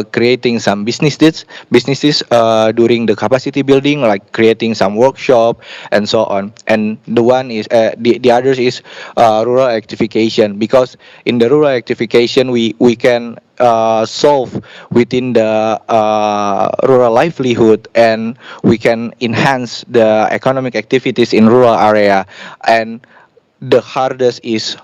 S11: creating some businesses during the capacity building, like creating some workshop and so on. And the one is the others is rural electrification, because in the rural electrification we can solve within the rural livelihood, and we can enhance the economic activities in rural area. And the hardest is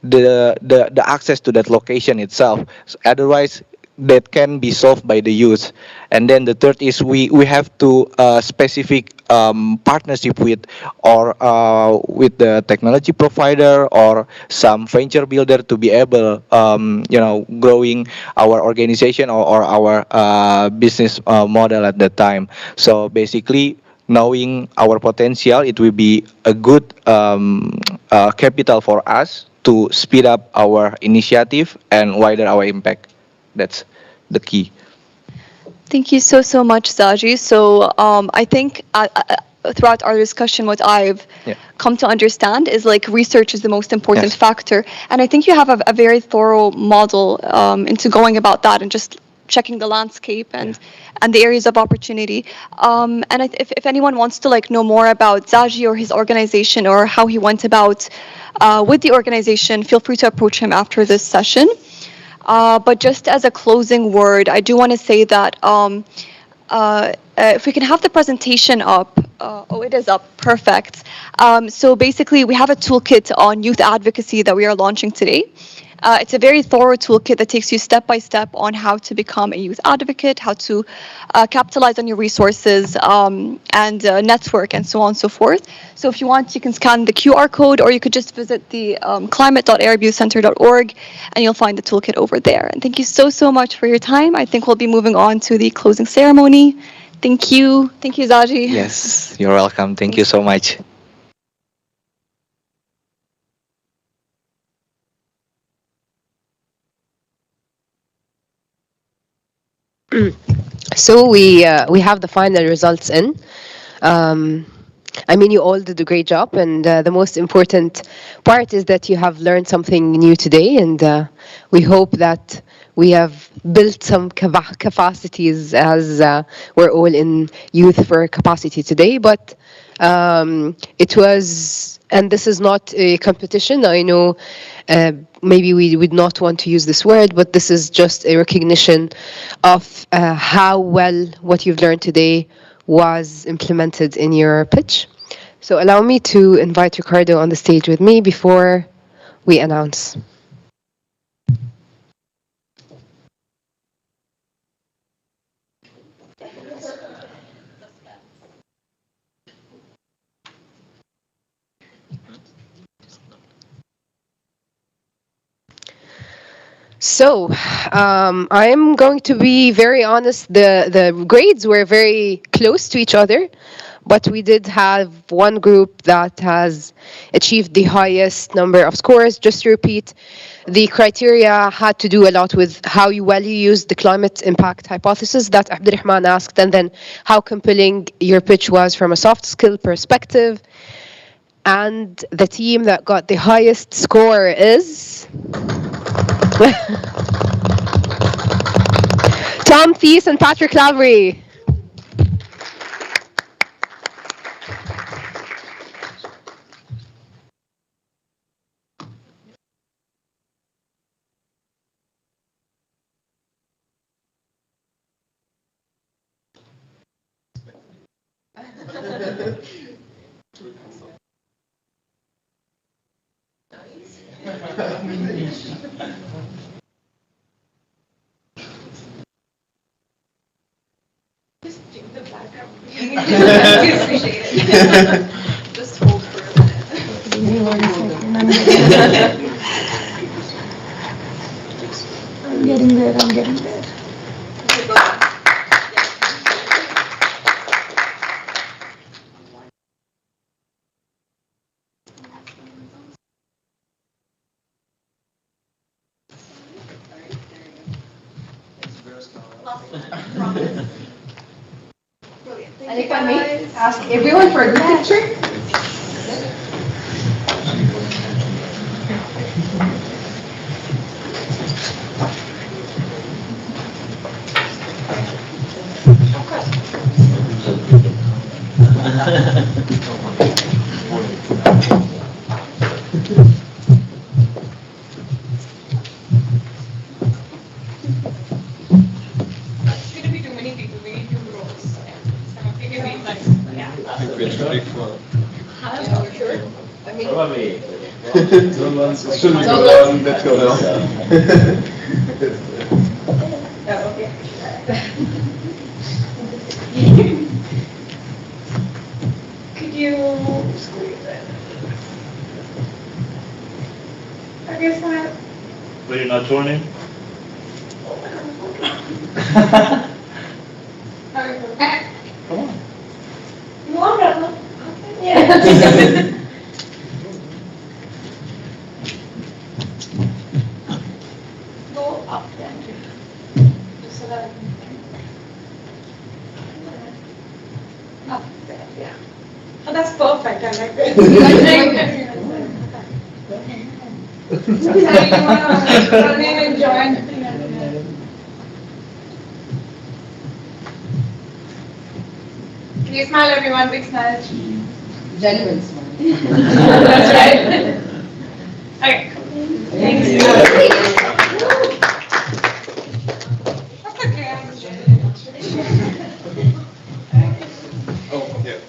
S11: the access to that location itself. Otherwise, that can be solved by the youth. And then the third is we have to specific partnership with, or with the technology provider or some venture builder to be able growing our organization or our business model at that time. So basically, knowing our potential, it will be a good capital for us to speed up our initiative and widen our impact. That's the key.
S10: Thank you so much, Zaji. So I think throughout our discussion, what I've
S11: Yeah.
S10: come to understand is like research is the most important
S11: Yes.
S10: factor, and I think you have a very thorough model into going about that, and just checking the landscape and the areas of opportunity. And if anyone wants to like know more about Zaji or his organization or how he went about with the organization, feel free to approach him after this session. But just as a closing word, I do want to say that if we can have the presentation up. Oh, it is up. Perfect. So basically, we have a toolkit on youth advocacy that we are launching today. It's a very thorough toolkit that takes you step by step on how to become a youth advocate, how to capitalize on your resources and network and so on and so forth. So if you want, you can scan the QR code or you could just visit the climate.arabyouthcenter.org and you'll find the toolkit over there. And thank you so much for your time. I think we'll be moving on to the closing ceremony. Thank you. Thank you, Zaji.
S11: Yes, you're welcome. Thank you so much.
S3: So we have the final results in. I mean, you all did a great job, and the most important part is that you have learned something new today, and we hope that we have built some capacities as we're all in Youth4Capacity today. But it was, and this is not a competition. I know maybe we would not want to use this word, but this is just a recognition of how well what you've learned today was implemented in your pitch. So allow me to invite Ricardo on the stage with me before we announce. So I'm going to be very honest. The grades were very close to each other, but we did have one group that has achieved the highest number of scores. Just to repeat, the criteria had to do a lot with how well you used the climate impact hypothesis that Abdurrahman asked, and then how compelling your pitch was from a soft skill perspective. And the team that got the highest score is Tom Thies and Patrick Lavery.
S5: Just hold for a minute. I'm getting there. I'm getting there.
S10: And if I may ask everyone for a picture.
S5: Could you squeeze it? I guess not.
S23: But you're not joining?
S5: Come on. You want that? Yeah. Go up then. Just so that I can. Up there, yeah. Oh, that's perfect. I like that. So you want to come in and join? Big smile, everyone. Big smile.
S3: Genuine smile.
S5: That's right. Okay. Thanks. That's okay.
S17: Oh, yeah.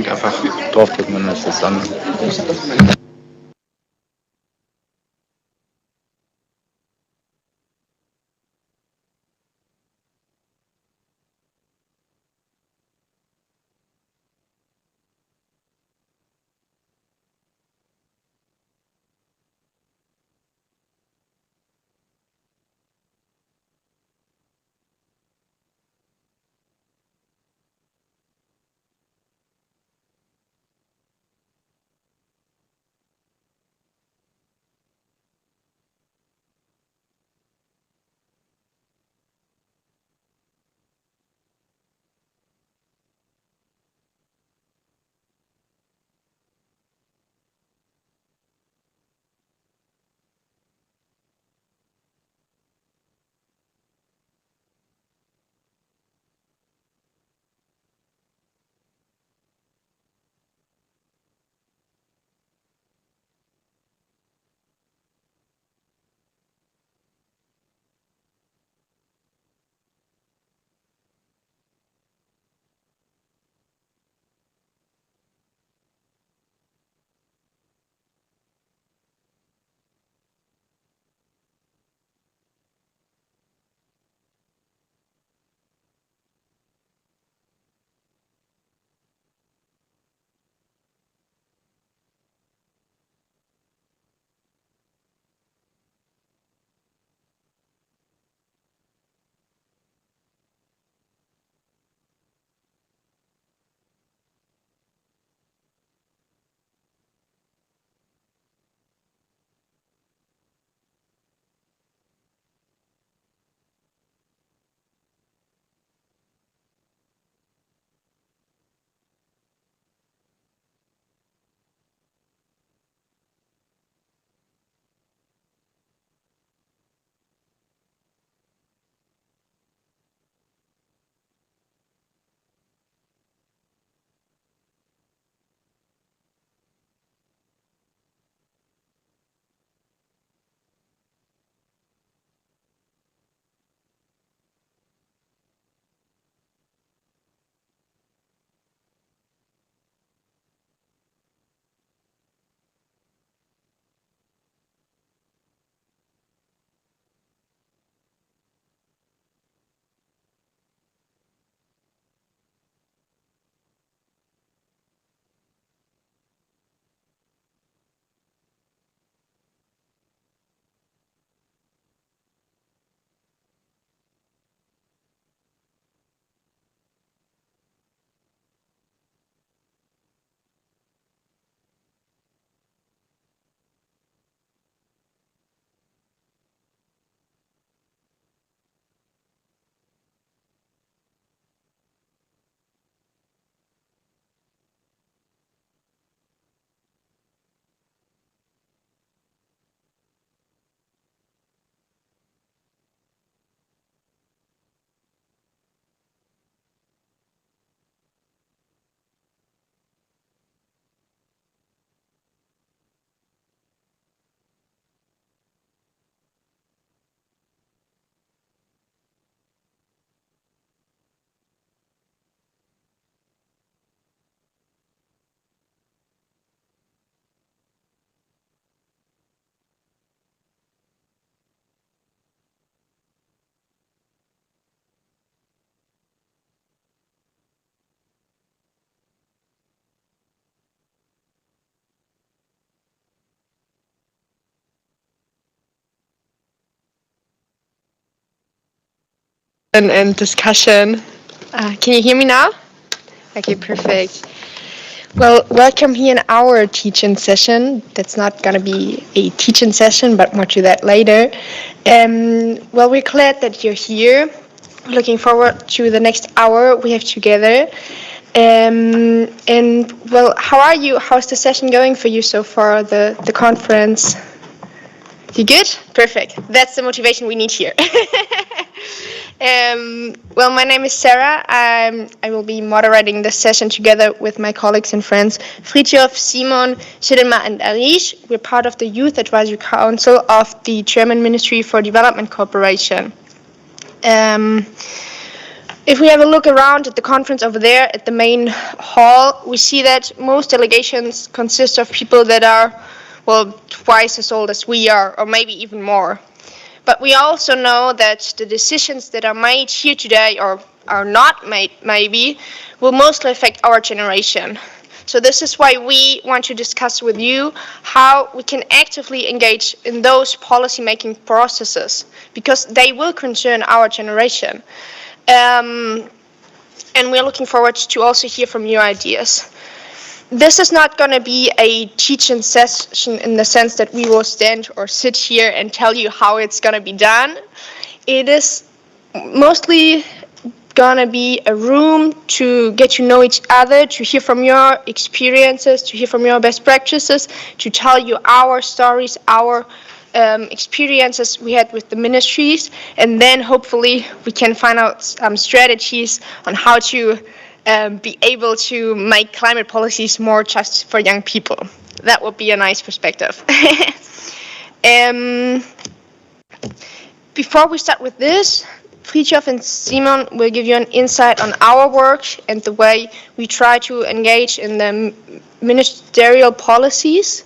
S21: unbedingt einfach draufdrücken, dann ist das an.
S8: And discussion. Can you hear me now? Okay, perfect. Well, welcome here in our teaching session. That's not going to be a teaching session, but more to that later. Well, we're glad that you're here. Looking forward to the next hour we have together. And well, how are you? How's the session going for you so far, the conference? You good? Perfect. That's the motivation we need here. Well, my name is Sarah. I will be moderating the session together with my colleagues and friends Fritjof, Simon, Shidema, and Arish. We're part of the Youth Advisory Council of the German Ministry for Development Cooperation. If we have a look around at the conference over there at the main hall, we see that most delegations consist of people that are, well, twice as old as we are, or maybe even more. But we also know that the decisions that are made here today, or are not made maybe, will mostly affect our generation. So this is why we want to discuss with you how we can actively engage in those policy-making processes, because they will concern our generation. And we're looking forward to also hear from your ideas. This is not going to be a teaching session in the sense that we will stand or sit here and tell you how it's going to be done. It is mostly going to be a room to get to know each other, to hear from your experiences, to hear from your best practices, to tell you our stories, our experiences we had with the ministries, and then hopefully we can find out some strategies on how to be able to make climate policies more just for young people. That would be a nice perspective. Before we start with this, Fridtjof and Simon will give you an insight on our work and the way we try to engage in the ministerial policies.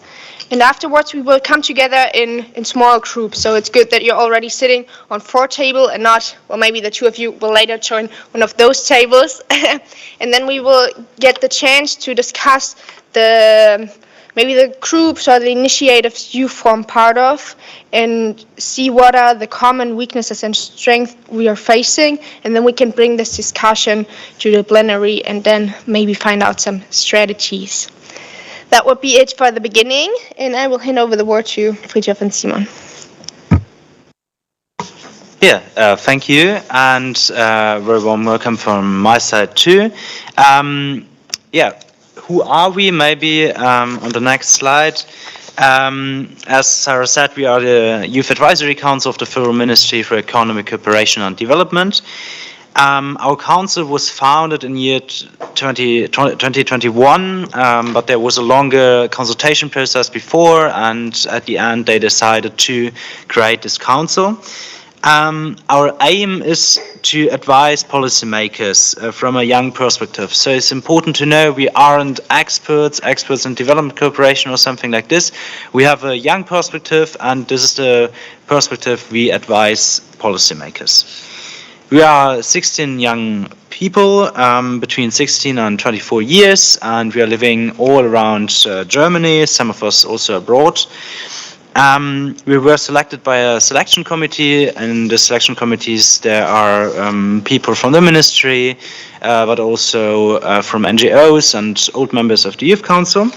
S8: And afterwards, we will come together in small groups. So it's good that you're already sitting on 4 tables and not, well, maybe the 2 of you will later join one of those tables. And then we will get the chance to discuss maybe the groups or the initiatives you form part of, and see what are the common weaknesses and strengths we are facing. And then we can bring this discussion to the plenary and then maybe find out some strategies. That would be it for the beginning, and I will hand over the word to Fridtjof and Simon.
S12: Yeah, thank you, and very warm welcome from my side too. Yeah, who are we? Maybe on the next slide. As Sarah said, we are the Youth Advisory Council of the Federal Ministry for Economic Cooperation and Development. Our council was founded in year 2021, but there was a longer consultation process before, and at the end they decided to create this council. Our aim is to advise policymakers from a young perspective. So it's important to know we aren't experts in development cooperation or something like this. We have a young perspective, and this is the perspective we advise policymakers. We are 16 young people between 16 and 24 years, and we are living all around Germany, some of us also abroad. We were selected by a selection committee. In the selection committees there are people from the ministry, but also from NGOs and old members of the Youth Council.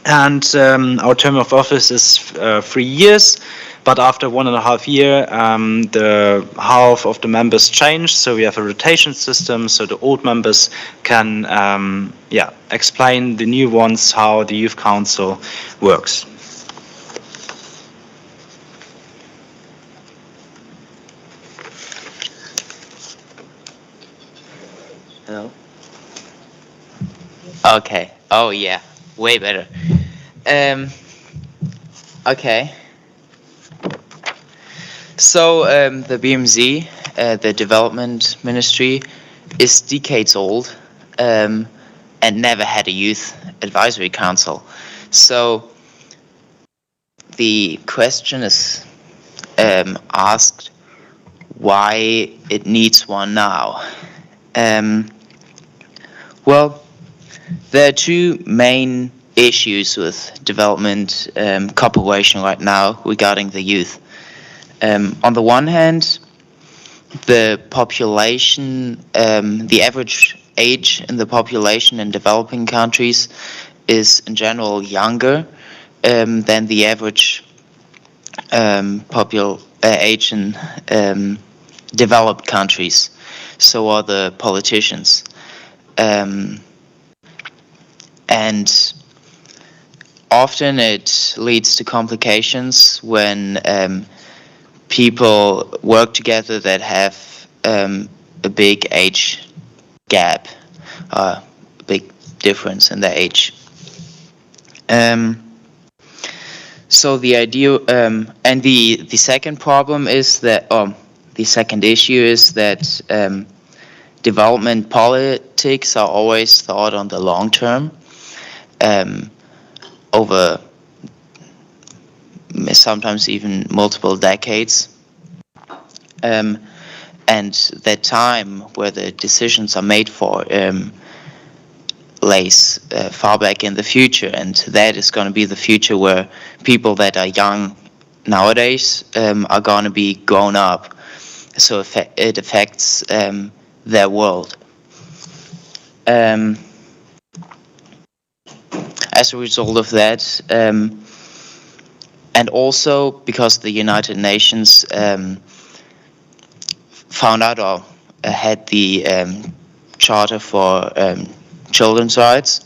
S12: And our term of office is 3 years. But after 1.5 years, the half of the members change, so we have a rotation system, so the old members can explain the new ones how the Youth Council works.
S14: Hello? Okay. Oh yeah, way better. Okay. So the BMZ, the Development Ministry, is decades old and never had a Youth Advisory Council. So the question is asked why it needs one now. Well, there are 2 main issues with development cooperation right now regarding the youth. On the one hand, the population, the average age in the population in developing countries is in general younger than the average age in developed countries. So are the politicians. And often it leads to complications when people work together that have a big age gap, a big difference in their age. So the idea, and the second problem is that, the second issue is that development politics are always thought on the long term, over sometimes even multiple decades. And that time where the decisions are made for lays far back in the future, and that is going to be the future where people that are young nowadays are going to be grown up, so it affects their world. As a result of that, and also because the United Nations found out or had the Charter for Children's Rights,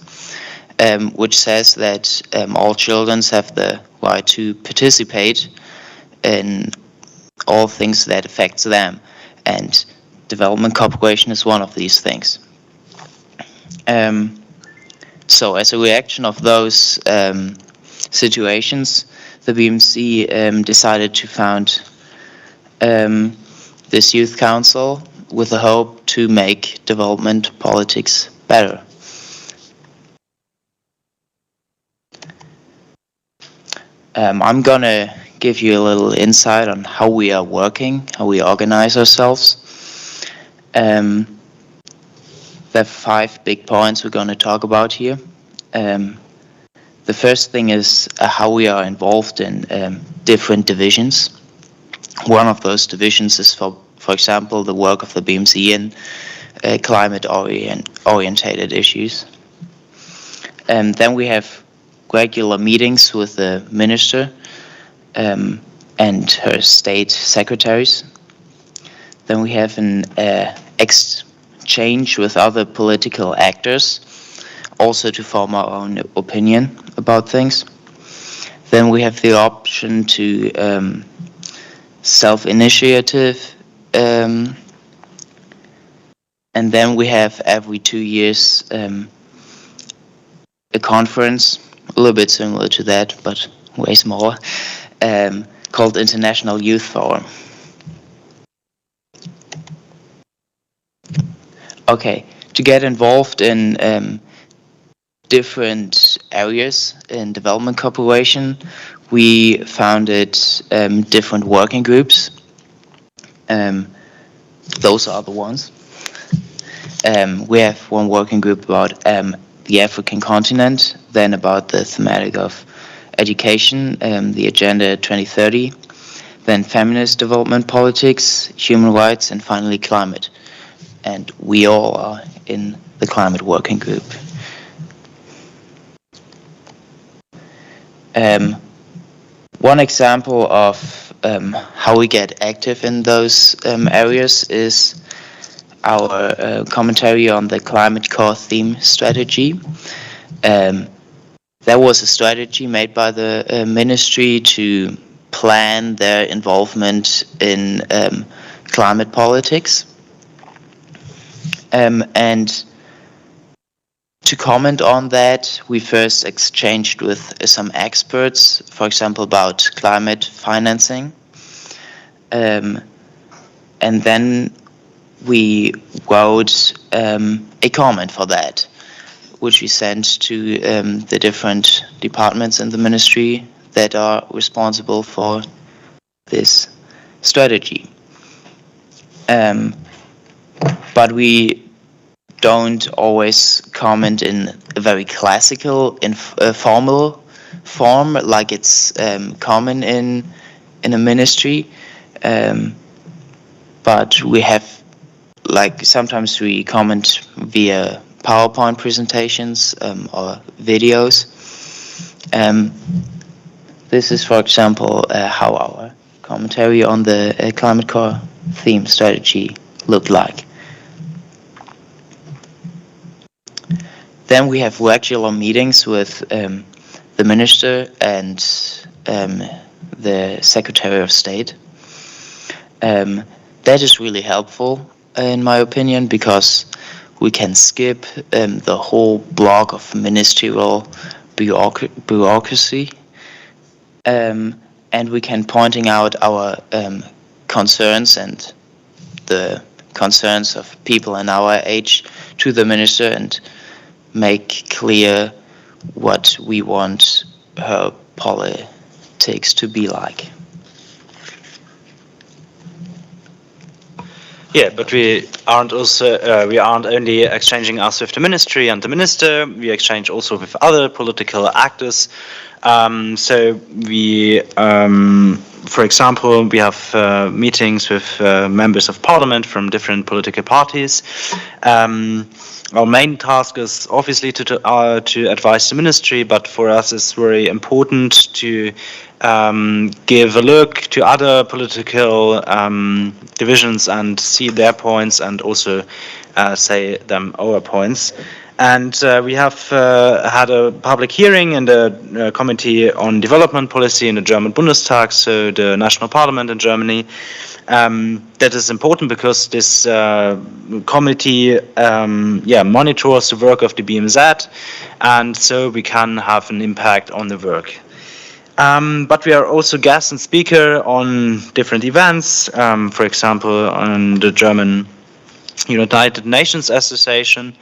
S14: which says that all children have the right to participate in all things that affects them, and development cooperation is one of these things. So as a reaction of those situations, the BMC decided to found this youth council with the hope to make development politics better. I'm gonna give you a little insight on how we are working, how we organize ourselves. There are 5 big points we're going to talk about here. The first thing is how we are involved in different divisions. One of those divisions is, for example, the work of the BMC in climate-orientated issues. Then we have regular meetings with the minister and her state secretaries. Then we have an exchange with other political actors, also to form our own opinion about things. Then we have the option to self-initiative, and then we have every 2 years a conference, a little bit similar to that, but way smaller, called International Youth Forum. Okay, to get involved in different areas in development cooperation, we founded different working groups. Those are the ones. We have one working group about the African continent, then about the thematic of education, the Agenda 2030, then feminist development politics, human rights, and finally climate. And we all are in the climate working group. One example of how we get active in those areas is our commentary on the climate core theme strategy. There was a strategy made by the ministry to plan their involvement in climate politics. And to comment on that, we first exchanged with some experts, for example, about climate financing. And then we wrote a comment for that, which we sent to the different departments in the ministry that are responsible for this strategy. But we don't always comment in a very classical, formal form like it's common in a ministry. But we have, like, sometimes we comment via PowerPoint presentations or videos. This is, for example, how our commentary on the climate core theme strategy looked like. Then we have regular meetings with the minister and the Secretary of State. That is really helpful, in my opinion, because we can skip the whole block of ministerial bureaucracy, and we can pointing out our concerns and the concerns of people in our age to the minister and make clear what we want her politics to be like.
S12: Yeah, but we aren't only exchanging us with the ministry and the minister. We exchange also with other political actors. So we, for example, we have meetings with members of parliament from different political parties. Our main task is obviously to advise the ministry, but for us it's very important to give a look to other political divisions and see their points and also say them our points. And we have had a public hearing in the Committee on Development Policy in the German Bundestag, so the national parliament in Germany. That is important because this committee monitors the work of the BMZ, and so we can have an impact on the work. But we are also guest and speaker on different events, for example, on the German United Nations Association,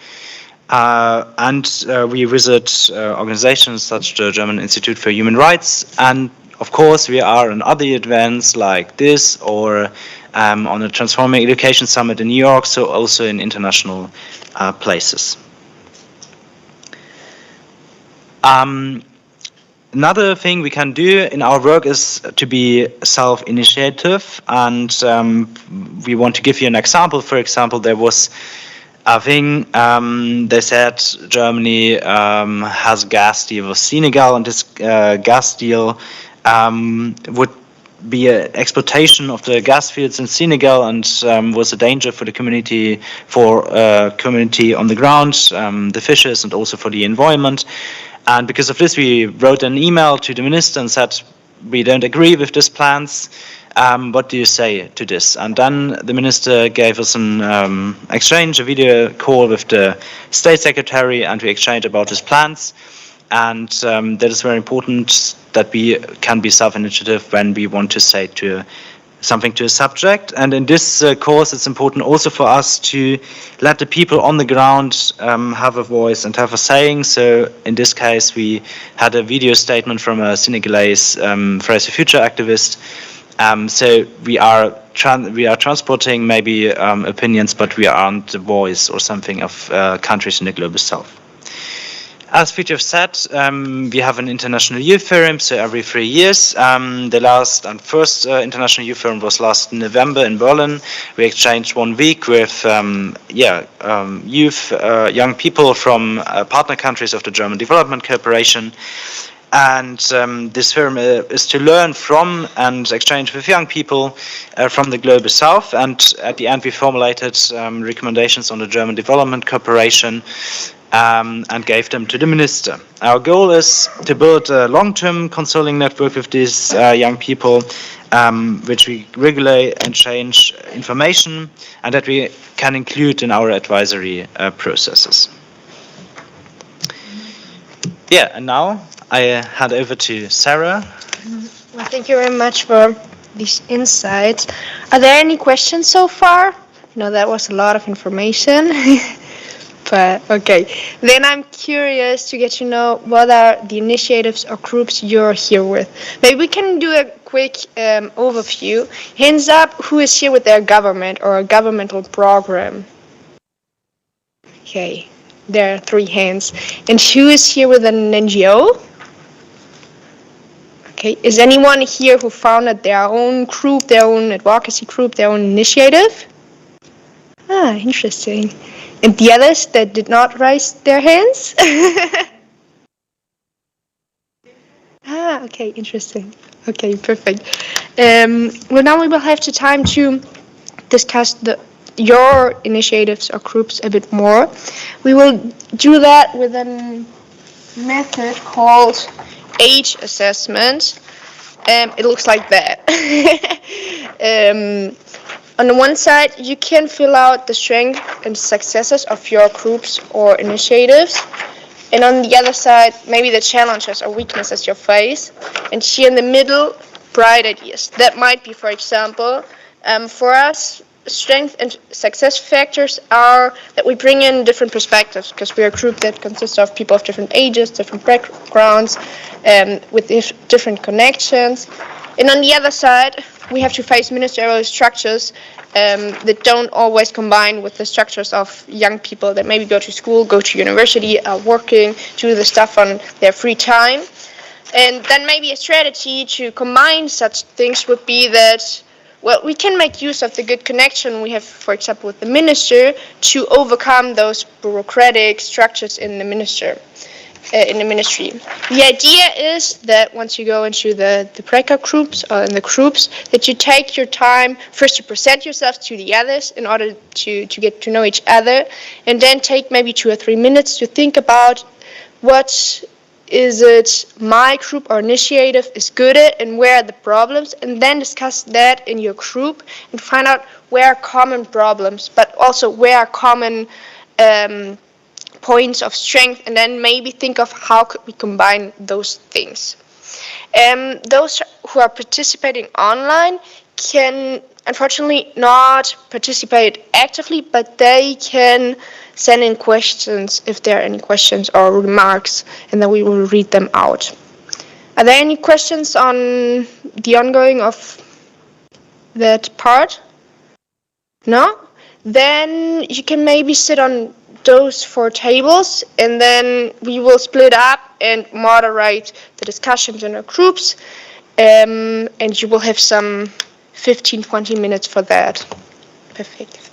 S12: and we visit organizations such as the German Institute for Human Rights, and of course we are on other events like this or on a Transforming Education Summit in New York, so also in international places. Another thing we can do in our work is to be self-initiative, and we want to give you an example. For example, there was a thing, they said Germany has a gas deal with Senegal, and this gas deal would be an exploitation of the gas fields in Senegal and was a danger for the community, community on the ground, the fishes, and also for the environment. And because of this, we wrote an email to the minister and said, we don't agree with these plans. What do you say to this? And then the minister gave us an exchange, a video call with the state secretary, and we exchanged about his plans. And that is very important that we can be self-initiative when we want to say something to a subject. And in this course, it's important also for us to let the people on the ground have a voice and have a saying. So in this case, we had a video statement from a Senegalese Fridays for Future activist. So we are transporting maybe opinions, but we aren't the voice or something of countries in the global south. As Fritjof said, we have an international youth forum, so every 3 years. The last and first international youth forum was last November in Berlin. We exchanged 1 week with young people from partner countries of the German Development Cooperation. And this forum is to learn from and exchange with young people from the global south. And at the end, we formulated recommendations on the German Development Cooperation and gave them to the minister. Our goal is to build a long-term consulting network with these young people, which we regulate and change information, and that we can include in our advisory processes. Yeah, and now I hand over to Sarah.
S8: Well, thank you very much for these insights. Are there any questions so far? That was a lot of information. But okay, then I'm curious to get to know what are the initiatives or groups you're here with. Maybe we can do a quick overview. Hands up, who is here with their government or a governmental program? Okay, there are 3 hands. And who is here with an NGO? Okay, is anyone here who founded their own group, their own advocacy group, their own initiative? Ah, interesting. And the others that did not raise their hands? Ah, okay, interesting. Okay, perfect. Well, now we will have the time to discuss your initiatives or groups a bit more. We will do that with a method called age assessment. It looks like that. On the one side, you can fill out the strengths and successes of your groups or initiatives. And on the other side, maybe the challenges or weaknesses you face. And here in the middle, bright ideas. That might be, for example, for us, strength and success factors are that we bring in different perspectives, because we are a group that consists of people of different ages, different backgrounds, with different connections. And on the other side, we have to face ministerial structures that don't always combine with the structures of young people that maybe go to school, go to university, are working, do the stuff on their free time. And then maybe a strategy to combine such things would be that, well, we can make use of the good connection we have, for example, with the minister, to overcome those bureaucratic structures in the ministry. The idea is that once you go into the breakout groups or in the groups, that you take your time first to present yourself to the others in order to get to know each other, and then take maybe 2 or 3 minutes to think about what is it my group or initiative is good at and where are the problems, and then discuss that in your group and find out where are common problems, but also where are common points of strength, and then maybe think of how could we combine those things. Those who are participating online can unfortunately not participate actively, but they can send in questions if there are any questions or remarks, and then we will read them out. Are there any questions on the ongoing of that part? No? Then you can maybe sit on those 4 tables, and then we will split up and moderate the discussions in our groups, and you will have some 15-20 minutes for that. Perfect.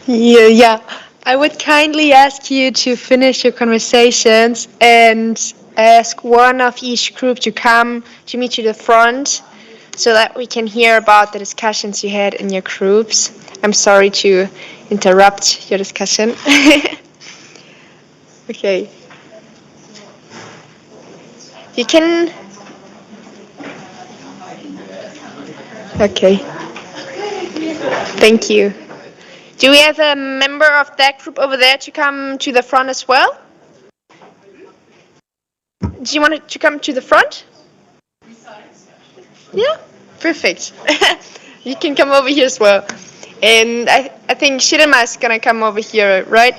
S8: Yeah. I would kindly ask you to finish your conversations and ask one of each group to come to meet you to the front so that we can hear about the discussions you had in your groups. I'm sorry to interrupt your discussion. Okay. You can. Okay. Thank you. Do we have a member of that group over there to come to the front as well? Do you want to come to the front? Yeah, perfect. You can come over here as well. And I think Shirima is going to come over here, right?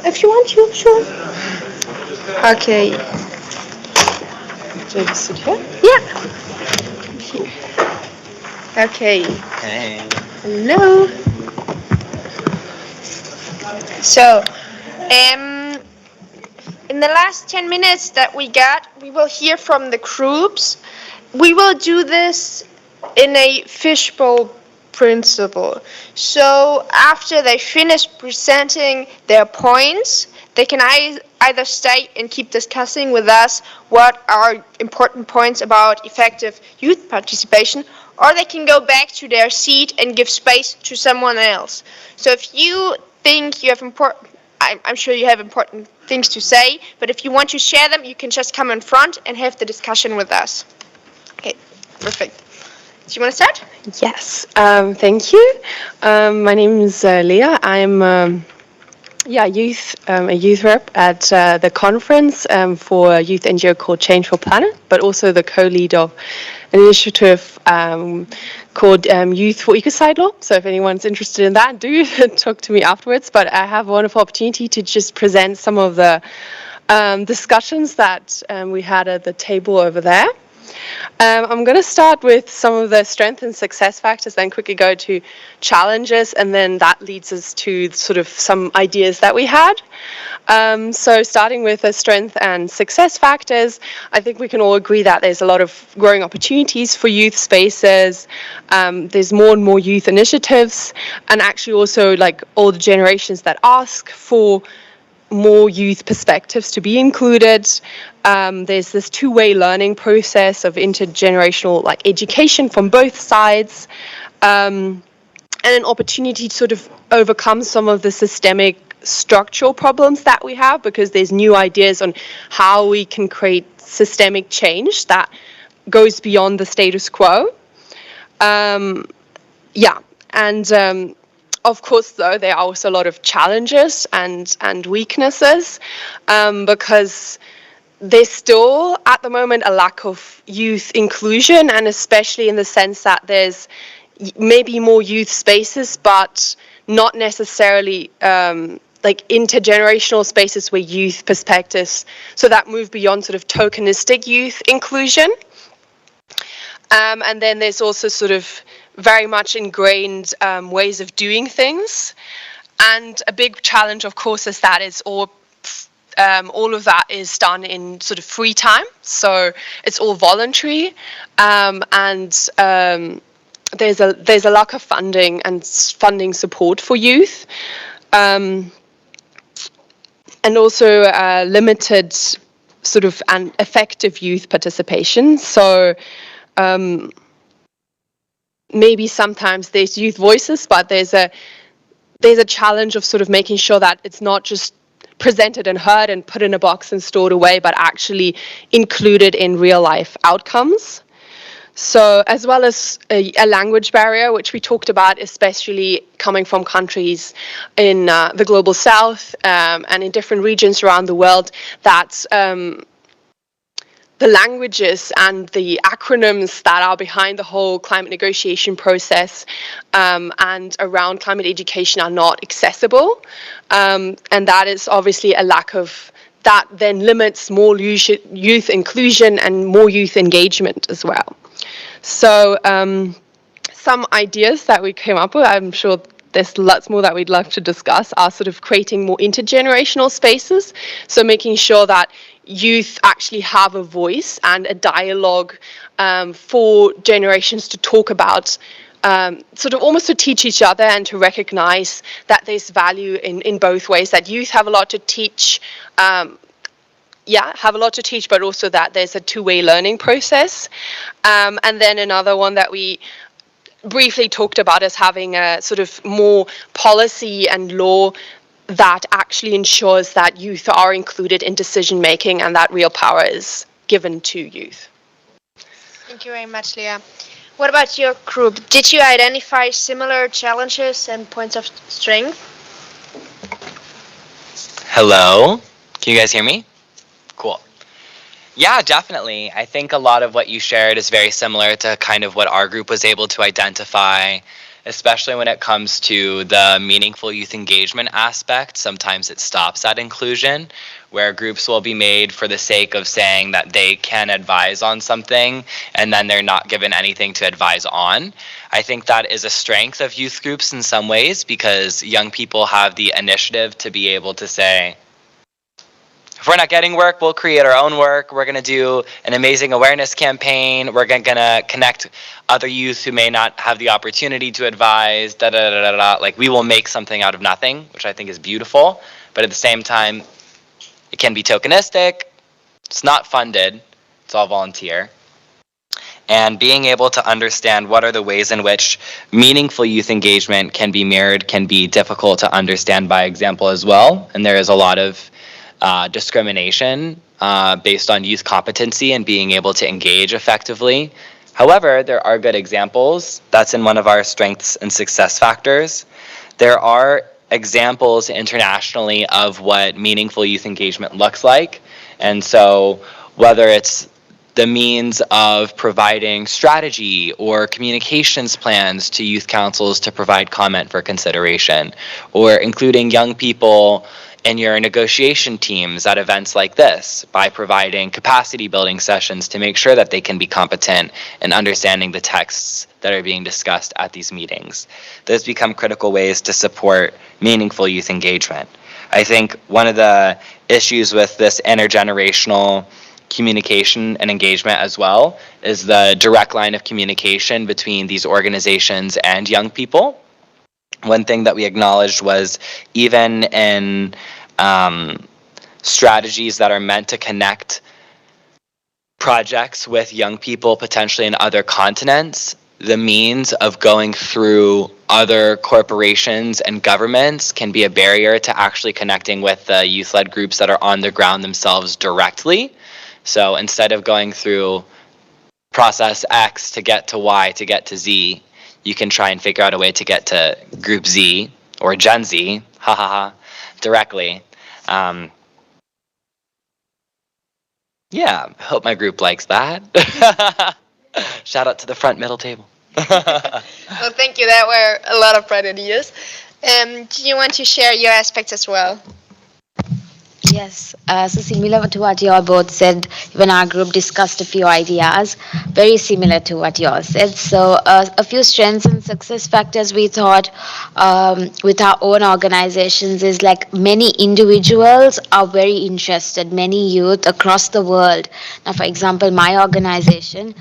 S8: If you want to, sure. Okay. Should I just sit here? Yeah. Okay.
S14: Hey.
S8: Hello. So, in the last 10 minutes that we got, we will hear from the groups. We will do this in a fishbowl principle. So after they finish presenting their points, they can either stay and keep discussing with us what are important points about effective youth participation, or they can go back to their seat and give space to someone else. So if you think you have I'm sure you have important things to say, but if you want to share them, you can just come in front and have the discussion with us. Okay, perfect. Do you want to start?
S1: Yes, thank you. My name is Leah. I'm a youth rep at the conference for a youth NGO called Change for Planet, but also the co-lead of an initiative called Youth4Ecocide Law. So if anyone's interested in that, do talk to me afterwards. But I have a wonderful opportunity to just present some of the discussions that we had at the table over there. I'm going to start with some of the strength and success factors, then quickly go to challenges, and then that leads us to sort of some ideas that we had. So starting with the strength and success factors, I think we can all agree that there's a lot of growing opportunities for youth spaces. There's more and more youth initiatives, and actually also like all the generations that ask for more youth perspectives to be included. There's this two-way learning process of intergenerational like education from both sides, and an opportunity to sort of overcome some of the systemic structural problems that we have, because there's new ideas on how we can create systemic change that goes beyond the status quo. Of course, though, there are also a lot of challenges and weaknesses, because there's still, at the moment, a lack of youth inclusion, and especially in the sense that there's maybe more youth spaces, but not necessarily like intergenerational spaces where youth perspectives, so that move beyond sort of tokenistic youth inclusion. And then there's also sort of very much ingrained ways of doing things. And a big challenge, of course, is that it's all of that is done in sort of free time. So it's all voluntary. There's a lack of funding and funding support for youth. And also limited sort of an effective youth participation. So maybe sometimes there's youth voices, but there's a challenge of sort of making sure that it's not just presented and heard and put in a box and stored away, but actually included in real life outcomes. So as well as a language barrier, which we talked about, especially coming from countries in the global south and in different regions around the world, that the languages and the acronyms that are behind the whole climate negotiation process and around climate education are not accessible. And that is obviously a lack of, that then limits more youth inclusion and more youth engagement as well. So some ideas that we came up with, I'm sure there's lots more that we'd love to discuss, are sort of creating more intergenerational spaces. So making sure that youth actually have a voice and a dialogue for generations to talk about, sort of almost to teach each other and to recognize that there's value in both ways, that youth have a lot to teach, have a lot to teach, but also that there's a two-way learning process. And then another one that we briefly talked about is having a sort of more policy and law that actually ensures that youth are included in decision making and that real power is given to youth.
S8: Thank you very much, Leah. What about your group? Did you identify similar challenges and points of strength?
S2: Hello? Can you guys hear me? Cool. Yeah, definitely. I think a lot of what you shared is very similar to kind of what our group was able to identify, especially when it comes to the meaningful youth engagement aspect. Sometimes it stops at inclusion, where groups will be made for the sake of saying that they can advise on something, and then they're not given anything to advise on. I think that is a strength of youth groups in some ways, because young people have the initiative to be able to say, if we're not getting work, we'll create our own work. We're going to do an amazing awareness campaign. We're going to connect other youth who may not have the opportunity to advise, Like, we will make something out of nothing, which I think is beautiful. But at the same time, it can be tokenistic. It's not funded. It's all volunteer. And being able to understand what are the ways in which meaningful youth engagement can be mirrored can be difficult to understand by example as well. And there is a lot of discrimination based on youth competency and being able to engage effectively. However, there are good examples. That's in one of our strengths and success factors. There are examples internationally of what meaningful youth engagement looks like. And so whether it's the means of providing strategy or communications plans to youth councils to provide comment for consideration, or including young people in your negotiation teams at events like this by providing capacity building sessions to make sure that they can be competent in understanding the texts that are being discussed at these meetings. Those become critical ways to support meaningful youth engagement. I think one of the issues with this intergenerational communication and engagement as well is the direct line of communication between these organizations and young people. One thing that we acknowledged was even in strategies that are meant to connect projects with young people potentially in other continents, the means of going through other corporations and governments can be a barrier to actually connecting with the youth-led groups that are on the ground themselves directly. So instead of going through process X to get to Y to get to Z, you can try and figure out a way to get to group Z or Gen Z, directly. Yeah, I hope my group likes that. Shout out to the front middle table.
S8: Well, thank you. That were a lot of bright ideas. Do you want to share your aspects as well?
S4: Yes, so similar to what you all both said, even our group discussed a few ideas, very similar to what you all said. So a few strengths and success factors we thought with our own organizations is like many individuals are very interested, many youth across the world. Now, for example, my organization,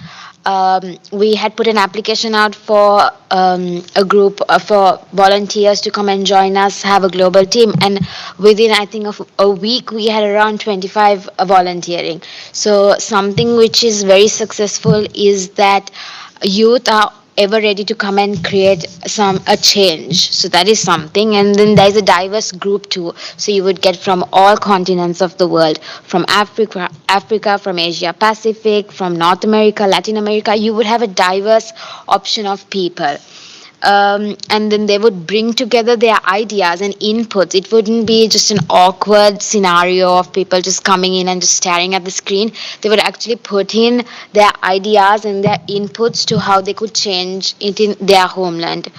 S4: we had put an application out for a group for volunteers to come and join us, have a global team, and within I think of a week we had around 25 volunteering. So something which is very successful is that youth are ever ready to come and create a change. So that is something. And then there's a diverse group too. So you would get from all continents of the world, from Africa, from Asia Pacific, from North America, Latin America. You would have a diverse option of people. And then they would bring together their ideas and inputs. It wouldn't be just an awkward scenario of people just coming in and just staring at the screen. They would actually put in their ideas and their inputs to how they could change it in their homeland.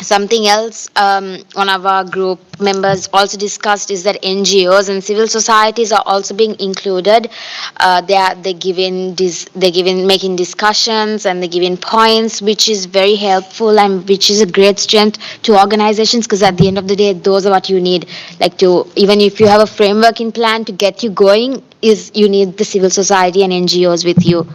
S4: Something else one of our group members also discussed is that NGOs and civil societies are also being included. They're giving making discussions, and they're giving points, which is very helpful and which is a great strength to organizations, because at the end of the day, those are what you need. Like, to even if you have a framework in plan to get you going, is you need the civil society and NGOs with you.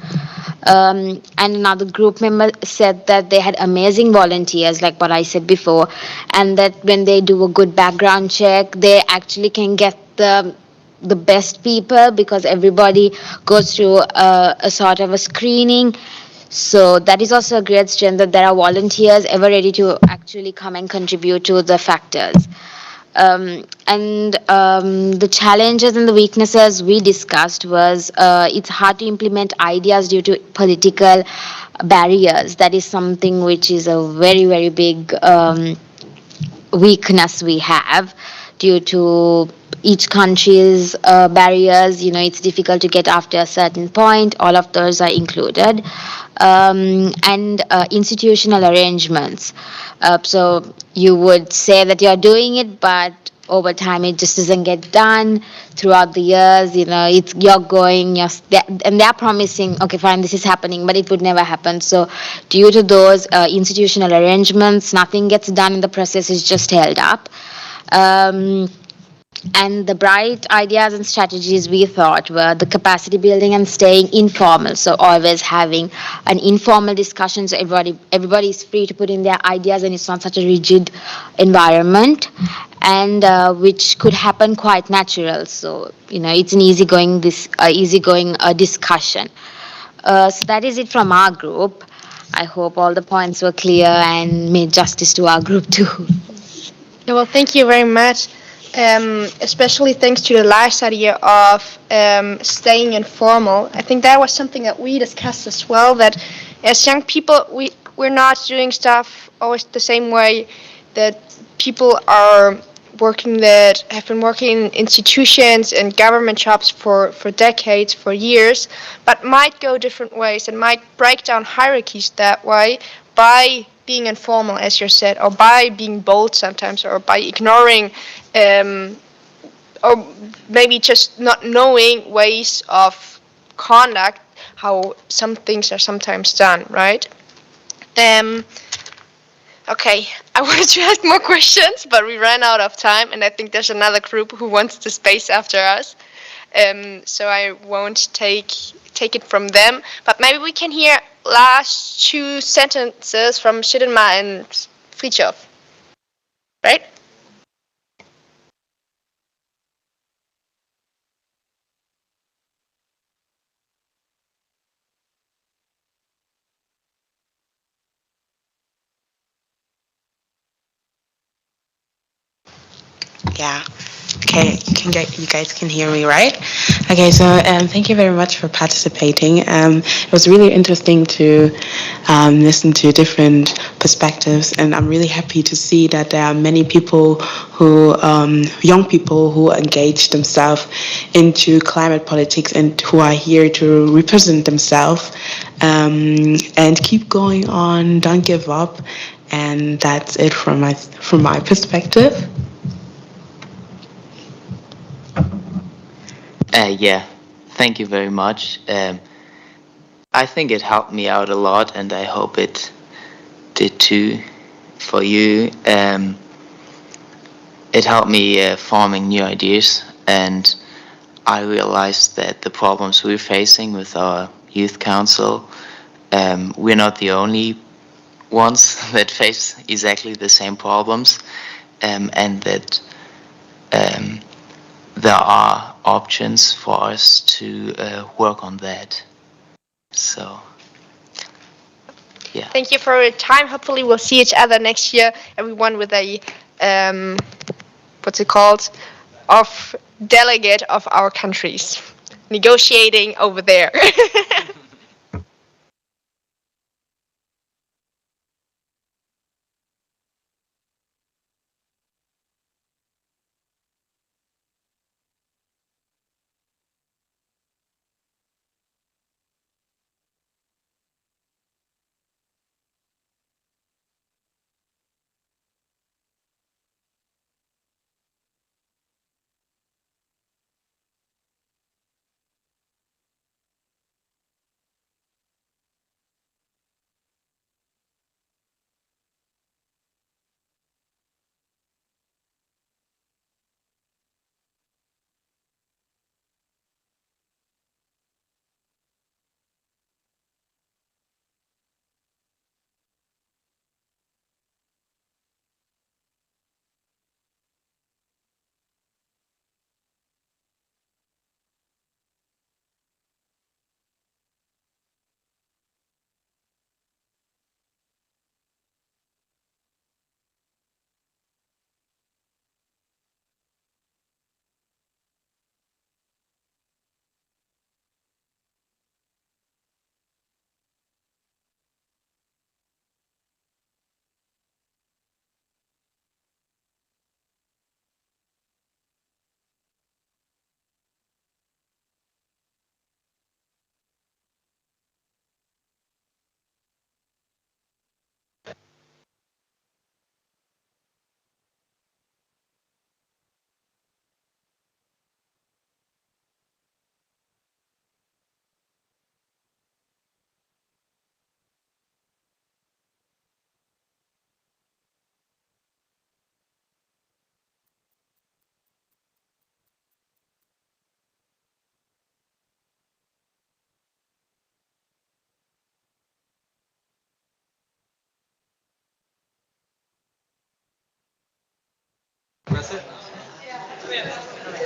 S4: And another group member said that they had amazing volunteers, like what I said before, and that when they do a good background check, they actually can get the best people, because everybody goes through a sort of a screening. So that is also a great strength, that there are volunteers ever ready to actually come and contribute to the factors. And the challenges and the weaknesses we discussed was it's hard to implement ideas due to political barriers. That is something which is a very, very big weakness we have, due to each country's barriers. It's difficult to get after a certain point. All of those are included. And institutional arrangements. So you would say that you're doing it, but over time it just doesn't get done. Throughout the years, it's you're going, and they're promising, okay, fine, this is happening, but it would never happen. So due to those institutional arrangements, nothing gets done, and the process is just held up. And the bright ideas and strategies we thought were the capacity building and staying informal. So always having an informal discussion, so everybody is free to put in their ideas, and it's not such a rigid environment, and which could happen quite natural. So it's an easygoing discussion. So that is it from our group. I hope all the points were clear and made justice to our group too.
S8: Yeah, well, thank you very much. Especially thanks to the last idea of staying informal. I think that was something that we discussed as well, that as young people, we're not doing stuff always the same way that people are working, that have been working in institutions and government jobs for decades, for years, but might go different ways and might break down hierarchies that way by being informal, as you said, or by being bold sometimes, or by ignoring, or maybe just not knowing ways of conduct, how some things are sometimes done, right? Okay, I wanted to ask more questions, but we ran out of time, and I think there's another group who wants the space after us. So I won't take it from them, but maybe we can hear last two sentences from Shidenma and Fritjof, right?
S9: Yeah. Okay, you guys can hear me, right? Okay, so thank you very much for participating. It was really interesting to listen to different perspectives, and I'm really happy to see that there are many people who, young people who engage themselves into climate politics and who are here to represent themselves, and keep going on, don't give up, and that's it from my perspective.
S14: Yeah, thank you very much. I think it helped me out a lot, and I hope it did too for you. It helped me forming new ideas, and I realized that the problems we're facing with our youth council, we're not the only ones that face exactly the same problems, and that there are options for us to work on that. So, yeah.
S8: Thank you for your time. Hopefully we'll see each other next year, everyone with a, what's it called, of delegate of our countries, negotiating over there.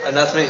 S7: And that's me.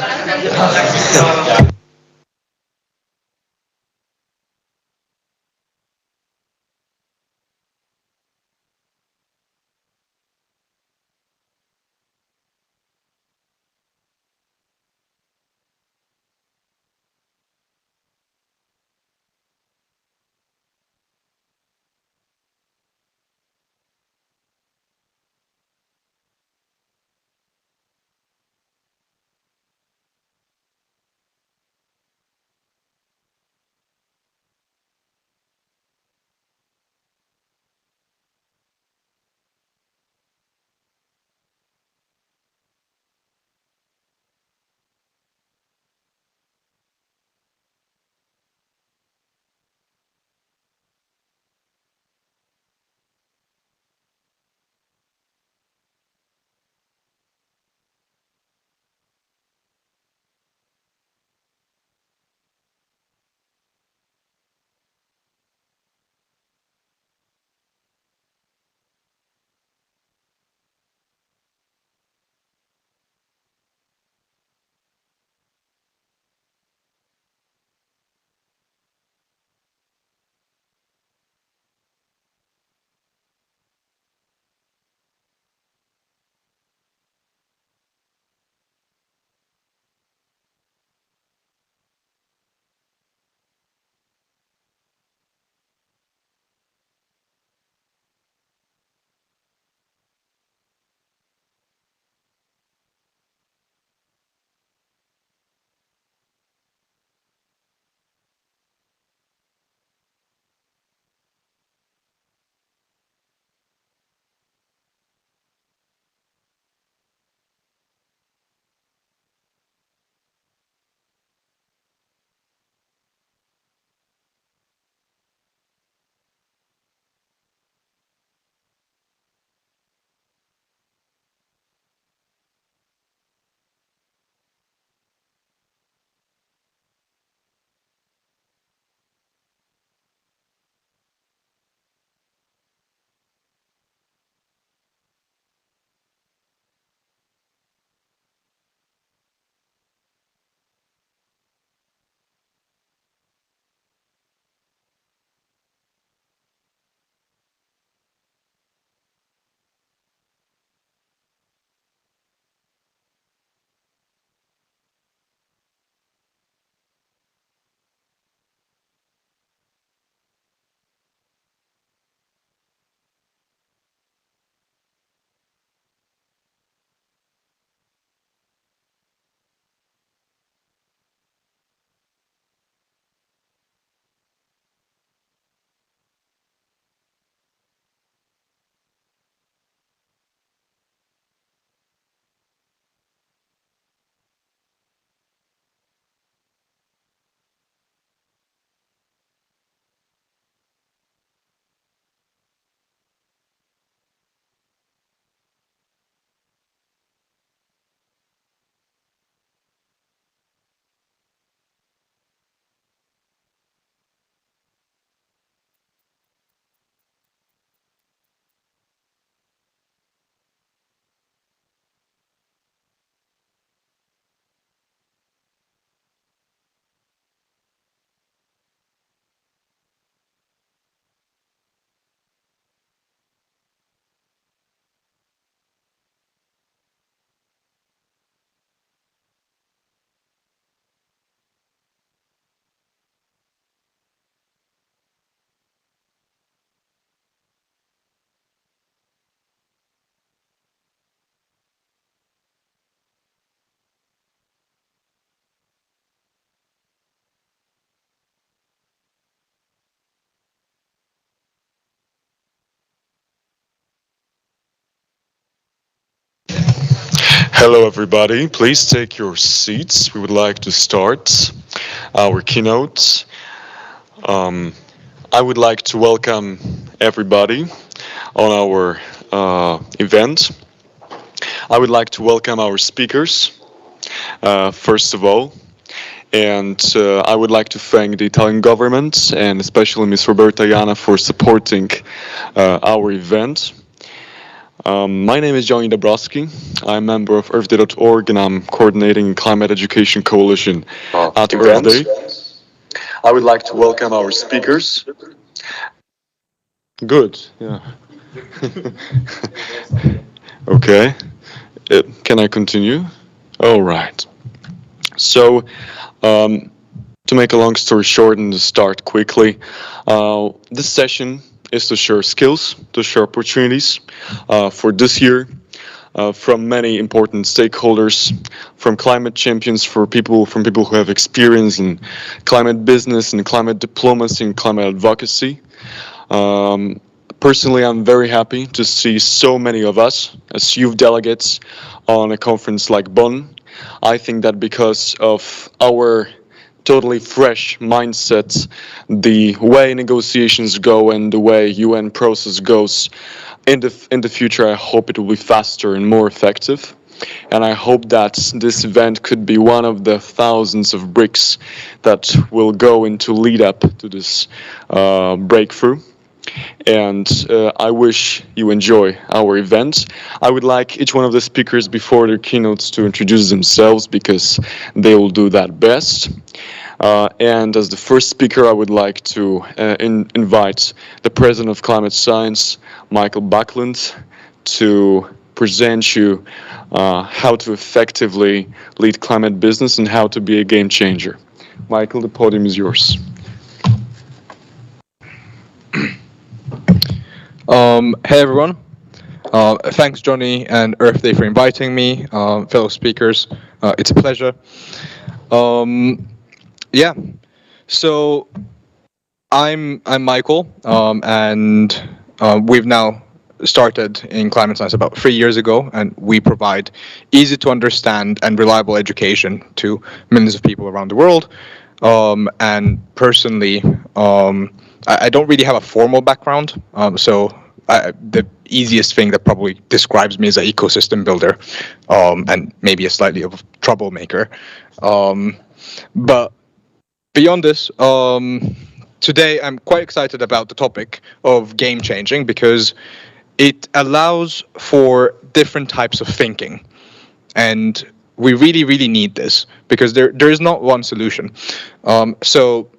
S13: Hello, everybody. Please take your seats. We would like to start our keynote. Um, I would like to welcome everybody on our event. I would like to welcome our speakers, first of all. And I would like to thank the Italian government and especially Ms. Roberta Iana for supporting our event. My name is Johnny Dabrowski. I'm a member of EarthDay.org and I'm coordinating Climate Education Coalition at Earth Day. I would like to welcome our speakers. Good, yeah. Okay. Can I continue? All right. So, to make a long story short and to start quickly, this session is to share skills, to share opportunities for this year from many important stakeholders, from climate champions, from people who have experience in climate business and climate diplomacy and climate advocacy. Personally, I'm very happy to see so many of us as youth delegates on a conference like Bonn. I think that because of our totally fresh mindset, the way negotiations go and the way UN process goes in the future, I hope it will be faster and more effective. And I hope that this event could be one of the thousands of bricks that will go into lead up to this breakthrough. And I wish you enjoy our event. I would like each one of the speakers before their keynotes to introduce themselves because they will do that best. And as the first speaker, I would like to invite the President of Climate Science, Michael Buckland, to present you how to effectively lead climate business and how to be a game changer. Michael, the podium is yours.
S15: Hey everyone. Thanks Johnny and Earth Day for inviting me, fellow speakers. It's a pleasure. Yeah, so I'm Michael, and we've now started in climate science about 3 years ago, and we provide easy to understand and reliable education to millions of people around the world. And personally, I don't really have a formal background, so the easiest thing that probably describes me as an ecosystem builder, and maybe a slightly of a troublemaker. But beyond this, today I'm quite excited about the topic of game changing because it allows for different types of thinking. And we really, really need this because there is not one solution. So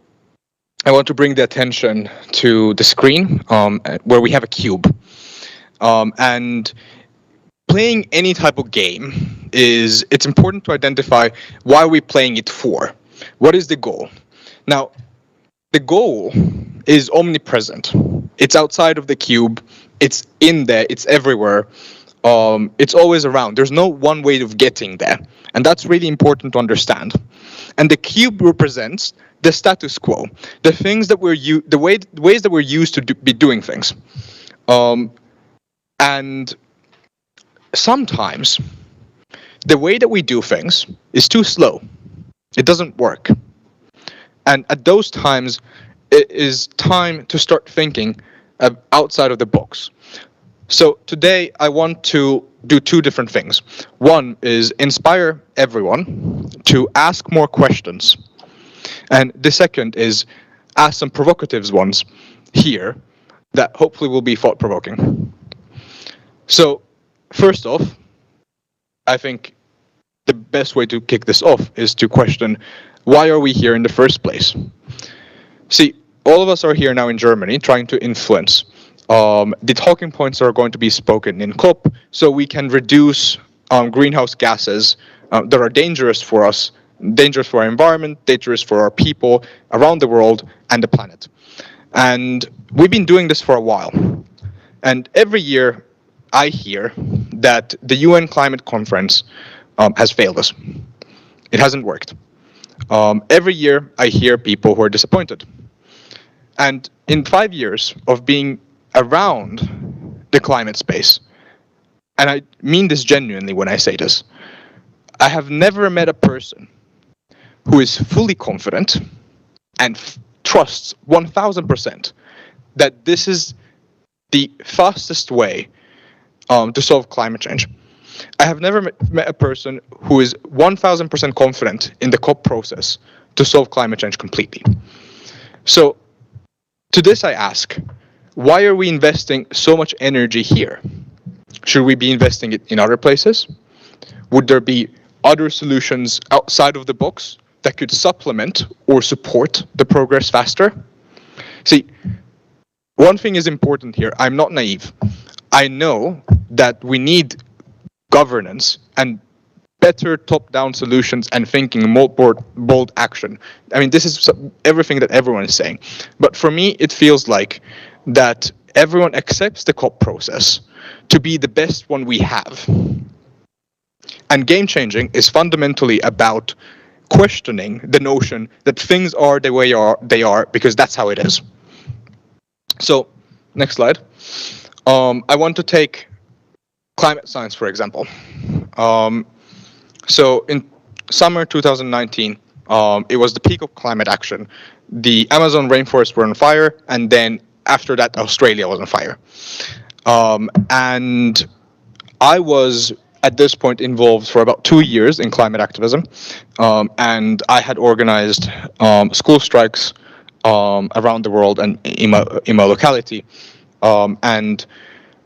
S15: I want to bring the attention to the screen where we have a cube. And playing any type of game it's important to identify why we're playing it for. What is the goal? Now, the goal is omnipresent. It's outside of the cube. It's in there. It's everywhere. It's always around. There's no one way of getting there. And that's really important to understand. And the cube represents the status quo, the things that ways that we're used to be doing things. And sometimes the way that we do things is too slow. It doesn't work. And at those times, it is time to start thinking outside of the box. So today I want to do two different things. One is inspire everyone to ask more questions. And the second is ask some provocative ones here that hopefully will be thought-provoking. So first off, I think the best way to kick this off is to question, why are we here in the first place? See, all of us are here now in Germany trying to influence. The talking points are going to be spoken in COP so we can reduce greenhouse gases that are dangerous for us, dangerous for our environment, dangerous for our people around the world and the planet. And we've been doing this for a while. And every year I hear that the UN climate conference has failed us. It hasn't worked. Every year I hear people who are disappointed. And in 5 years of being around the climate space, and I mean this genuinely when I say this, I have never met a person who is fully confident and trusts 1000% that this is the fastest way to solve climate change. I have never met a person who is 1000% confident in the COP process to solve climate change completely. So to this I ask, why are we investing so much energy here? Should we be investing it in other places? Would there be other solutions outside of the box that could supplement or support the progress faster? See, one thing is important here. I'm not naive. I know that we need governance and better top-down solutions and thinking, more bold action. I mean, this is everything that everyone is saying. But for me, it feels like that everyone accepts the COP process to be the best one we have. And game changing is fundamentally about questioning the notion that things are the way they are because that's how it is. So, next slide. I want to take climate science, for example. So in summer 2019, it was the peak of climate action. The Amazon rainforests were on fire, and then after that, Australia was on fire. And I was at this point involved for about 2 years in climate activism, and I had organized school strikes around the world and in my locality, and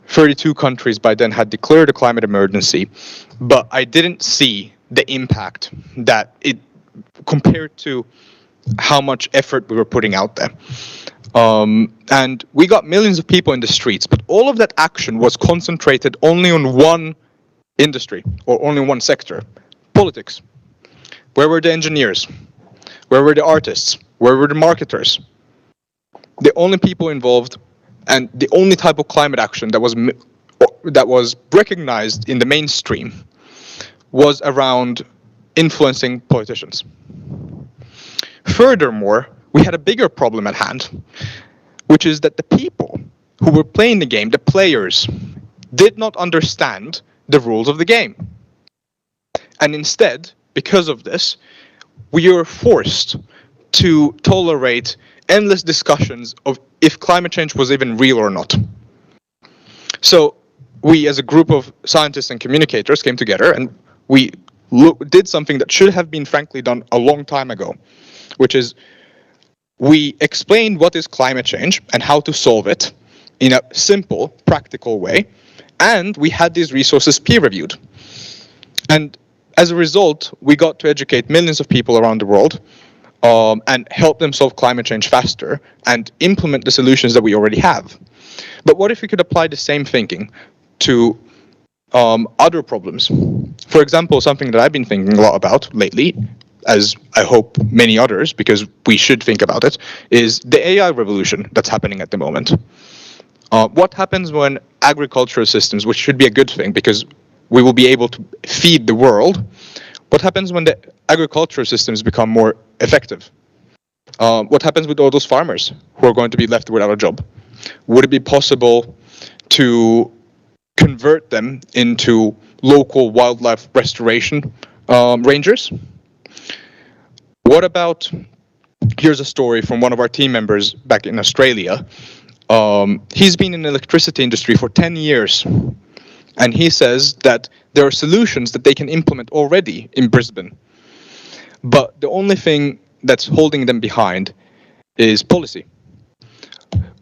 S15: 32 countries by then had declared a climate emergency, but I didn't see the impact that it compared to how much effort we were putting out there. And we got millions of people in the streets, but all of that action was concentrated only on one industry or only one sector, politics. Where were the engineers? Where were the artists? Where were the marketers? The only people involved and the only type of climate action that was recognized in the mainstream was around influencing politicians. Furthermore, we had a bigger problem at hand, which is that the people who were playing the game, the players, did not understand the rules of the game. And instead, because of this, we were forced to tolerate endless discussions of if climate change was even real or not. So we, as a group of scientists and communicators, came together and we did something that should have been frankly done a long time ago, which is we explained what is climate change and how to solve it in a simple, practical way, and we had these resources peer-reviewed. And as a result, we got to educate millions of people around the world and help them solve climate change faster and implement the solutions that we already have. But what if we could apply the same thinking to other problems? For example, something that I've been thinking a lot about lately, as I hope many others, because we should think about it, is the AI revolution that's happening at the moment. What happens when agricultural systems, which should be a good thing because we will be able to feed the world, what happens when the agricultural systems become more effective? What happens with all those farmers who are going to be left without a job? Would it be possible to convert them into local wildlife restoration rangers? What about, here's a story from one of our team members back in Australia. He's been in the electricity industry for 10 years. And he says that there are solutions that they can implement already in Brisbane. But the only thing that's holding them behind is policy.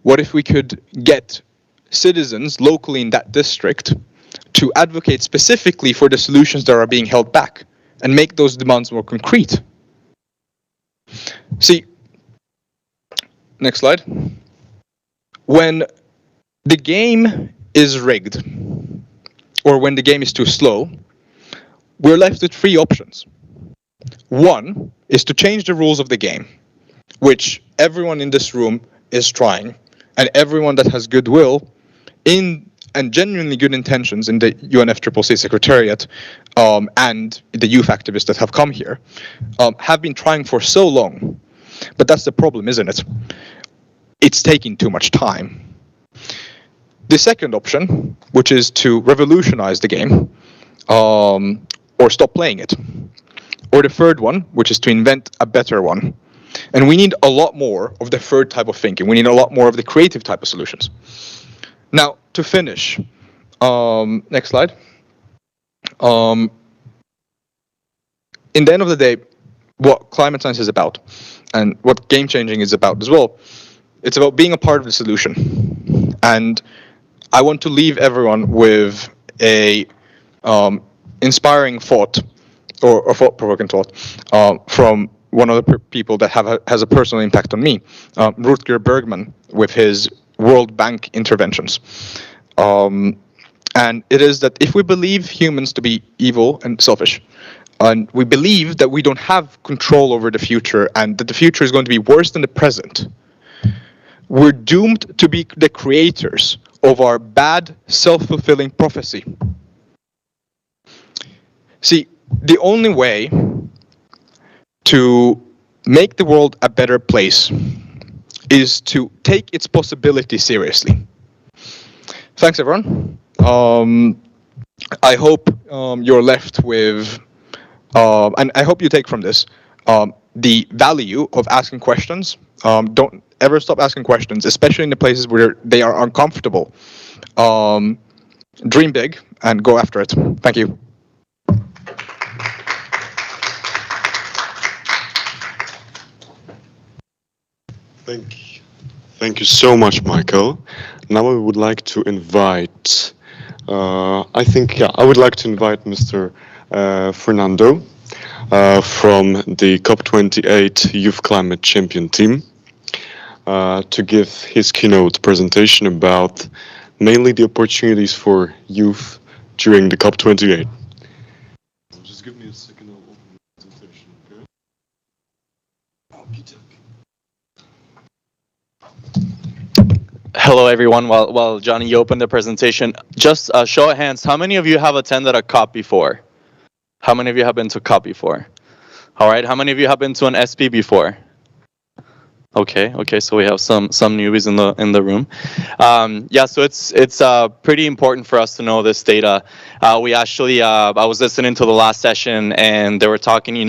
S15: What if we could get citizens locally in that district to advocate specifically for the solutions that are being held back and make those demands more concrete? See, next slide. When the game is rigged, or when the game is too slow, we're left with 3 options. One is to change the rules of the game, which everyone in this room is trying, and everyone that has goodwill and genuinely good intentions in the UNFCCC Secretariat and the youth activists that have come here have been trying for so long. But that's the problem, isn't it? It's taking too much time. The second option, which is to revolutionize the game or stop playing it. Or the third one, which is to invent a better one. And we need a lot more of the third type of thinking. We need a lot more of the creative type of solutions. Now, to finish, next slide. In the end of the day, what climate science is about, and what game changing is about as well, it's about being a part of the solution. And I want to leave everyone with a inspiring thought or thought-provoking thought from one of the people that has a personal impact on me, Rutger Bergman, with his World Bank interventions. And it is that if we believe humans to be evil and selfish, and we believe that we don't have control over the future and that the future is going to be worse than the present, we're doomed to be the creators of our bad, self-fulfilling prophecy. See, the only way to make the world a better place is to take its possibility seriously. Thanks, everyone. I hope you're left with, and I hope you take from this, the value of asking questions. Don't ever stop asking questions, especially in the places where they are uncomfortable. Dream big and go after it. Thank you.
S13: Thank you so much, Michael. Now I would like to invite, I would like to invite Mr. Fernando from the COP28 Youth Climate Champion team to give his keynote presentation about mainly the opportunities for youth during the COP28. Just give me a second, I'll open the presentation, okay?
S18: Hello, everyone. While Johnny, you opened the presentation, just show of hands, how many of you have attended a COP before? How many of you have been to COP before? All right. How many of you have been to an SP before? Okay, so we have some newbies in the room. Yeah, so it's pretty important for us to know this data. We actually, I was listening to the last session, and they were talking,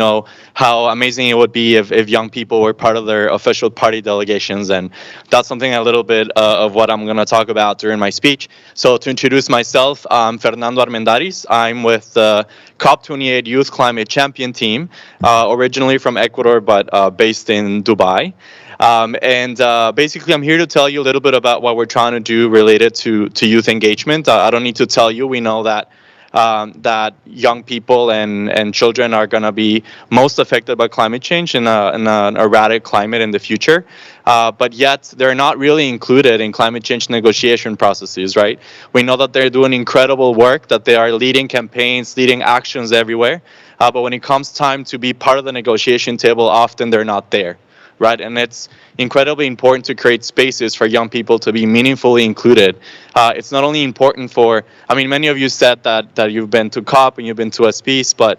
S18: how amazing it would be if young people were part of their official party delegations, and that's something a little bit of what I'm going to talk about during my speech. So to introduce myself, I'm Fernando Armendariz. I'm with the COP28 Youth Climate Champion team, originally from Ecuador, but based in Dubai. Basically, I'm here to tell you a little bit about what we're trying to do related to youth engagement. I don't need to tell you, we know that that young people and children are going to be most affected by climate change in an erratic climate in the future. But yet, they're not really included in climate change negotiation processes, right? We know that they're doing incredible work, that they are leading campaigns, leading actions everywhere. But when it comes time to be part of the negotiation table, often they're not there. Right, and it's incredibly important to create spaces for young people to be meaningfully included. It's not only important for, many of you said that you've been to COP and you've been to SPs, but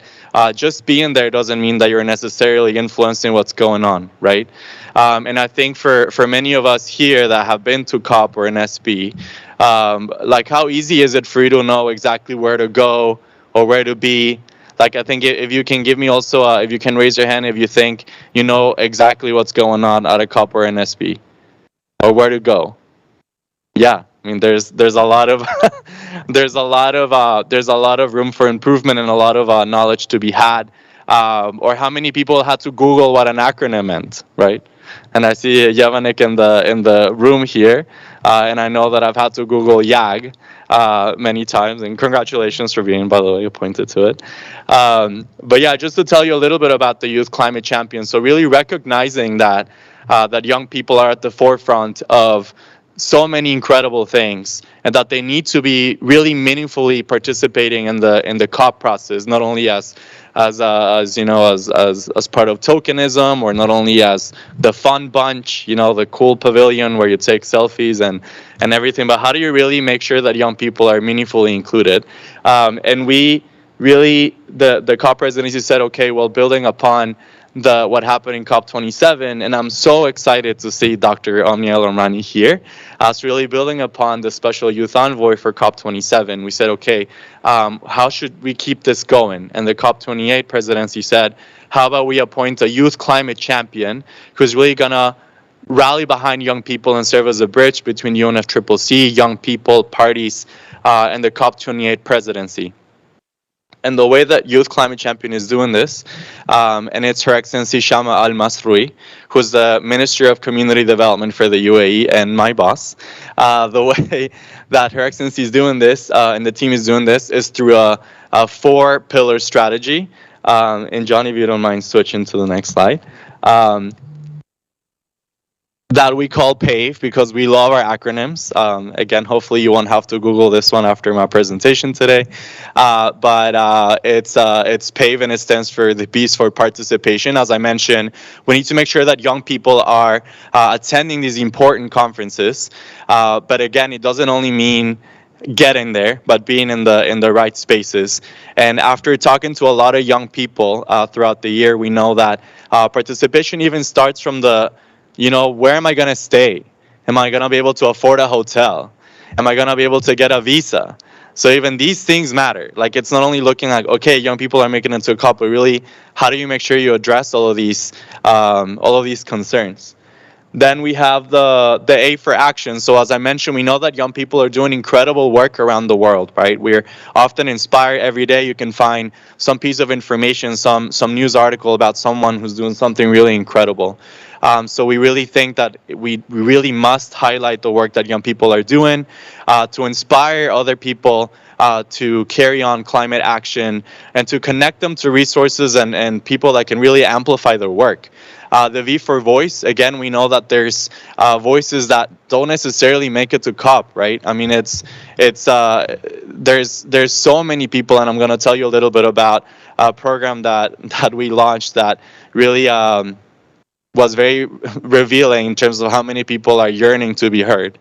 S18: just being there doesn't mean that you're necessarily influencing what's going on, right? And I think for many of us here that have been to COP or an SP, like how easy is it for you to know exactly where to go or where to be? Like, I think if you can give me also, if you can raise your hand if you think you know exactly what's going on at a COP or an SP, or where to go. Yeah, there's a lot of there's a lot of room for improvement and a lot of knowledge to be had. Or how many people had to Google what an acronym meant, right? And I see Javanik in the room here, and I know that I've had to Google YAG many times, and congratulations for being, by the way, appointed to it. But yeah, just to tell you a little bit about the Youth Climate Champions. So really recognizing that that young people are at the forefront of so many incredible things, and that they need to be really meaningfully participating in the COP process, not only as part of tokenism, or not only as the fun bunch, the cool pavilion where you take selfies and everything, but how do you really make sure that young people are meaningfully included? And we really, the COP presidency said, okay, well, building upon what happened in COP27, and I'm so excited to see Dr. Omniel Omrani here. It's really building upon the special youth envoy for COP27. We said, okay, how should we keep this going? And the COP28 presidency said, how about we appoint a youth climate champion who's really gonna rally behind young people and serve as a bridge between UNFCCC, young people, parties, and the COP28 presidency. And the way that Youth Climate Champion is doing this, and it's Her Excellency Shama Al Masroui, who's the Minister of Community Development for the UAE and my boss. The way that Her Excellency is doing this and the team is doing this is through a 4-pillar strategy. And Johnny, if you don't mind switching to the next slide. That we call PAVE because we love our acronyms. Again, hopefully you won't have to Google this one after my presentation today. But it's PAVE and it stands for the Peace for Participation. As I mentioned, we need to make sure that young people are attending these important conferences. But again, it doesn't only mean getting there, but being in the right spaces. And after talking to a lot of young people throughout the year, we know that participation even starts from where am I going to stay? Am I going to be able to afford a hotel? Am I going to be able to get a visa? So even these things matter. Like, it's not only looking like, okay, young people are making it to a COP, but really, how do you make sure you address all of these concerns? Then we have the A for action. So as I mentioned, we know that young people are doing incredible work around the world, right? We're often inspired every day. You can find some piece of information, some news article about someone who's doing something really incredible. So we really think that we really must highlight the work that young people are doing to inspire other people to carry on climate action and to connect them to resources and people that can really amplify their work. The V for voice, again, we know that there's voices that don't necessarily make it to COP, right? I mean, there's so many people, and I'm going to tell you a little bit about a program that we launched that really was very revealing in terms of how many people are yearning to be heard.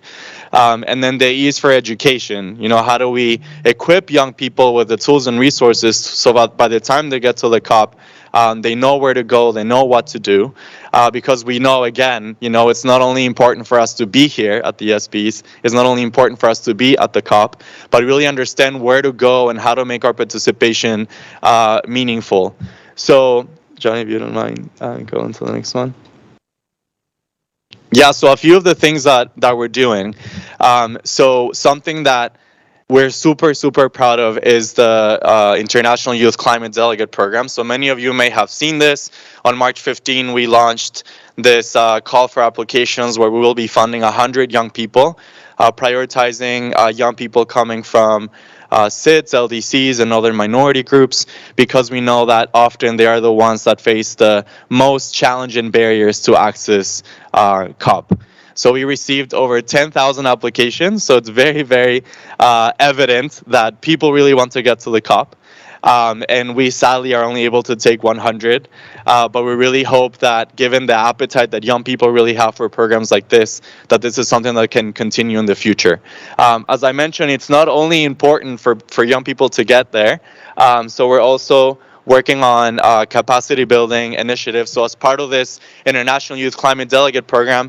S18: And then the E is for education. How do we equip young people with the tools and resources so that by the time they get to the COP, they know where to go, they know what to do, because we know, again, it's not only important for us to be here at the SPs, it's not only important for us to be at the COP, but really understand where to go and how to make our participation meaningful. So, Johnny, if you don't mind going to the next one. Yeah, so a few of the things that we're doing. So something that we're super, super proud of is the International Youth Climate Delegate Program. So many of you may have seen this. On March 15, we launched this call for applications where we will be funding 100 young people, prioritizing young people coming from SIDS, LDCs, and other minority groups, because we know that often they are the ones that face the most challenging barriers to access COP. So we received over 10,000 applications, so it's very, very evident that people really want to get to the COP. And we sadly are only able to take 100, but we really hope that, given the appetite that young people really have for programs like this, that this is something that can continue in the future. As I mentioned, it's not only important for young people to get there, so we're also working on capacity building initiatives. So as part of this International Youth Climate Delegate Program,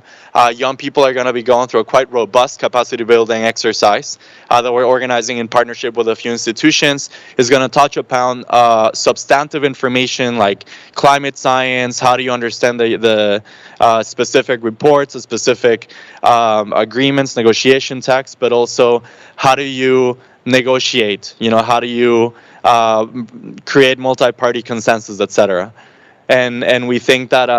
S18: young people are going to be going through a quite robust capacity building exercise that we're organizing in partnership with a few institutions. It's going to touch upon substantive information like climate science, how do you understand the specific reports, the specific agreements, negotiation texts, but also how do you negotiate, how do you create multi-party consensus, etc. And we think that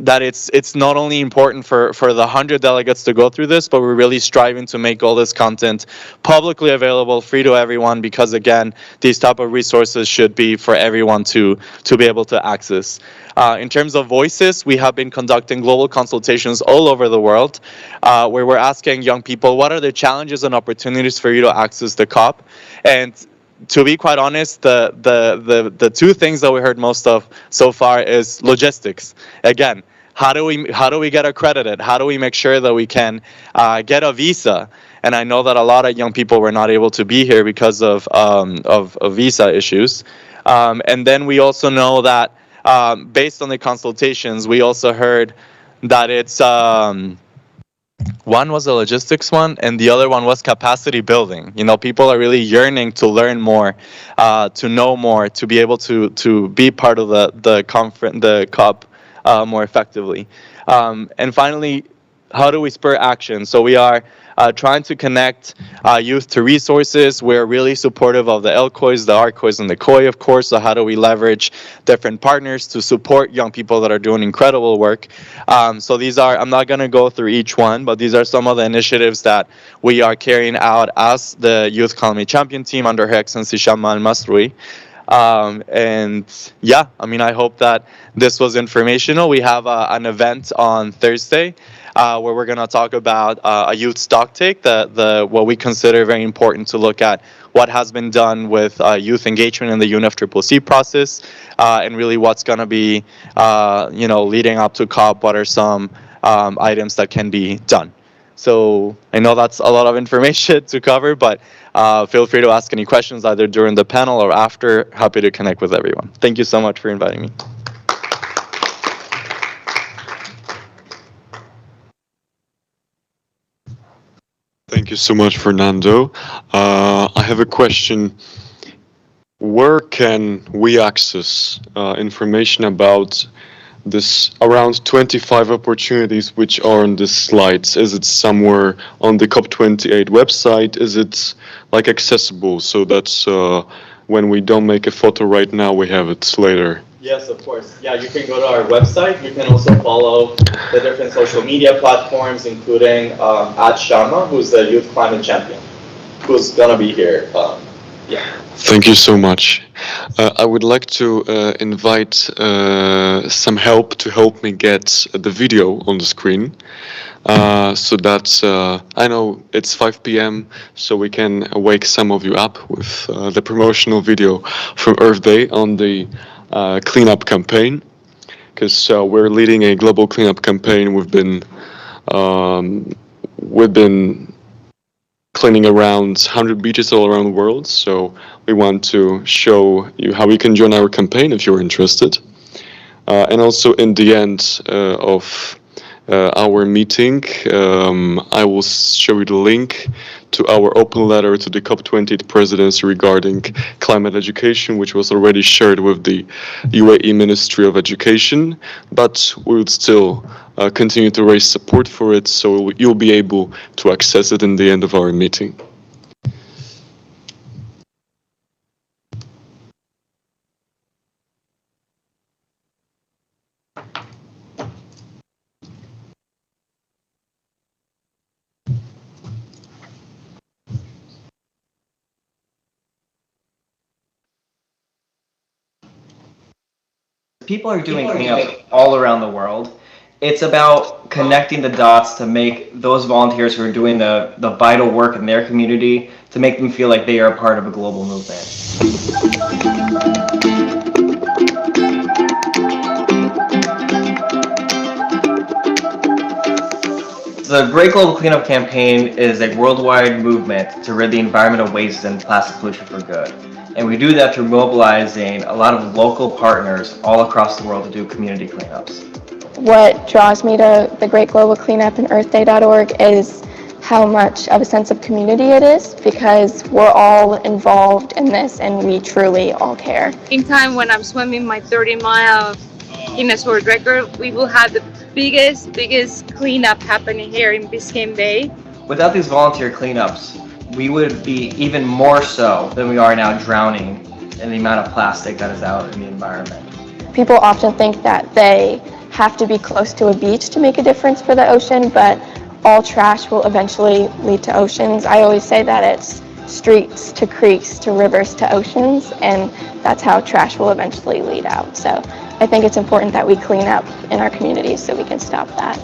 S18: that it's not only important for the 100 delegates to go through this, but we're really striving to make all this content publicly available, free to everyone, because again, these type of resources should be for everyone to be able to access. In terms of voices, we have been conducting global consultations all over the world, where we're asking young people, what are the challenges and opportunities for you to access the COP? And to be quite honest, the two things that we heard most of so far is logistics. Again, how do we get accredited? How do we make sure that we can get a visa? And I know that a lot of young people were not able to be here because of visa issues. And then we also know that based on the consultations, we also heard that it's one was the logistics one, and the other one was capacity building. People are really yearning to learn more, to know more, to be able to be part of the conference, the COP, more effectively. And finally, how do we spur action? So we are trying to connect youth to resources. We're really supportive of the LCOIs, the ARCOIs, and the COI, of course. So how do we leverage different partners to support young people that are doing incredible work? So these are, I'm not going to go through each one, but these are some of the initiatives that we are carrying out as the Youth Climate Champion team under Her Excellency Shamma Al-Masroui. And yeah, I mean, I hope that this was informational. We have an event on Thursday where we're going to talk about a youth stock take, the what we consider very important to look at what has been done with youth engagement in the UNFCCC process, and really what's going to be, leading up to COP. What are some items that can be done? So I know that's a lot of information to cover, but feel free to ask any questions either during the panel or after. Happy to connect with everyone. Thank you so much for inviting me.
S13: Thank you so much, Fernando. I have a question. Where can we access information about this around 25 opportunities which are on the slides? Is it somewhere on the COP28 website? Is it like accessible so that when we don't make a photo right now, we have it later?
S18: Yes, of course. Yeah, you can go to our website. You can also follow the different social media platforms, including @Sharma, who's the Youth Climate Champion, who's gonna be here. Yeah.
S13: Thank you so much. I would like to invite some help to help me get the video on the screen, so that I know it's 5 p.m. so we can wake some of you up with the promotional video from Earth Day on the cleanup campaign, because we're leading a global cleanup campaign. We've been cleaning around 100 beaches all around the world, so we want to show you how you can join our campaign if you're interested. And also in the end of our meeting, I will show you the link to our open letter to the COP28 presidency regarding climate education, which was already shared with the UAE Ministry of Education, but we would still continue to raise support for it, so you'll be able to access it in the end of our meeting.
S6: People are doing cleanup all around the world. It's about connecting the dots to make those volunteers who are doing the vital work in their community, to make them feel like they are a part of a global movement. The Great Global Cleanup Campaign is a worldwide movement to rid the environment of waste and plastic pollution for good. And we do that through mobilizing a lot of local partners all across the world to do community cleanups.
S19: What draws me to the Great Global Cleanup and EarthDay.org is how much of a sense of community it is, because we're all involved in this and we truly all care.
S20: In time when I'm swimming my 30-mile Guinness World Record, we will have the biggest cleanup happening here in Biscayne Bay.
S6: Without these volunteer cleanups, we would be even more so than we are now drowning in the amount of plastic that is out in the environment.
S19: People often think that they have to be close to a beach to make a difference for the ocean, but all trash will eventually lead to oceans. I always say that it's streets to creeks to rivers to oceans, and that's how trash will eventually lead out. So I think it's important that we clean up in our communities so we can stop that.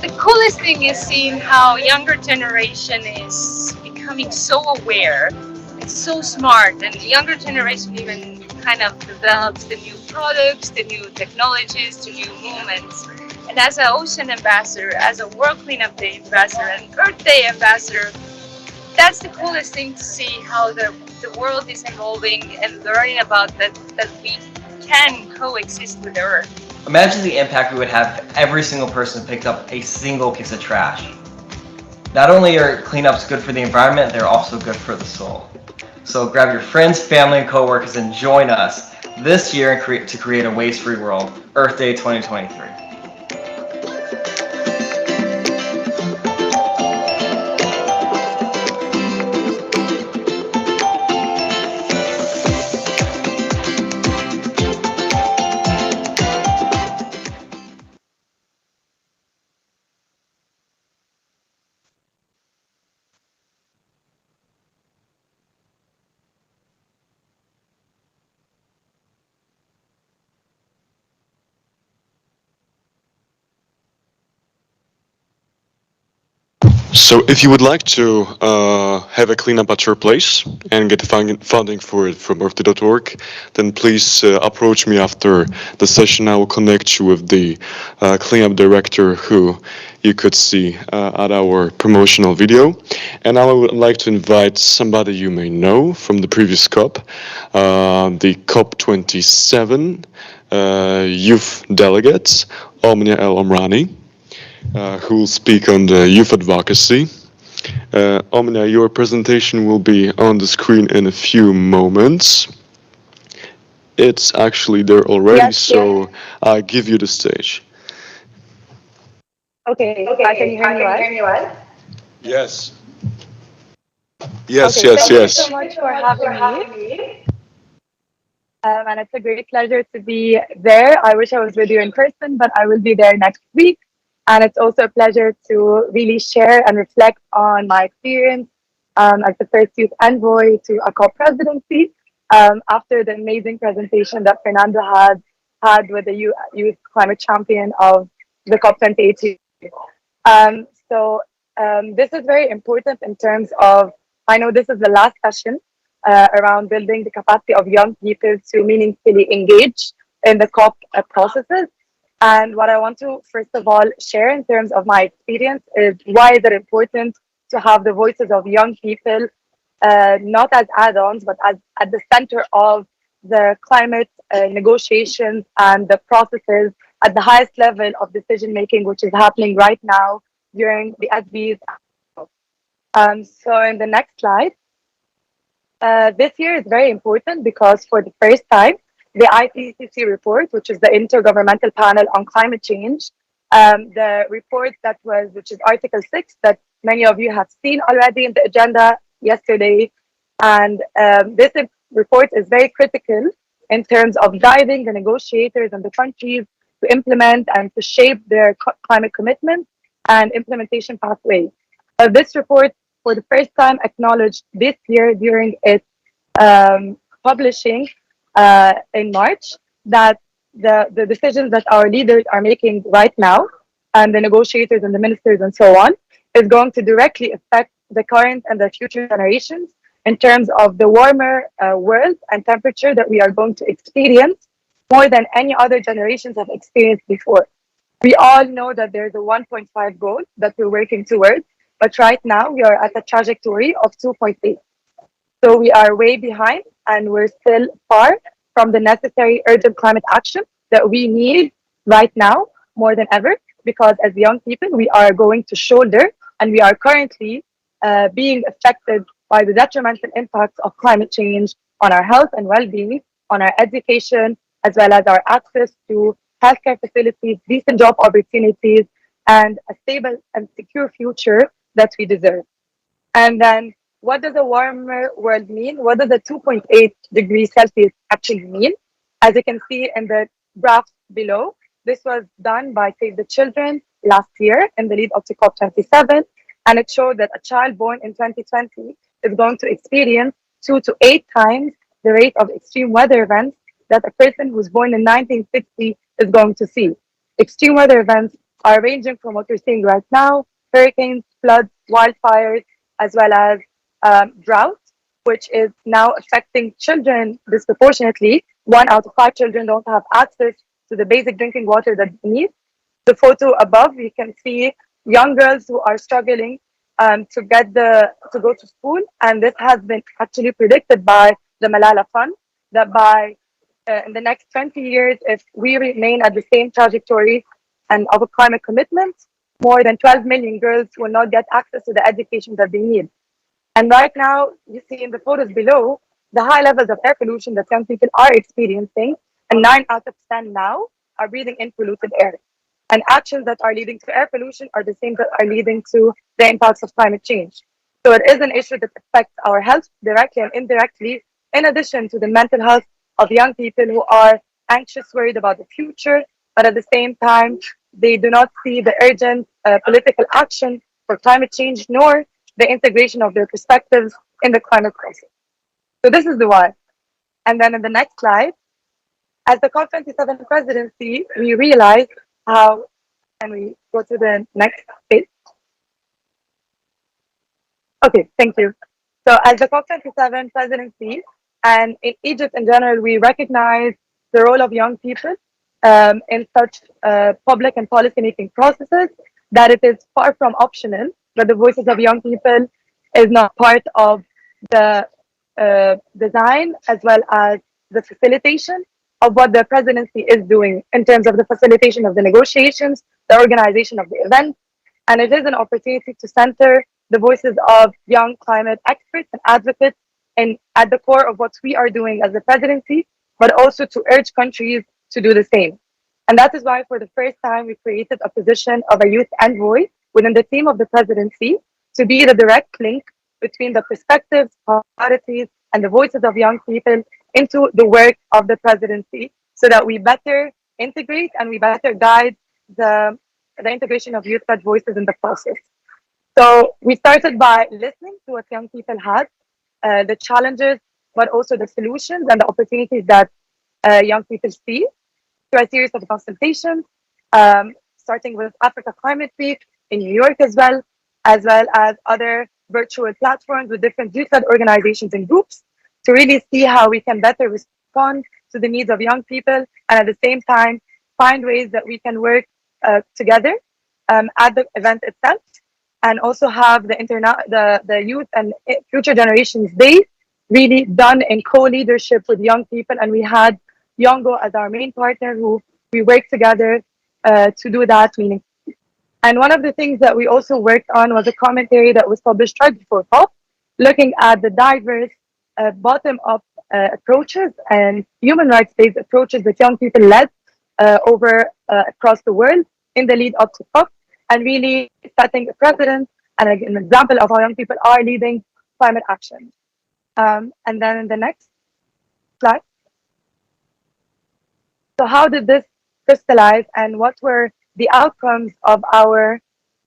S20: The coolest thing is seeing how younger generation is becoming so aware. It's so smart, and the younger generation even kind of develops the new products, the new technologies, the new movements. And as an ocean ambassador, as a World Cleanup Day ambassador, and Earth Day ambassador, that's the coolest thing to see how the world is evolving and learning about that we can coexist with the Earth.
S6: Imagine the impact we would have if every single person picked up a single piece of trash. Not only are cleanups good for the environment, they're also good for the soul. So grab your friends, family, and coworkers and join us this year to create a waste-free world, Earth Day 2023.
S13: So, if you would like to have a cleanup at your place and get funding for it from earthy.org, then please approach me after the session. I will connect you with the cleanup director who you could see at our promotional video. And I would like to invite somebody you may know from the previous COP, the COP27 youth delegates, Omnia El Omrani, who will speak on the youth advocacy. Omnia, your presentation will be on the screen in a few moments. It's actually there already,
S11: Yes,
S13: so I give you the stage.
S11: Okay, can you hear me well?
S13: Yes. Yes,
S11: Okay,
S13: yes,
S11: thank you
S13: yes.
S11: so much for having me. And it's a great pleasure to be there. I wish I was with you in person, but I will be there next week. And it's also a pleasure to really share and reflect on my experience as the first youth envoy to a COP presidency after the amazing presentation that Fernando had with the youth climate champion of the COP 2018. This is very important in terms of, I know this is the last session around building the capacity of young people to meaningfully engage in the COP processes. And what I want to, first of all, share in terms of my experience is why is it important to have the voices of young people, not as add-ons, but as at the center of the climate negotiations and the processes at the highest level of decision making, which is happening right now during the SBs. So in the next slide, this year is very important because for the first time, the IPCC report, which is the Intergovernmental Panel on Climate Change, the report which is Article 6, that many of you have seen already in the agenda yesterday. And this report is very critical in terms of guiding the negotiators and the countries to implement and to shape their climate commitments and implementation pathways. This report, for the first time, acknowledged this year during its publishing in March that the decisions that our leaders are making right now, and the negotiators and the ministers and so on, is going to directly affect the current and the future generations in terms of the warmer world and temperature that we are going to experience more than any other generations have experienced before. We all know that there's a 1.5 goal that we're working towards, but right now we are at a trajectory of 2.8. So we are way behind and we're still far from the necessary urgent climate action that we need right now more than ever, because as young people, we are going to shoulder and we are currently being affected by the detrimental impacts of climate change on our health and well-being, on our education, as well as our access to healthcare facilities, decent job opportunities, and a stable and secure future that we deserve. And then what does a warmer world mean? What does a 2.8 degrees Celsius actually mean? As you can see in the graph below, this was done by Save the Children last year in the lead up to COP27. And it showed that a child born in 2020 is going to experience 2 to 8 times the rate of extreme weather events that a person who's born in 1960 is going to see. Extreme weather events are ranging from what we're seeing right now: hurricanes, floods, wildfires, as well as drought, which is now affecting children disproportionately. 1 out of 5 children don't have access to the basic drinking water that they need. The photo above, you can see young girls who are struggling to go to school, and this has been actually predicted by the Malala Fund that by in the next 20 years, if we remain at the same trajectory and of a climate commitment, more than 12 million girls will not get access to the education that they need. And right now, you see in the photos below, the high levels of air pollution that young people are experiencing, and 9 out of 10 now are breathing in polluted air. And actions that are leading to air pollution are the same that are leading to the impacts of climate change. So it is an issue that affects our health directly and indirectly, in addition to the mental health of young people who are anxious, worried about the future, but at the same time, they do not see the urgent political action for climate change, nor the integration of their perspectives in the climate crisis. So this is the why. And then in the next slide, as the COP27 presidency, we realized how, and we go to the next page. Okay, thank you. So, as the COP27 presidency and in Egypt in general, we recognize the role of young people in such public and policy making processes that it is far from optional, but the voices of young people is not part of the design as well as the facilitation of what the presidency is doing in terms of the facilitation of the negotiations, the organization of the event, and it is an opportunity to center the voices of young climate experts and advocates and at the core of what we are doing as the presidency, but also to urge countries to do the same. And that is why for the first time we created a position of a youth envoy within the team of the presidency to be the direct link between the perspectives, priorities, and the voices of young people into the work of the presidency so that we better integrate and we better guide the integration of youth-led voices in the process. So we started by listening to what young people had, the challenges, but also the solutions and the opportunities that young people see through a series of consultations, starting with Africa Climate Week in New York as well as other virtual platforms with different youth-led organizations and groups to really see how we can better respond to the needs of young people and at the same time find ways that we can work together at the event itself and also have the youth and future generations day really done in co-leadership with young people. And we had Yongo as our main partner who we worked together to do that meeting. And one of the things that we also worked on was a commentary that was published right before COP, looking at the diverse bottom-up approaches and human rights-based approaches that young people led over across the world in the lead up to COP, and really setting a precedent and an example of how young people are leading climate action. And then in the next slide. So how did this crystallize and what were the outcomes of our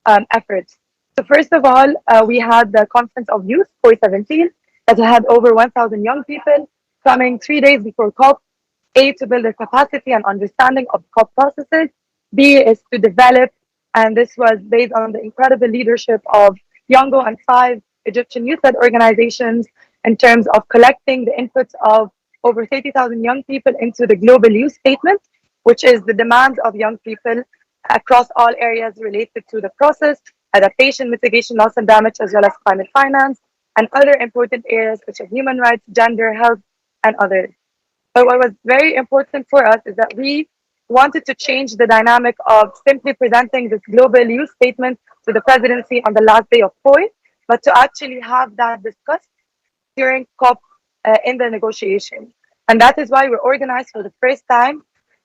S11: efforts? So first of all, we had the Conference of Youth 417 that had over 1,000 young people coming 3 days before COP. A, to build their capacity and understanding of COP processes. B, is to develop, and this was based on the incredible leadership of Yongo and 5 Egyptian youth-led organizations in terms of collecting the inputs of over 30,000 young people into the Global Youth Statement, which is the demands of young people across all areas related to the process, adaptation, mitigation, loss and damage, as well as climate finance, and other important areas such as human rights, gender, health, and others. But what was very important for us is that we wanted to change the dynamic of simply presenting this global youth statement to the presidency on the last day of COI, but to actually have that discussed during COP in the negotiation. And that is why we organized for the first time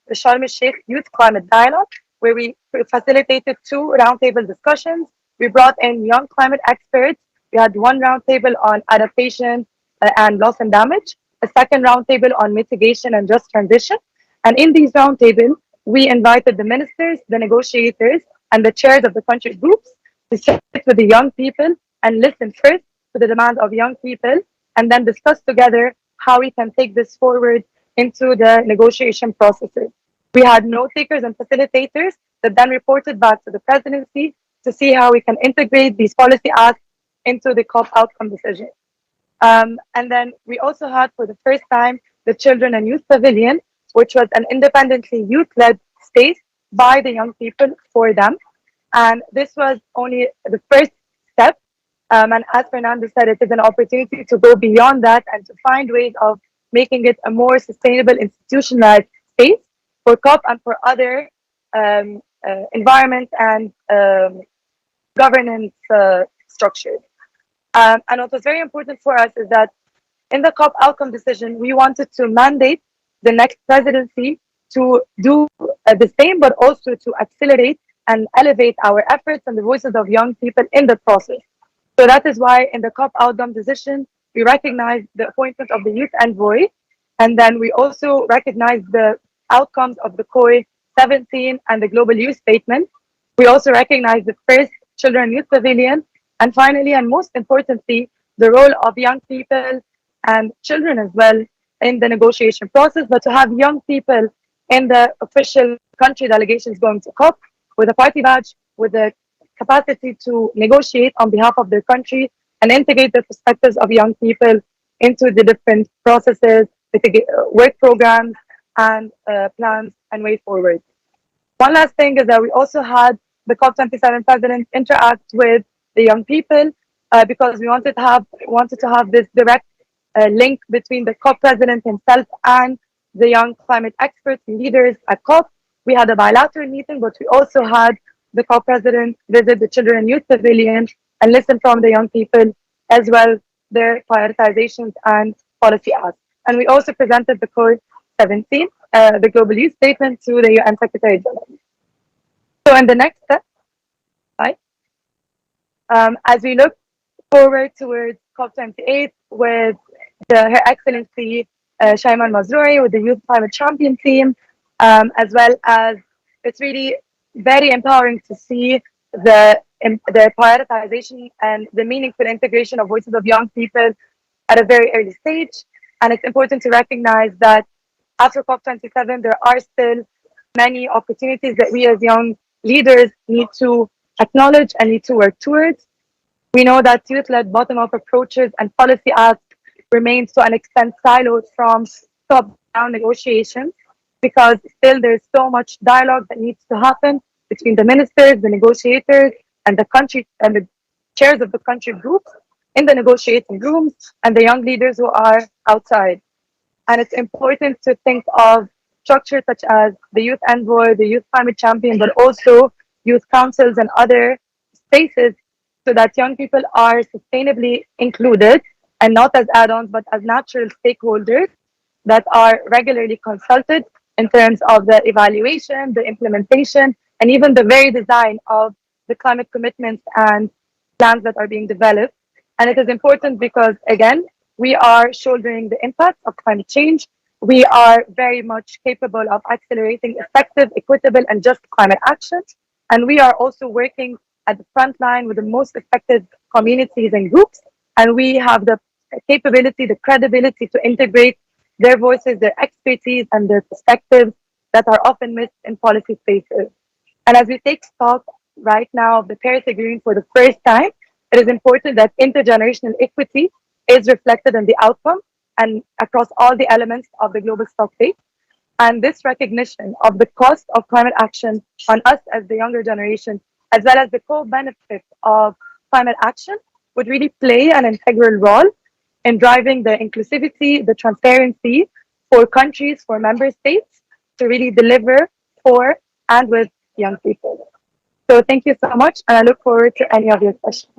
S11: the Sharm el-Sheikh Youth Climate Dialogue, where we facilitated 2 roundtable discussions. We brought in young climate experts. We had 1 roundtable on adaptation and loss and damage, a second roundtable on mitigation and just transition. And in these roundtables, we invited the ministers, the negotiators, and the chairs of the country groups to sit with the young people and listen first to the demands of young people, and then discuss together how we can take this forward into the negotiation processes. We had note takers and facilitators that then reported back to the presidency to see how we can integrate these policy asks into the COP outcome decision. And then we also had for the first time the Children and Youth Pavilion, which was an independently youth-led space by the young people for them. And this was only the first step. And as Fernando said, it is an opportunity to go beyond that and to find ways of making it a more sustainable institutionalized space for COP and for other environment and governance structures. And what was very important for us is that in the COP outcome decision, we wanted to mandate the next presidency to do the same, but also to accelerate and elevate our efforts and the voices of young people in the process. So that is why in the COP outcome decision, we recognize the appointment of the youth envoy, and then we also recognize the outcomes of the COI 17 and the Global Youth Statement. We also recognize the first Children and Youth Pavilion, and finally, and most importantly, the role of young people and children as well in the negotiation process, but to have young people in the official country delegations going to COP with a party badge, with the capacity to negotiate on behalf of their country and integrate the perspectives of young people into the different processes, work programs, and plans and way forward. One last thing is that we also had the COP27 president interact with the young people because we wanted to have this direct link between the COP president himself and the young climate experts and leaders at COP. We had a bilateral meeting, but we also had the COP president visit the Children and Youth Pavilion and listen from the young people as well their prioritizations and policy asks. And we also presented the Core 17, the Global Youth Statement, to the UN Secretary General. So in the next step, right, as we look forward towards COP28 with Her Excellency Shaiman Mazrui with the Youth Climate Champion team, as well as it's really very empowering to see the prioritization and the meaningful integration of voices of young people at a very early stage. And it's important to recognize that after COP27, there are still many opportunities that we as young leaders need to acknowledge and need to work towards. We know that youth-led bottom-up approaches and policy asks remain to an extent siloed from top-down negotiations because still there's so much dialogue that needs to happen between the ministers, the negotiators, and the country and the chairs of the country groups in the negotiating rooms and the young leaders who are outside. And it's important to think of structures such as the Youth Envoy, the Youth Climate Champion, but also youth councils and other spaces so that young people are sustainably included and not as add-ons, but as natural stakeholders that are regularly consulted in terms of the evaluation, the implementation, and even the very design of the climate commitments and plans that are being developed. And it is important because, again, we are shouldering the impact of climate change. We are very much capable of accelerating effective, equitable, and just climate action. And we are also working at the front line with the most effective communities and groups. And we have the capability, the credibility to integrate their voices, their expertise, and their perspectives that are often missed in policy spaces. And as we take stock right now of the Paris Agreement for the first time, it is important that intergenerational equity is reflected in the outcome and across all the elements of the global stock take. And this recognition of the cost of climate action on us as the younger generation, as well as the co-benefit of climate action, would really play an integral role in driving the inclusivity, the transparency for countries, for member states to really deliver for and with young people. So thank you so much, and I look forward to any of your questions.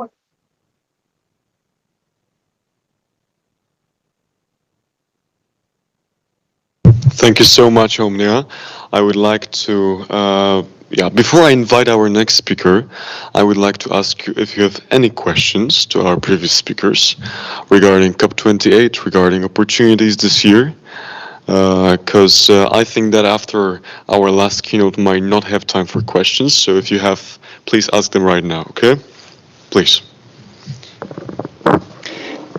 S13: Thank you so much, Omnia. I would like to, before I invite our next speaker, I would like to ask you if you have any questions to our previous speakers regarding COP28, regarding opportunities this year, because I think that after our last keynote might not have time for questions. So if you have, please ask them right now, okay? Please.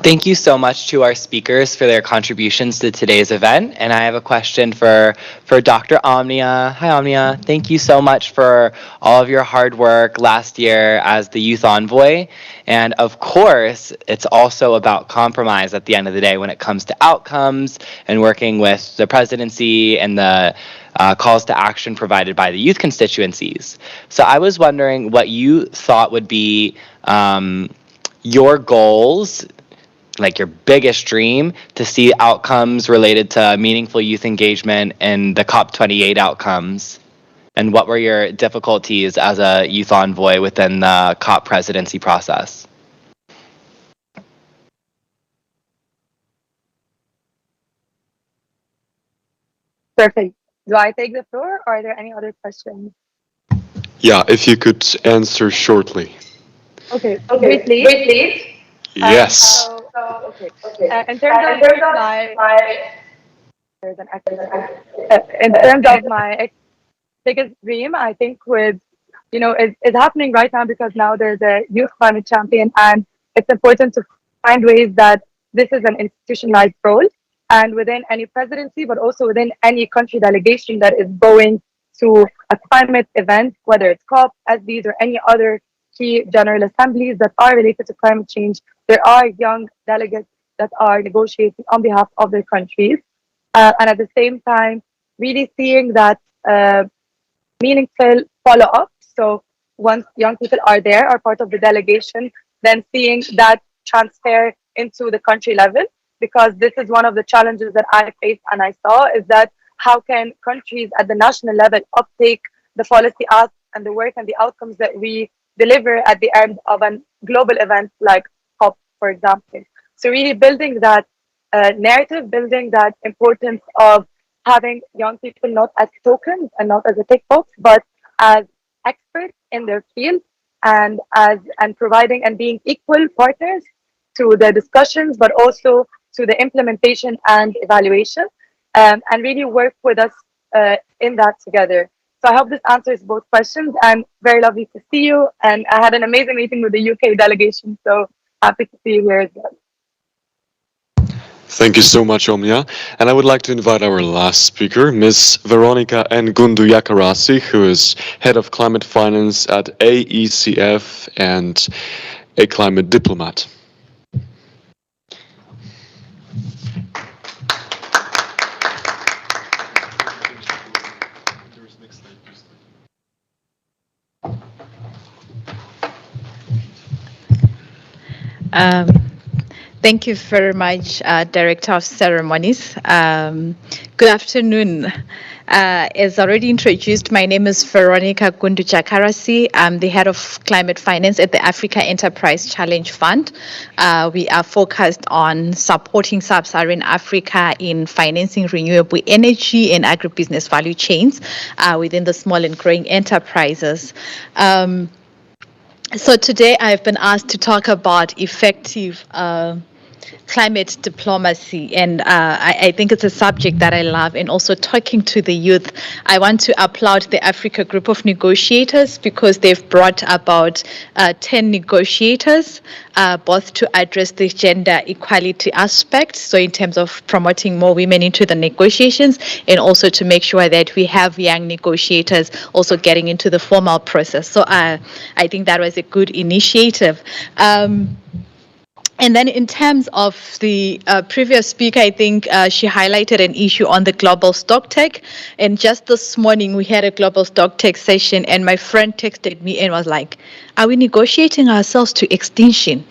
S2: Thank you so much to our speakers for their contributions to today's event. And I have a question for Dr. Omnia. Hi, Omnia. Thank you so much for all of your hard work last year as the Youth Envoy. And of course, it's also about compromise at the end of the day when it comes to outcomes and working with the presidency and the calls to action provided by the youth constituencies. So I was wondering what you thought would be your goals, like your biggest dream to see outcomes related to meaningful youth engagement and the COP28 outcomes? And what were your difficulties as a youth envoy within the COP presidency process?
S11: Perfect. Do I take the floor or are there any other questions?
S13: Yeah, if you could answer shortly.
S11: Okay, briefly.
S13: Yes.
S11: In terms of my there's an echo. In terms of my biggest dream, I think it's happening right now because now there's a youth climate champion, and it's important to find ways that this is an institutionalized role, and within any presidency, but also within any country delegation that is going to a climate event, whether it's COP, SDs, or any other key general assemblies that are related to climate change, there are young delegates that are negotiating on behalf of their countries, and at the same time, really seeing that meaningful follow up. So once young people are there, are part of the delegation, then seeing that transfer into the country level, because this is one of the challenges that I faced and I saw, is that how can countries at the national level uptake the policy asks and the work and the outcomes that we deliver at the end of a global event like COP, for example. So really building that narrative, building that importance of having young people not as tokens and not as a tick box, but as experts in their field, and providing and being equal partners to the discussions, but also to the implementation and evaluation, and really work with us in that together. So I hope this answers both questions, and very lovely to see you. And I had an amazing meeting with the UK delegation, so happy to see you here as well.
S13: Thank you so much, Omnia. And I would like to invite our last speaker, Ms. Veronica Ngundu Yakarasi, who is Head of Climate Finance at AECF and a climate diplomat.
S10: Thank you very much, Director of Ceremonies. Good afternoon. As already introduced, my name is Veronica Gundu Chakarasi. I'm the Head of Climate Finance at the Africa Enterprise Challenge Fund. We are focused on supporting sub-Saharan Africa in financing renewable energy and agribusiness value chains within the small and growing enterprises. So today I've been asked to talk about effective climate diplomacy, and I think it's a subject that I love. And also talking to the youth, I want to applaud the Africa Group of Negotiators, because they've brought about 10 negotiators, both to address the gender equality aspect, so in terms of promoting more women into the negotiations, and also to make sure that we have young negotiators also getting into the formal process. So I think that was a good initiative. And then in terms of the previous speaker, I think she highlighted an issue on the global stock take. And just this morning, we had a global stock take session, and my friend texted me and was like, "Are we negotiating ourselves to extinction?"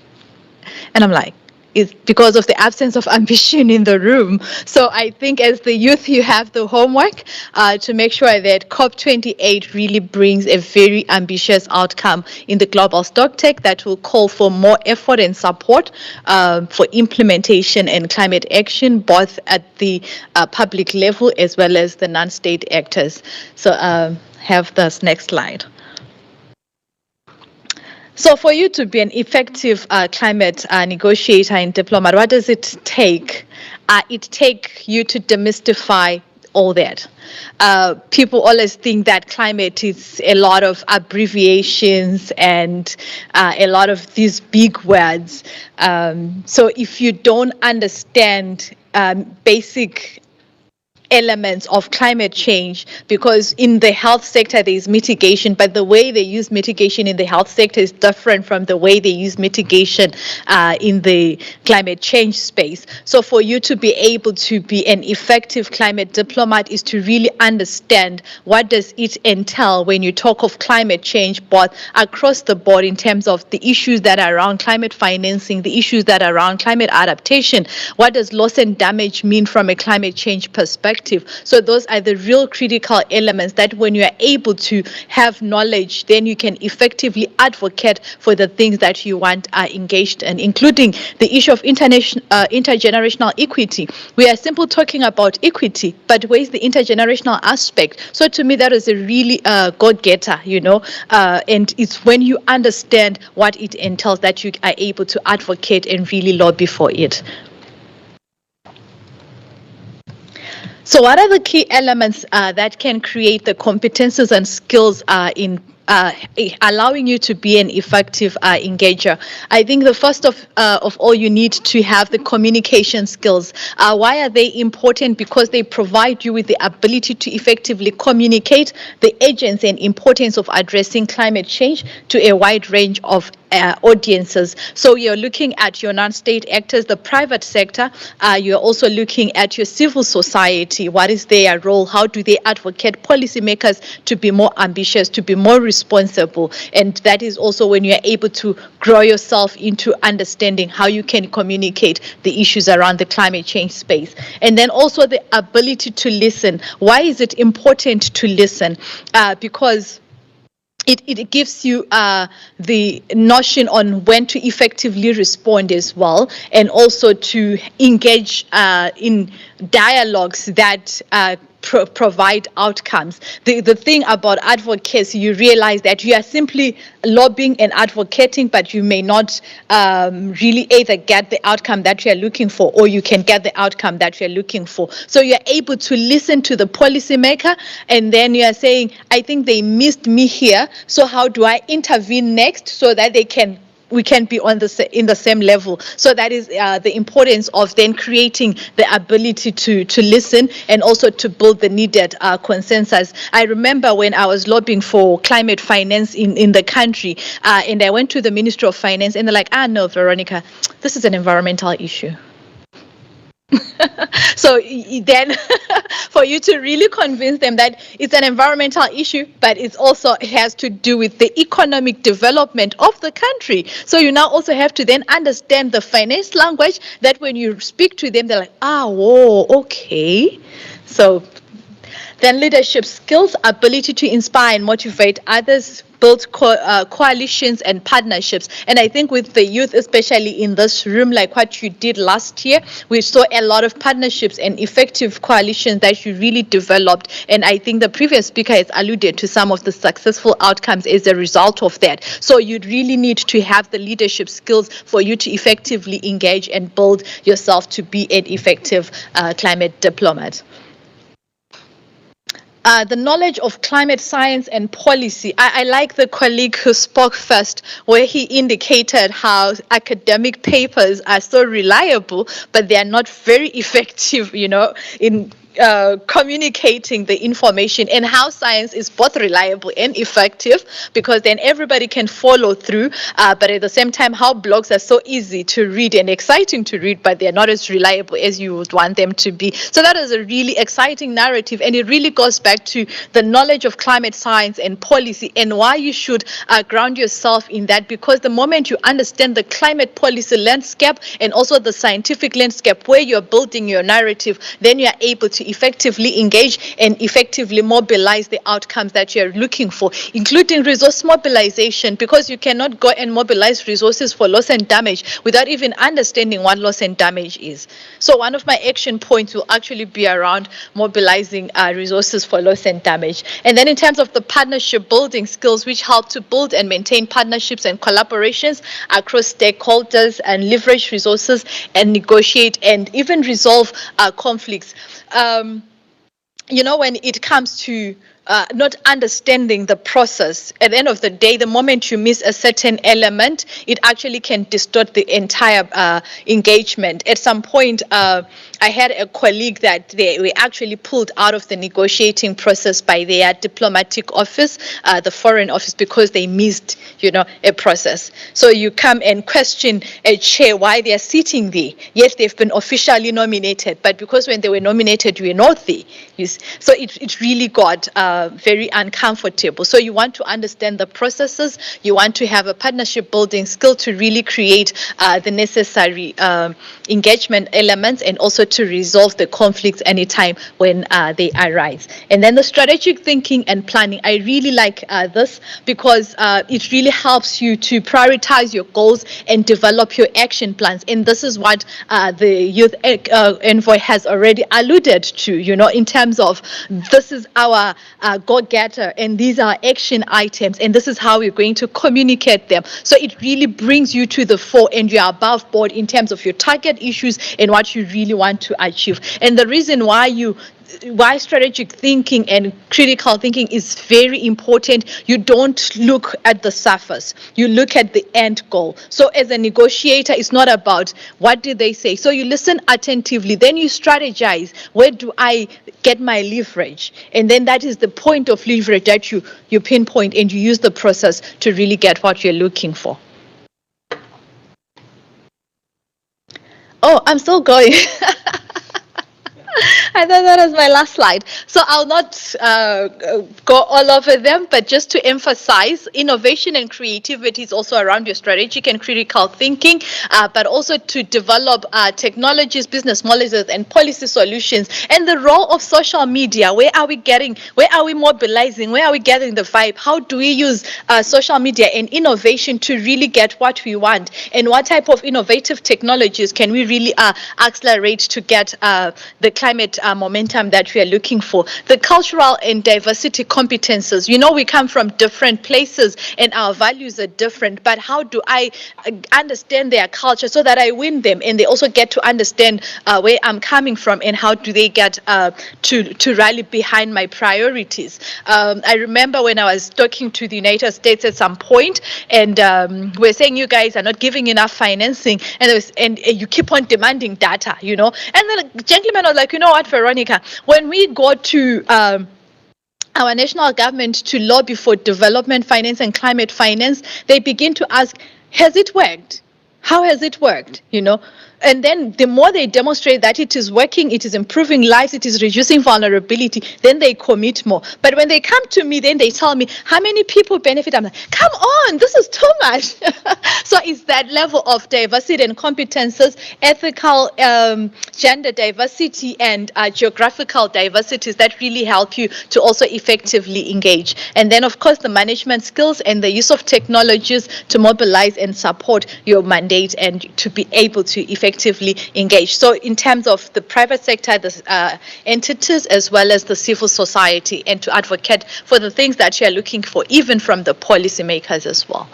S10: And I'm like, it's because of the absence of ambition in the room. So I think as the youth, you have the homework to make sure that COP28 really brings a very ambitious outcome in the global stocktake that will call for more effort and support for implementation and climate action, both at the public level as well as the non-state actors. So have this next slide. So for you to be an effective climate negotiator and diplomat, what does it take? It takes you to demystify all that. People always think that climate is a lot of abbreviations and a lot of these big words. So if you don't understand basic elements of climate change, because in the health sector there is mitigation, but the way they use mitigation in the health sector is different from the way they use mitigation in the climate change space. So for you to be able to be an effective climate diplomat is to really understand what does it entail when you talk of climate change, both across the board in terms of the issues that are around climate financing, the issues that are around climate adaptation. What does loss and damage mean from a climate change perspective? So those are the real critical elements that when you are able to have knowledge, then you can effectively advocate for the things that you want are engaged in, including the issue of intergenerational equity. We are simply talking about equity, but where's the intergenerational aspect? So to me, that is a really go-getter, you know, and it's when you understand what it entails that you are able to advocate and really lobby for it. So what are the key elements that can create the competences and skills in allowing you to be an effective engager? I think the first of all, you need to have the communication skills. Why are they important? Because they provide you with the ability to effectively communicate the urgency and importance of addressing climate change to a wide range of audiences. So you're looking at your non-state actors, the private sector. You're also looking at your civil society. What is their role? How do they advocate policymakers to be more ambitious, to be more responsible? And that is also when you're able to grow yourself into understanding how you can communicate the issues around the climate change space. And then also the ability to listen. Why is it important to listen? Because it gives you the notion on when to effectively respond as well, and also to engage in dialogues that provide outcomes. The thing about advocacy, you realize that you are simply lobbying and advocating, but you may not really either get the outcome that you are looking for, or you can get the outcome that you are looking for. So you are able to listen to the policymaker, and then you are saying, I think they missed me here, so how do I intervene next so that we can be on in the same level. So that is the importance of then creating the ability to listen, and also to build the needed consensus. I remember when I was lobbying for climate finance in the country, and I went to the Ministry of Finance, and they're like, no, Veronica, this is an environmental issue. So then for you to really convince them that it's an environmental issue, but it has to do with the economic development of the country. So you now also have to then understand the finance language, that when you speak to them, they're like, whoa, okay. So then leadership skills, ability to inspire and motivate others, build coalitions and partnerships. And I think with the youth, especially in this room, like what you did last year, we saw a lot of partnerships and effective coalitions that you really developed. And I think the previous speaker has alluded to some of the successful outcomes as a result of that. So you really need to have the leadership skills for you to effectively engage and build yourself to be an effective climate diplomat. The knowledge of climate science and policy. I like the colleague who spoke first, where he indicated how academic papers are so reliable, but they are not very effective, in communicating the information, and how science is both reliable and effective, because then everybody can follow through, but at the same time how blogs are so easy to read and exciting to read, but they're not as reliable as you would want them to be. So that is a really exciting narrative, and it really goes back to the knowledge of climate science and policy, and why you should ground yourself in that, because the moment you understand the climate policy landscape and also the scientific landscape where you're building your narrative, then you are able to effectively engage and effectively mobilize the outcomes that you're looking for, including resource mobilization, because you cannot go and mobilize resources for loss and damage without even understanding what loss and damage is. So one of my action points will actually be around mobilizing resources for loss and damage. And then in terms of the partnership building skills, which help to build and maintain partnerships and collaborations across stakeholders, and leverage resources and negotiate and even resolve conflicts. When it comes to not understanding the process, at the end of the day, the moment you miss a certain element, it actually can distort the entire engagement. At some point, I had a colleague that they were actually pulled out of the negotiating process by their diplomatic office, the foreign office, because they missed, a process. So you come and question a chair why they are sitting there. Yes, they've been officially nominated, but because when they were nominated, you were not there. So it really got very uncomfortable. So you want to understand the processes. You want to have a partnership building skill to really create the necessary engagement elements, and also to resolve the conflicts anytime when they arise. And then the strategic thinking and planning. I really like this, because it really helps you to prioritize your goals and develop your action plans. And this is what the Youth Envoy has already alluded to, in terms of this is our go-getter, and these are action items, and this is how we're going to communicate them. So it really brings you to the fore, and you're above board in terms of your target issues and what you really want to achieve. And the reason why strategic thinking and critical thinking is very important, you don't look at the surface, you look at the end goal. So as a negotiator, it's not about what did they say. So you listen attentively, then you strategize, where do I get my leverage? And then that is the point of leverage that you pinpoint, and you use the process to really get what you're looking for. I'm still going. I thought that was my last slide. So I'll not go all over them, but just to emphasize, innovation and creativity is also around your strategic and critical thinking, but also to develop technologies, business models, and policy solutions. And the role of social media, where are we mobilizing, where are we getting the vibe? How do we use social media and innovation to really get what we want? And what type of innovative technologies can we really accelerate to get the climate momentum that we are looking for? The cultural and diversity competences. We come from different places and our values are different, but how do I understand their culture so that I win them and they also get to understand where I'm coming from and how do they get to rally behind my priorities? I remember when I was talking to the United States at some point, and we're saying you guys are not giving enough financing, and you keep on demanding data, and then the gentleman was like, you know what, Veronica, when we go to our national government to lobby for development finance and climate finance, they begin to ask, has it worked? How has it worked? And then the more they demonstrate that it is working, it is improving lives, it is reducing vulnerability, then they commit more. But when they come to me, then they tell me how many people benefit. I'm like, come on, this is too much. So it's that level of diversity and competences, ethical, gender diversity, and geographical diversities that really help you to also effectively engage. And then, of course, the management skills and the use of technologies to mobilize and support your mandate and to be able to effectively engage. So in terms of the private sector, the entities, as well as the civil society, and to advocate for the things that you are looking for, even from the policymakers as well.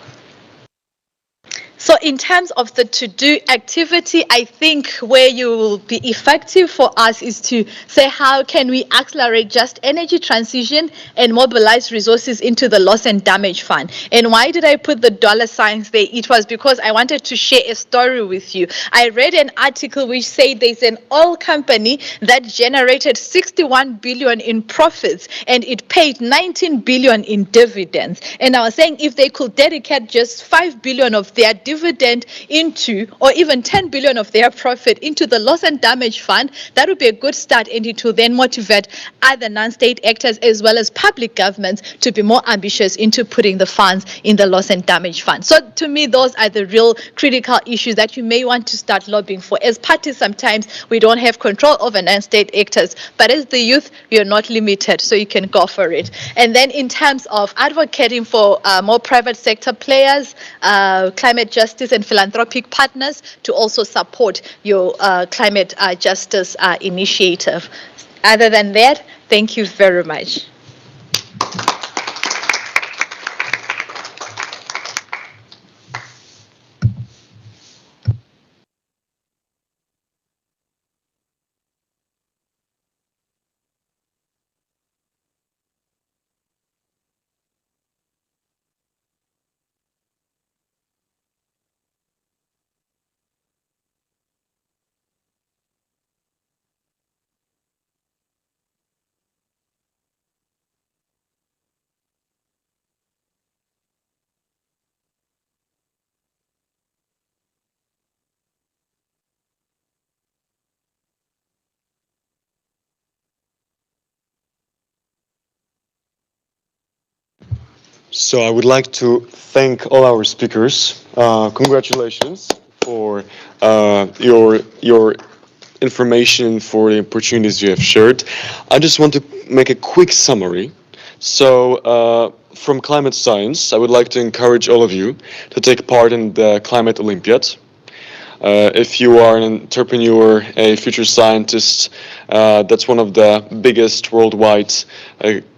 S10: So in terms of the to-do activity, I think where you will be effective for us is to say, how can we accelerate just energy transition and mobilize resources into the loss and damage fund? And why did I put the dollar signs there? It was because I wanted to share a story with you. I read an article which said there's an oil company that generated 61 billion in profits and it paid 19 billion in dividends. And I was saying if they could dedicate just 5 billion of their dividend into, or even 10 billion of their profit into the loss and damage fund, that would be a good start, and it will then motivate other non-state actors as well as public governments to be more ambitious into putting the funds in the loss and damage fund. So to me, those are the real critical issues that you may want to start lobbying for. As parties, sometimes we don't have control over non-state actors, but as the youth, you're not limited, so you can go for it. And then in terms of advocating for more private sector players, climate justice and philanthropic partners to also support your climate justice initiative. Other than that, thank you very much.
S13: So I would like to thank all our speakers. Congratulations for your information, for the opportunities you have shared. I just want to make a quick summary. So from climate science, I would like to encourage all of you to take part in the Climate Olympiad. If you are an entrepreneur, a future scientist, that's one of the biggest worldwide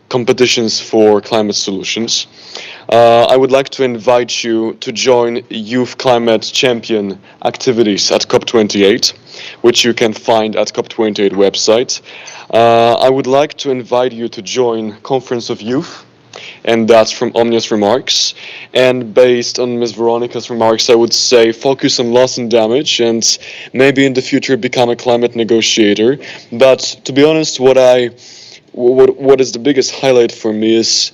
S13: competitions for climate solutions. I would like to invite you to join Youth Climate Champion activities at COP28, which you can find at COP28 website. I would like to invite you to join Conference of Youth, and that's from Omnia's remarks. And based on Ms. Veronica's remarks, I would say focus on loss and damage, and maybe in the future become a climate negotiator. But to be honest, what is the biggest highlight for me is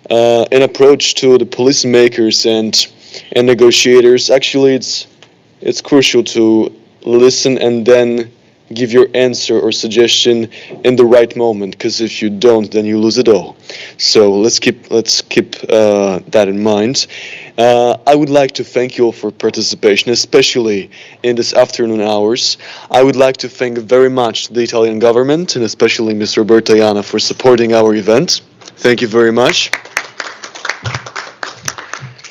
S13: an approach to the policymakers and negotiators. Actually, it's crucial to listen and then give your answer or suggestion in the right moment, because if you don't, then you lose it all. So let's keep that in mind. I would like to thank you all for participation, especially in this afternoon hours. I would like to thank very much the Italian government and especially Ms. Roberta Iana for supporting our event. Thank you very much.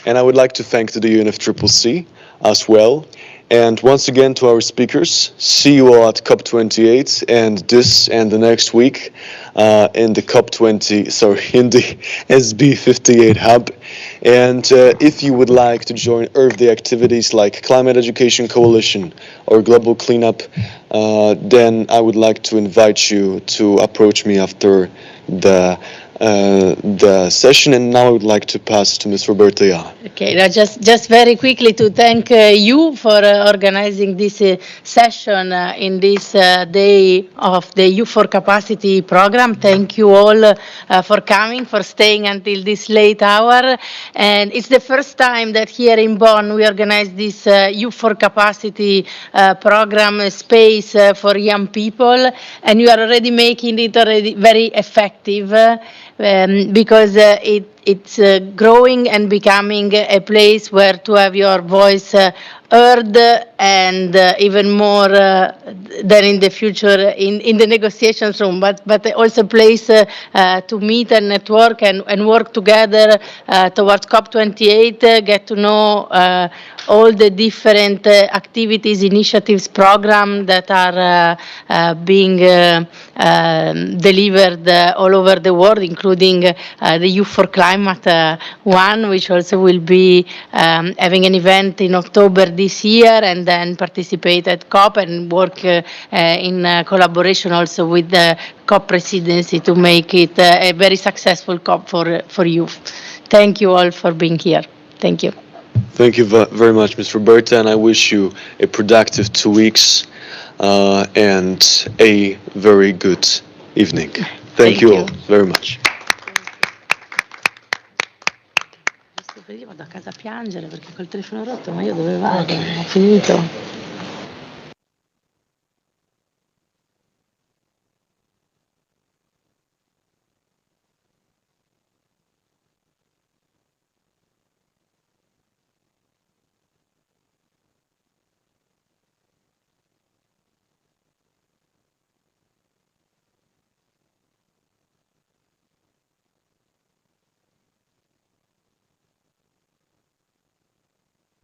S13: And I would like to thank the UNFCCC as well. And once again to our speakers, see you all at COP28 and this and the next week in the in the SB58 hub. And if you would like to join Earth Day activities like Climate Education Coalition or Global Cleanup, then I would like to invite you to approach me after the session. And now I would like to pass to Ms. Roberta Iana.
S16: Okay, now just very quickly to thank you for organizing this session in this day of the Youth4Capacity program. Thank you all for coming, for staying until this late hour. And it's the first time that here in Bonn we organize this Youth4Capacity program space for young people, and you are already making it already very effective. Because it's growing and becoming a place where to have your voice heard, and even more than in the future in the negotiations room, but also a place to meet and network and work together towards COP28, get to know all the different activities, initiatives, programs that are being delivered all over the world, including the Youth for Climate one, which also will be having an event in October this year, and then participate at COP and work in collaboration also with the COP presidency to make it a very successful COP for youth. Thank you all for being here. Thank you.
S13: Thank you very much, Ms. Roberta, and I wish you a productive 2 weeks and a very good evening. Thank you all very much.
S16: Vado a casa a piangere perché col telefono rotto, ma io dove vado? Ho finito.